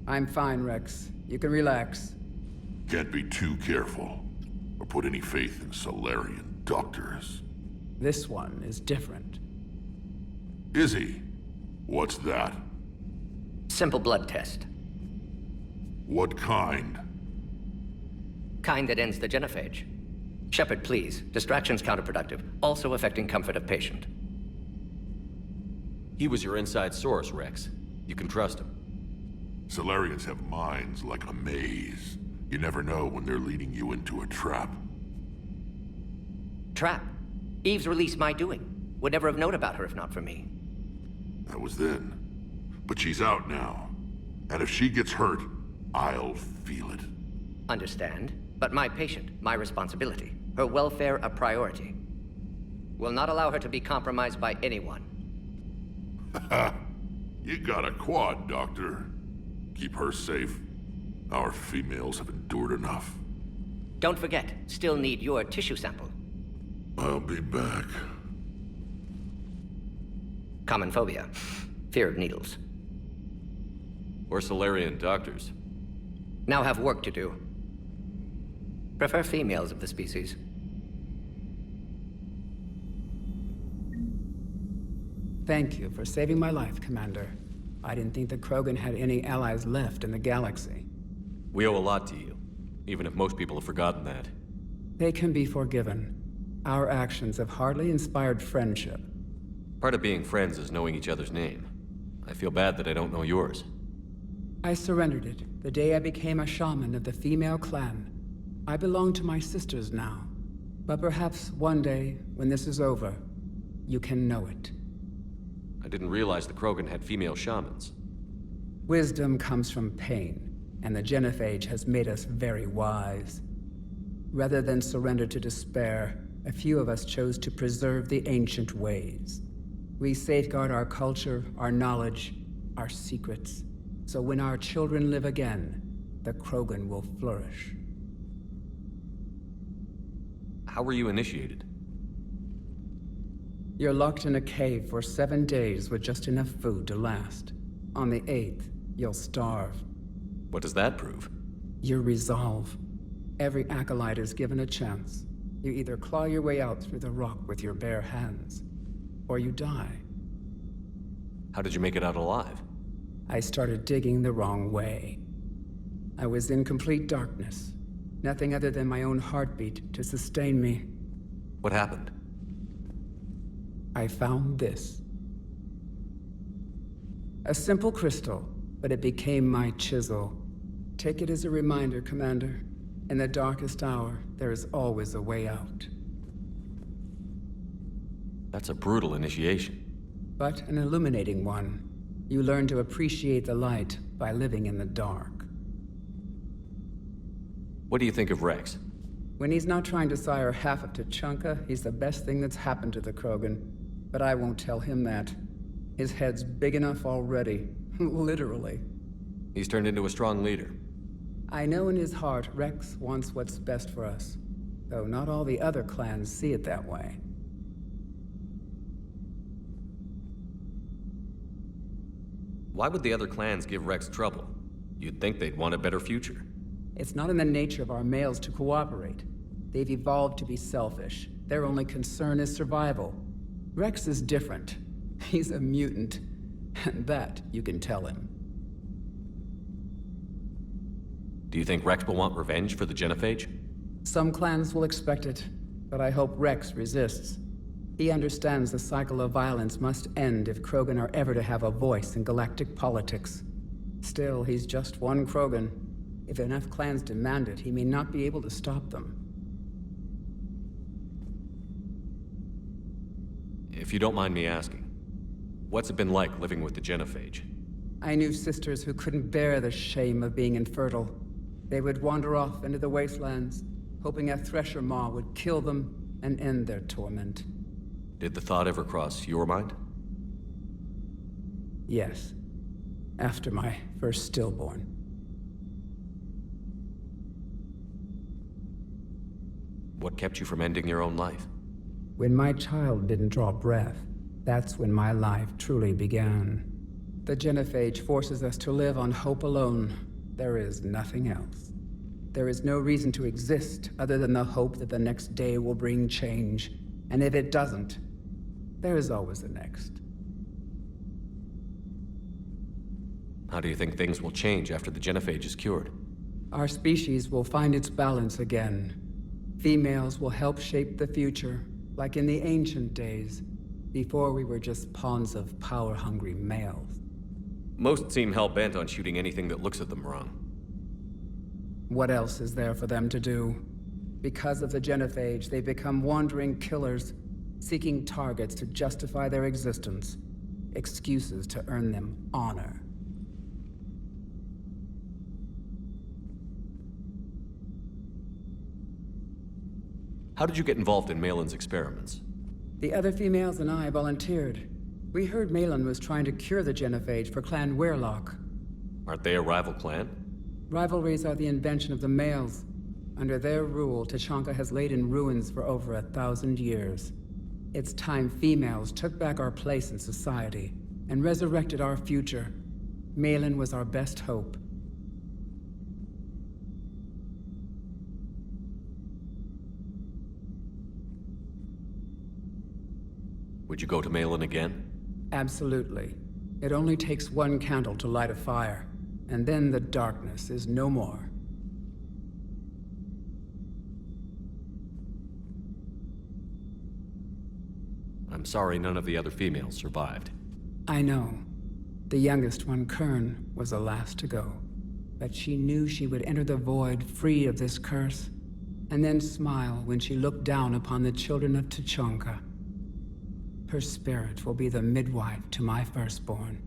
I'm fine, Rex. You can relax. Can't be too careful, or put any faith in Solarian doctors. This one is different. Is he? What's that? Simple blood test. What kind? Kind that ends the genophage. Shepard, please. Distraction's counterproductive, also affecting comfort of patient. He was your inside source, Rex. You can trust him. Solarians have minds like a maze. You never know when they're leading you into a trap. Trap? Eve's release my doing. Would never have known about her if not for me. That was then. But she's out now. And if she gets hurt, I'll feel it. Understand. But my patient, my responsibility. Her welfare a priority. Will not allow her to be compromised by anyone. You got a quad, Doctor. Keep her safe. Our females have endured enough. Don't forget, still need your tissue sample. I'll be back. Common phobia. Fear of needles. Or Solarian doctors. Now have work to do. Prefer females of the species. Thank you for saving my life, Commander. I didn't think the Krogan had any allies left in the galaxy. We owe a lot to you, even if most people have forgotten that. They can be forgiven. Our actions have hardly inspired friendship. Part of being friends is knowing each other's name. I feel bad that I don't know yours. I surrendered it the day I became a shaman of the female clan. I belong to my sisters now. But perhaps one day, when this is over, you can know it. I didn't realize the Krogan had female shamans. Wisdom comes from pain, and the Genophage has made us very wise. Rather than surrender to despair, a few of us chose to preserve the ancient ways. We safeguard our culture, our knowledge, our secrets, so when our children live again, the Krogan will flourish. How were you initiated? You're locked in a cave for 7 days with just enough food to last. On the 8th, you'll starve. What does that prove? Your resolve. Every acolyte is given a chance. You either claw your way out through the rock with your bare hands, or you die. How did you make it out alive? I started digging the wrong way. I was in complete darkness. Nothing other than my own heartbeat to sustain me. What happened? I found this. A simple crystal, but it became my chisel. Take it as a reminder, Commander. In the darkest hour, there is always a way out. That's a brutal initiation. But an illuminating one. You learn to appreciate the light by living in the dark. What do you think of Rex? When he's not trying to sire half of Tuchanka, he's the best thing that's happened to the Krogan. But I won't tell him that. His head's big enough already. Literally. He's turned into a strong leader. I know in his heart Rex wants what's best for us. Though not all the other clans see it that way. Why would the other clans give Rex trouble? You'd think they'd want a better future. It's not in the nature of our males to cooperate. They've evolved to be selfish. Their only concern is survival. Rex is different. He's a mutant. And that you can tell him. Do you think Rex will want revenge for the Genophage? Some clans will expect it, but I hope Rex resists. He understands the cycle of violence must end if Krogan are ever to have a voice in galactic politics. Still, he's just one Krogan. If enough clans demand it, he may not be able to stop them. If you don't mind me asking, what's it been like living with the Genophage? I knew sisters who couldn't bear the shame of being infertile. They would wander off into the wastelands, hoping a Thresher Maw would kill them and end their torment. Did the thought ever cross your mind? Yes. After my first stillborn. What kept you from ending your own life? When my child didn't draw breath, that's when my life truly began. The Genophage forces us to live on hope alone. There is nothing else. There is no reason to exist other than the hope that the next day will bring change. And if it doesn't, there is always the next. How do you think things will change after the Genophage is cured? Our species will find its balance again. Females will help shape the future, like in the ancient days, before we were just pawns of power-hungry males. Most seem hell-bent on shooting anything that looks at them wrong. What else is there for them to do? Because of the genophage, they become wandering killers, seeking targets to justify their existence, excuses to earn them honor. How did you get involved in Malin's experiments? The other females and I volunteered. We heard Malin was trying to cure the genophage for Clan Weirlock. Aren't they a rival clan? Rivalries are the invention of the males. Under their rule, Tuchanka has laid in ruins for over 1,000 years. It's time females took back our place in society and resurrected our future. Malin was our best hope. Would you go to Malin again? Absolutely. It only takes one candle to light a fire, and then the darkness is no more. I'm sorry none of the other females survived. I know. The youngest one, Kern, was the last to go. But she knew she would enter the void free of this curse, and then smile when she looked down upon the children of Tuchanka. Her spirit will be the midwife to my firstborn.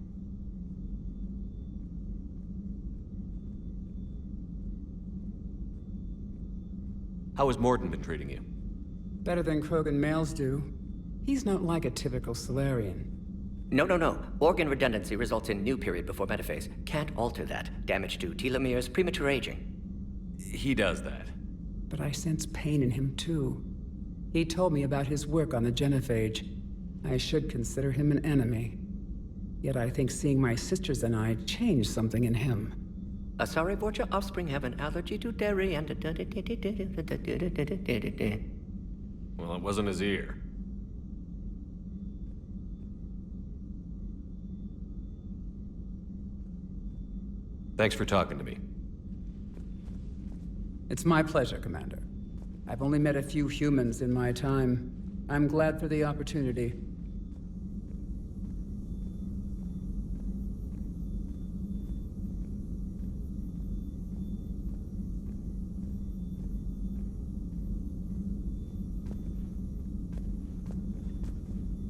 How has Mordin been treating you? Better than Krogan males do. He's not like a typical Solarian. No. Organ redundancy results in new period before metaphase. Can't alter that. Damage to telomeres, premature aging. He does that. But I sense pain in him too. He told me about his work on the genophage. I should consider him an enemy. Yet I think seeing my sisters and I changed something in him. Asari Vorcha offspring have an allergy to dairy and... Well, it wasn't his ear. Thanks for talking to me. It's my pleasure, Commander. I've only met a few humans in my time. I'm glad for the opportunity.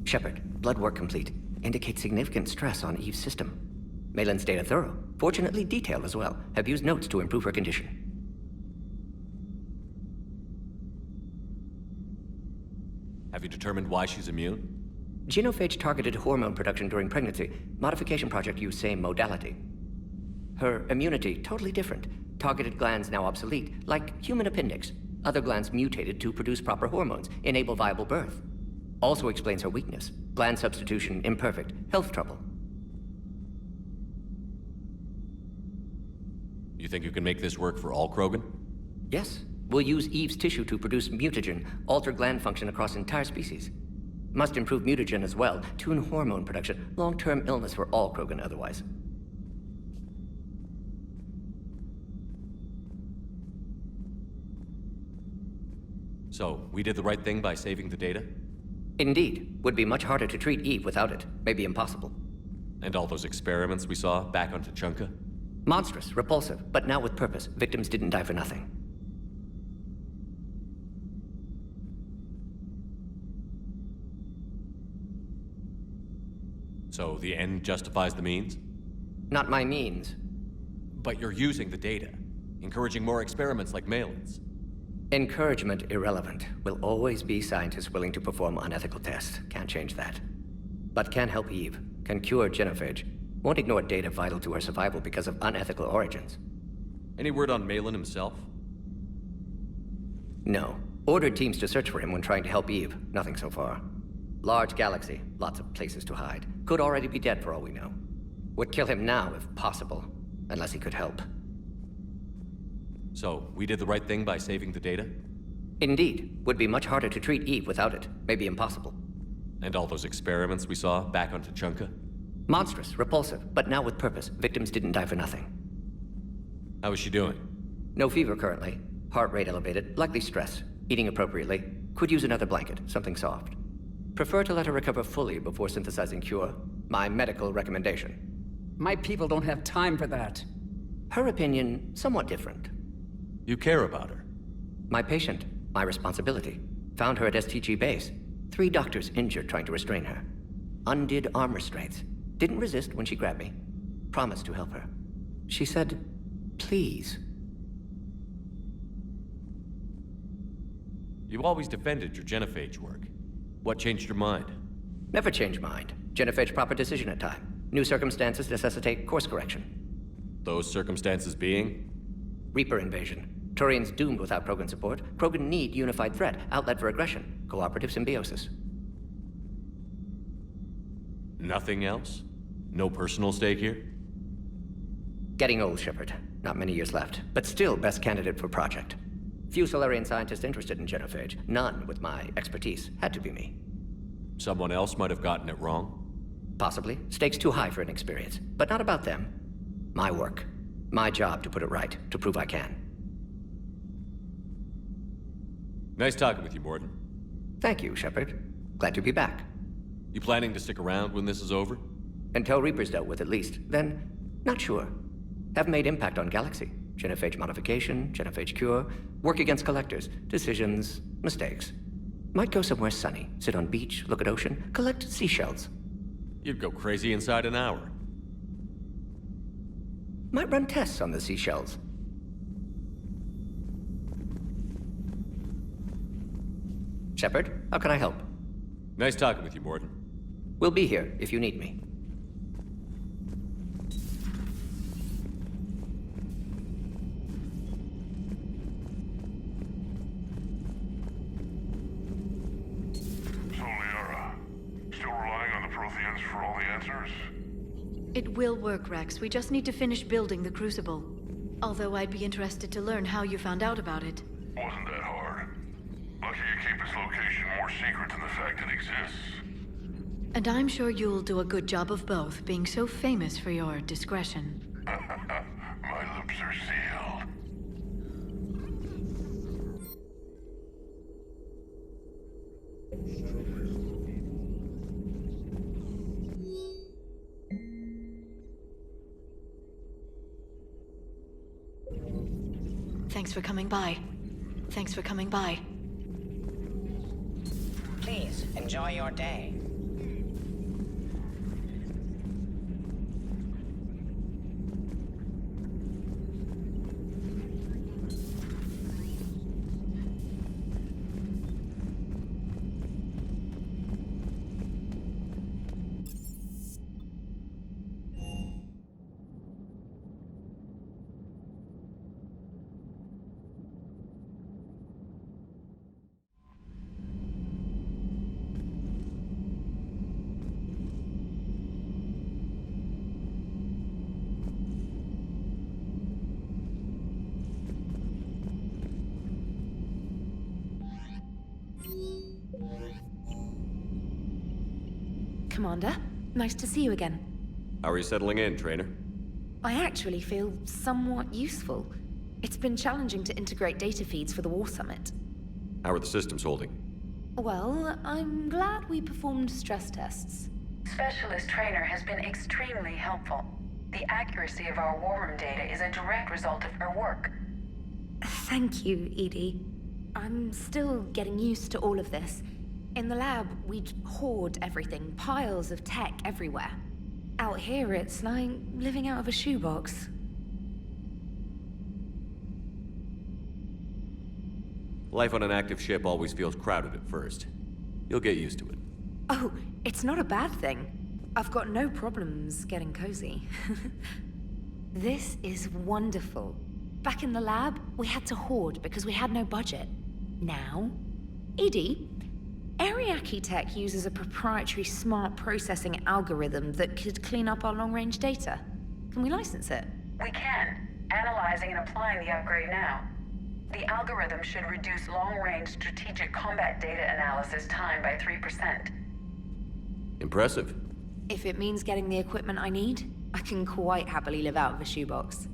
Shepard, blood work complete. Indicates significant stress on Eve's system. Malin's data thorough. Fortunately detailed as well. Have used notes to improve her condition. Have you determined why she's immune? Genophage targeted hormone production during pregnancy. Modification project used same modality. Her immunity, totally different. Targeted glands now obsolete, like human appendix. Other glands mutated to produce proper hormones, enable viable birth. Also explains her weakness. Gland substitution imperfect. Health trouble. You think you can make this work for all Krogan? Yes. We'll use Eve's tissue to produce mutagen, alter gland function across entire species. Must improve mutagen as well, tune hormone production. Long-term illness for all Krogan otherwise. So, we did the right thing by saving the data? Indeed. Would be much harder to treat Eve without it. Maybe impossible. And all those experiments we saw back on Tuchanka? Monstrous, repulsive, but now with purpose. Victims didn't die for nothing. So the end justifies the means? Not my means. But you're using the data, encouraging more experiments like Malin's. Encouragement irrelevant. Will always be scientists willing to perform unethical tests. Can't change that. But can help Eve. Can cure genophage. Won't ignore data vital to her survival because of unethical origins. Any word on Malin himself? No. Ordered teams to search for him when trying to help Eve. Nothing so far. Large galaxy. Lots of places to hide. Could already be dead for all we know. Would kill him now if possible. Unless he could help. So, we did the right thing by saving the data? Indeed. Would be much harder to treat Eve without it. Maybe impossible. And all those experiments we saw back on Tuchanka? Monstrous, repulsive, but now with purpose. Victims didn't die for nothing. How is she doing? No fever currently. Heart rate elevated, likely stress. Eating appropriately. Could use another blanket, something soft. Prefer to let her recover fully before synthesizing cure. My medical recommendation. My people don't have time for that. Her opinion, somewhat different. You care about her. My patient, my responsibility. Found her at STG base. 3 doctors injured trying to restrain her. Undid arm restraints. Didn't resist when she grabbed me. Promised to help her. She said, please. You always defended your genophage work. What changed your mind? Never change mind. Genophage proper decision at time. New circumstances necessitate course correction. Those circumstances being? Reaper invasion. Turians doomed without Krogan support. Krogan need unified threat, outlet for aggression, cooperative symbiosis. Nothing else? No personal stake here? Getting old, Shepard. Not many years left, but still best candidate for project. Few Solarian scientists interested in genophage. None with my expertise. Had to be me. Someone else might have gotten it wrong? Possibly. Stakes too high for inexperience. But not about them. My work. My job to put it right, to prove I can. Nice talking with you, Mordin. Thank you, Shepard. Glad to be back. You planning to stick around when this is over? Until Reaper's dealt with, at least. Then, not sure. Have made impact on Galaxy. Genophage modification, genophage cure, work against collectors, decisions, mistakes. Might go somewhere sunny, sit on beach, look at ocean, collect seashells. You'd go crazy inside an hour. Might run tests on the seashells. Shepard, how can I help? Nice talking with you, Mordin. We'll be here if you need me. So, Liara, still relying on the Protheans for all the answers? It will work, Rex. We just need to finish building the Crucible. Although I'd be interested to learn how you found out about it. Wasn't that hard. Lucky you keep its location more secret than the fact it exists. And I'm sure you'll do a good job of both, being so famous for your discretion. My lips are sealed. Thanks for coming by. Thanks for coming by. Please, enjoy your day. Commander, nice to see you again. How are you settling in, Trainer? I actually feel somewhat useful. It's been challenging to integrate data feeds for the War Summit. How are the systems holding? Well, I'm glad we performed stress tests. Specialist Trainer has been extremely helpful. The accuracy of our war room data is a direct result of her work. Thank you, Edie. I'm still getting used to all of this. In the lab, we'd hoard everything, piles of tech everywhere. Out here, it's like living out of a shoebox. Life on an active ship always feels crowded at first. You'll get used to it. Oh, it's not a bad thing. I've got no problems getting cozy. This is wonderful. Back in the lab, we had to hoard because we had no budget. Now, Edie, Ariake Tech uses a proprietary smart processing algorithm that could clean up our long-range data. Can we license it? We can. Analyzing and applying the upgrade now. The algorithm should reduce long-range strategic combat data analysis time by 3%. Impressive. If it means getting the equipment I need, I can quite happily live out of a shoebox.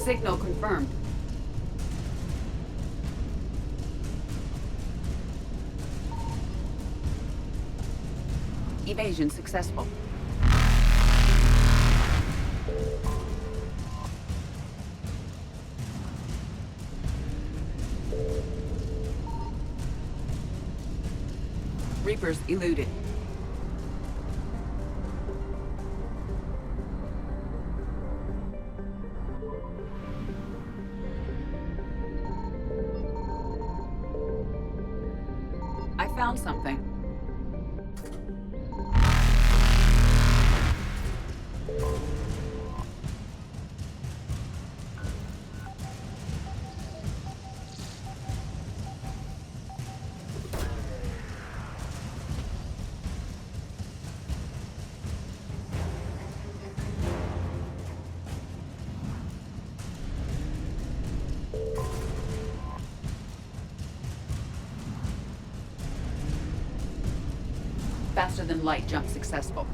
Signal confirmed. Evasion successful. Reapers eluded. I found something. Faster than light jump successful.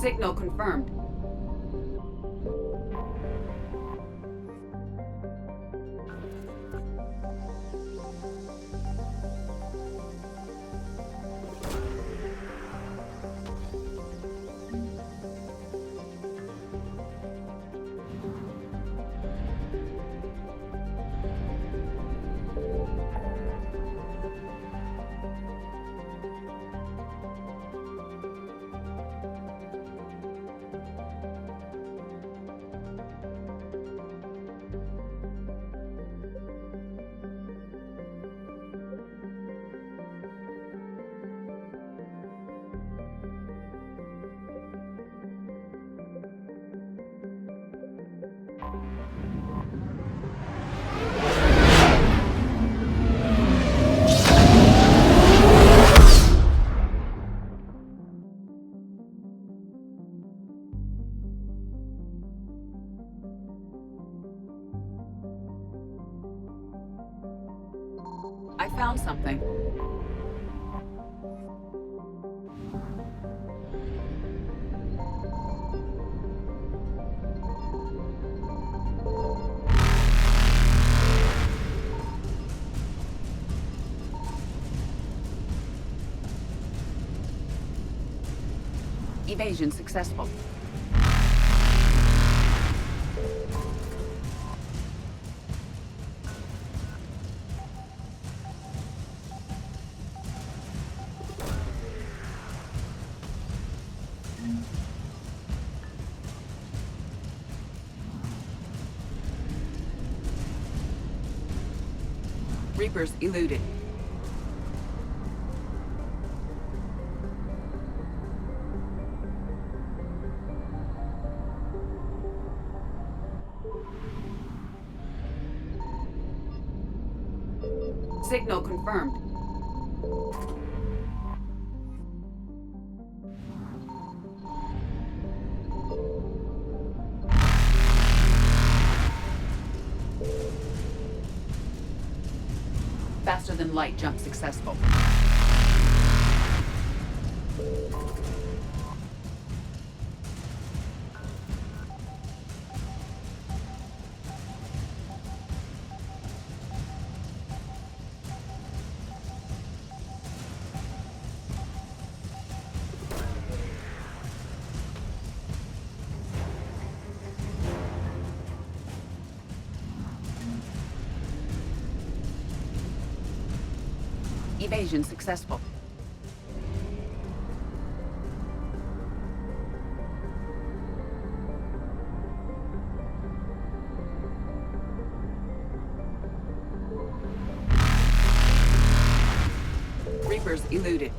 Signal confirmed. I found something. Evasion successful. Reapers eluded. Signal confirmed. Faster than light jump successful. Evasion successful. Reapers eluded.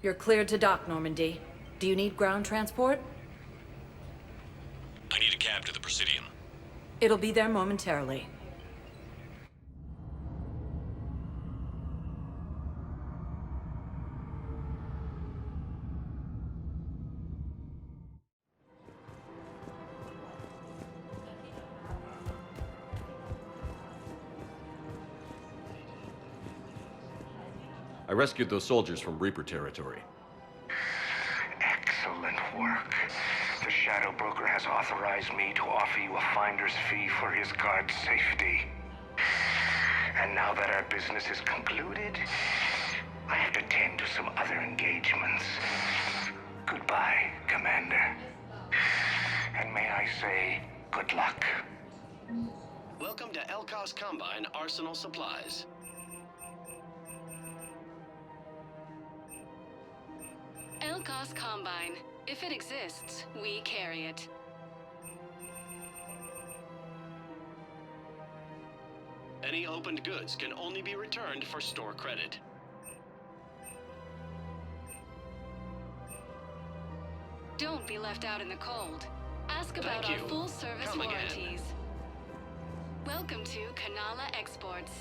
You're cleared to dock, Normandy. Do you need ground transport? I need a cab to the Presidium. It'll be there momentarily. I rescued those soldiers from Reaper territory. Excellent work. The Shadow Broker has authorized me to offer you a finder's fee for his guard's safety. And now that our business is concluded, I have to tend to some other engagements. Goodbye, Commander. And may I say, good luck. Welcome to Elkos Combine Arsenal Supplies. Elkos Combine. If it exists, we carry it. Any opened goods can only be returned for store credit. Don't be left out in the cold. Ask about Thank our you. full-service Come again. warranties. Welcome to Kanala Exports.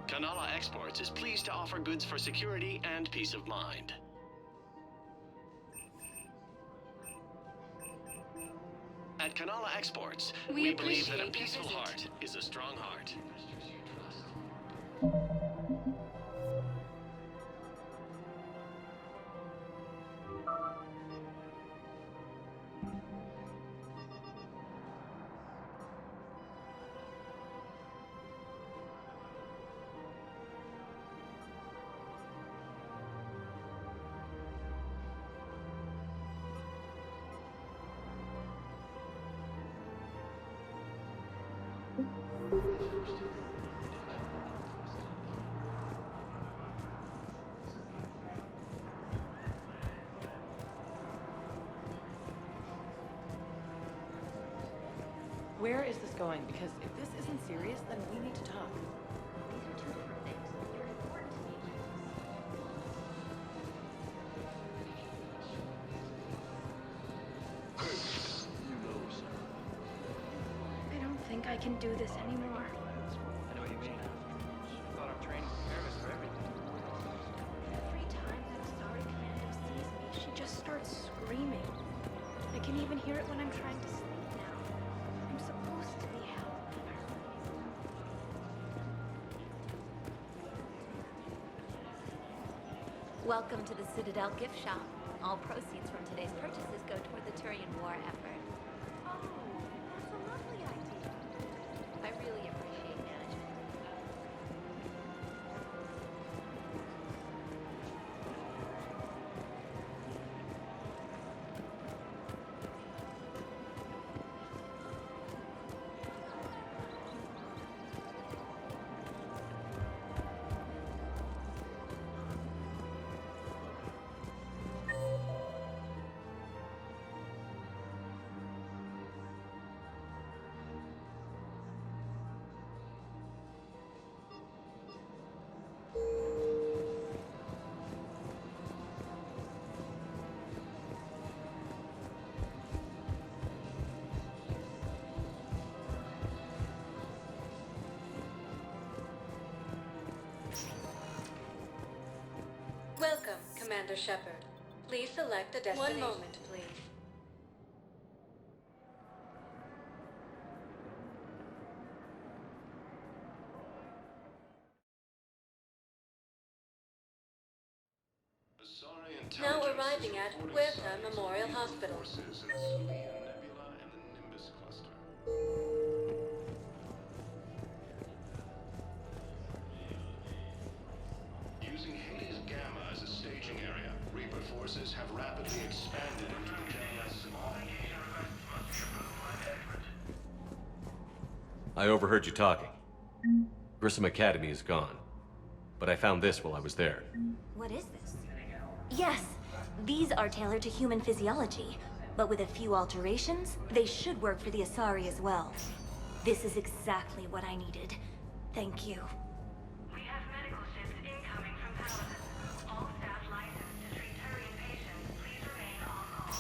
Kanala Exports is pleased to offer goods for security and peace of mind. At Kanala Exports, we believe that a appreciate your peaceful visit. heart is a strong heart. Where is this going? Because if this isn't serious, then we need to talk. These are two different things. You're important to me. I don't think I can do this anymore. I know what you mean. I thought our training prepared us for everything. Every time that Asari Commando sees me, she just starts screaming. I can even hear it when I'm trying to sleep now. I'm supposed to be helping her. Welcome to the Citadel gift shop. All proceeds from today's purchases go toward the Turian war effort. Oh, that's a lovely idea. I really appreciate management. Welcome, Commander Shepard. Please select a destination. One moment, please. Now arriving at Huerta Memorial Hospital. Using Hades Gamma as a staging area, Reaper forces have rapidly expanded into the JS. I overheard you talking. Grissom Academy is gone. But I found this while I was there. What is this? Yes, these are tailored to human physiology, but with a few alterations, they should work for the Asari as well. This is exactly what I needed. Thank you. We have medical ships incoming from Paladin. All staff licensed to treat Turian patients, please remain on call.